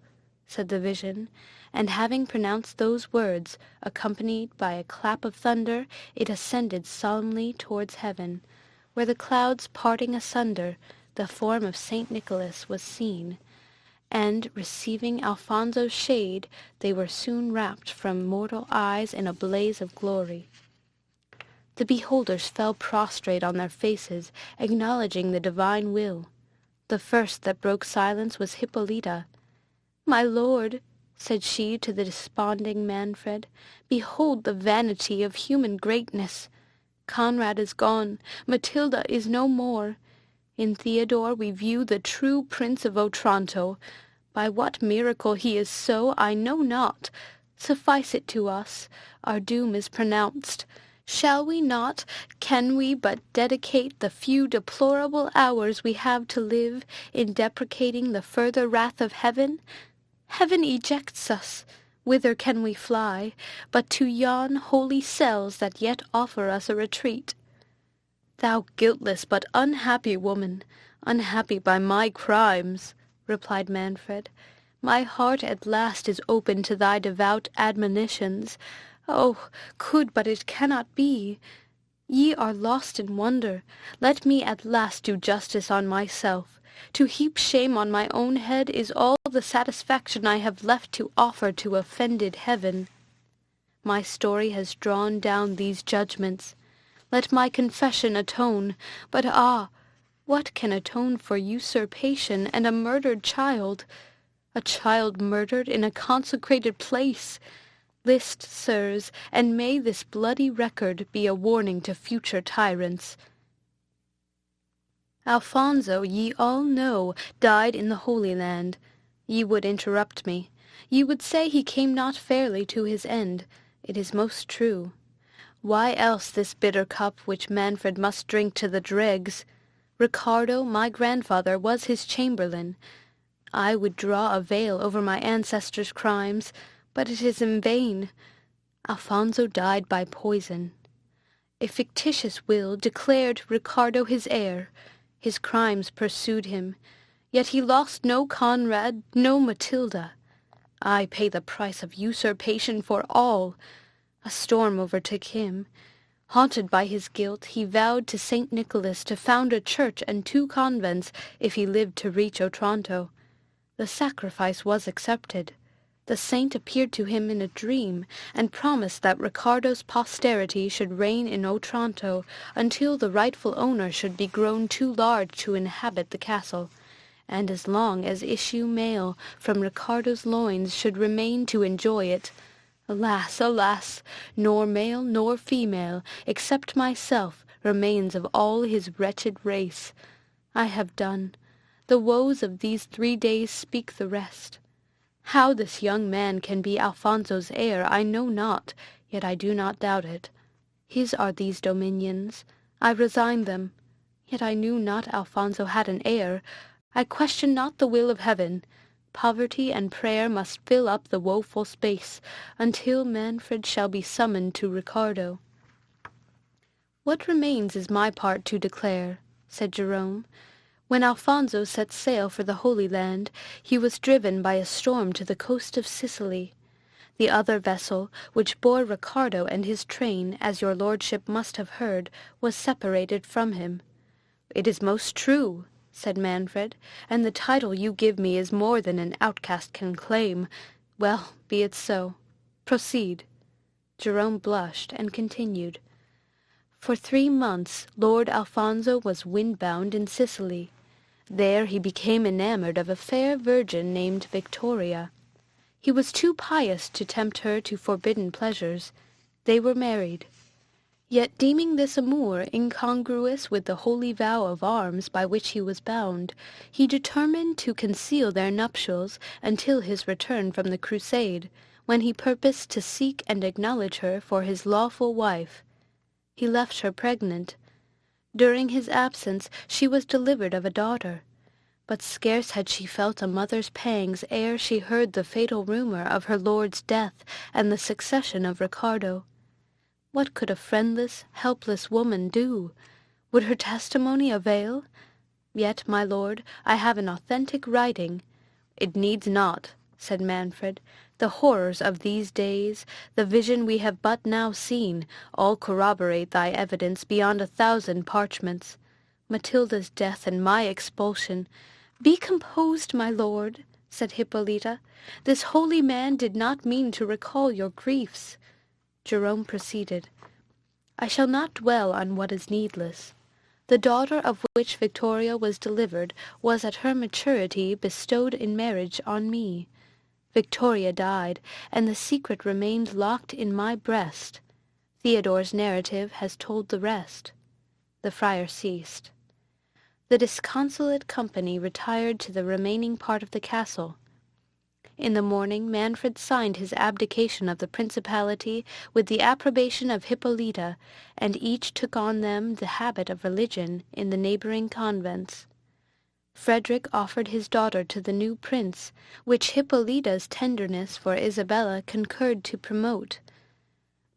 said the vision, and having pronounced those words, accompanied by a clap of thunder, it ascended solemnly towards heaven, where the clouds parting asunder, the form of Saint Nicholas was seen, and, receiving Alfonso's shade, they were soon wrapped from mortal eyes in a blaze of glory. The beholders fell prostrate on their faces, acknowledging the divine will. The first that broke silence was Hippolyta. "My lord," said she to the desponding Manfred, "behold the vanity of human greatness. Conrad is gone, Matilda is no more. In Theodore we view the true Prince of Otranto. By what miracle he is so, I know not. Suffice it to us, our doom is pronounced. Shall we not, can we but dedicate the few deplorable hours we have to live in deprecating the further wrath of heaven? Heaven ejects us. Whither can we fly, but to yon holy cells that yet offer us a retreat? Thou guiltless but unhappy woman, unhappy by my crimes," replied Manfred, "my heart at last is open to thy devout admonitions. Oh, could but it cannot be! Ye are lost in wonder. Let me at last do justice on myself. To heap shame on my own head is all the satisfaction I have left to offer to offended heaven. My story has drawn down these judgments. Let my confession atone. But ah, what can atone for usurpation and a murdered child? A child murdered in a consecrated place! List, sirs, and may this bloody record be a warning to future tyrants. Alfonso, ye all know, died in the Holy Land. Ye would interrupt me. Ye would say he came not fairly to his end. It is most true. Why else this bitter cup which Manfred must drink to the dregs? Ricardo, my grandfather, was his chamberlain. I would draw a veil over my ancestors' crimes, but it is in vain. Alfonso died by poison. A fictitious will declared Ricardo his heir. His crimes pursued him, yet he lost no Conrad, no Matilda. I pay the price of usurpation for all. A storm overtook him. Haunted by his guilt, he vowed to St. Nicholas to found a church and 2 convents if he lived to reach Otranto. The sacrifice was accepted. The saint appeared to him in a dream, and promised that Ricardo's posterity should reign in Otranto until the rightful owner should be grown too large to inhabit the castle, and as long as issue male from Ricardo's loins should remain to enjoy it. Alas, alas! Nor male nor female, except myself, remains of all his wretched race. I have done. The woes of these 3 days speak the rest. How this young man can be Alfonso's heir I know not, yet I do not doubt it. His are these dominions. I resign them. Yet I knew not Alfonso had an heir. I question not the will of heaven. Poverty and prayer must fill up the woeful space, until Manfred shall be summoned to Ricardo. What remains is my part to declare, said Jerome. When Alfonso set sail for the Holy Land, he was driven by a storm to the coast of Sicily. The other vessel, which bore Ricardo and his train, as your lordship must have heard, was separated from him. "It is most true," said Manfred, "and the title you give me is more than an outcast can claim. Well, be it so. Proceed." Jerome blushed and continued. For 3 months Lord Alfonso was wind-bound in Sicily. There he became enamored of a fair virgin named Victoria. He was too pious to tempt her to forbidden pleasures. They were married. Yet deeming this amour incongruous with the holy vow of arms by which he was bound, he determined to conceal their nuptials until his return from the Crusade, when he purposed to seek and acknowledge her for his lawful wife. He left her pregnant. During his absence she was delivered of a daughter. But scarce had she felt a mother's pangs ere she heard the fatal rumour of her lord's death and the succession of Ricardo. What could a friendless, helpless woman do? Would her testimony avail? Yet, my lord, I have an authentic writing. "It needs not," said Manfred. "The horrors of these days, the vision we have but now seen, all corroborate thy evidence beyond 1,000 parchments. Matilda's death and my expulsion—" "Be composed, my lord," said Hippolyta. "This holy man did not mean to recall your griefs." Jerome proceeded. "I shall not dwell on what is needless. The daughter of which Victoria was delivered was at her maturity bestowed in marriage on me. Victoria died, and the secret remained locked in my breast. Theodore's narrative has told the rest." The friar ceased. The disconsolate company retired to the remaining part of the castle. In the morning Manfred signed his abdication of the principality with the approbation of Hippolyta, and each took on them the habit of religion in the neighbouring convents. Frederick offered his daughter to the new prince, which Hippolyta's tenderness for Isabella concurred to promote.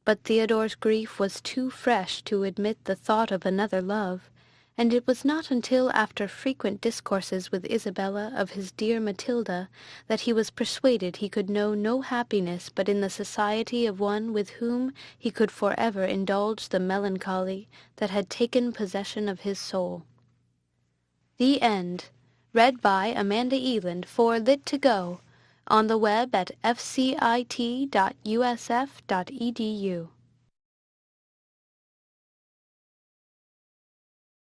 But Theodore's grief was too fresh to admit the thought of another love, and it was not until after frequent discourses with Isabella of his dear Matilda that he was persuaded he could know no happiness but in the society of one with whom he could forever indulge the melancholy that had taken possession of his soul. The End. Read by Amanda Eland for Lit2Go, on the web at fcit.usf.edu.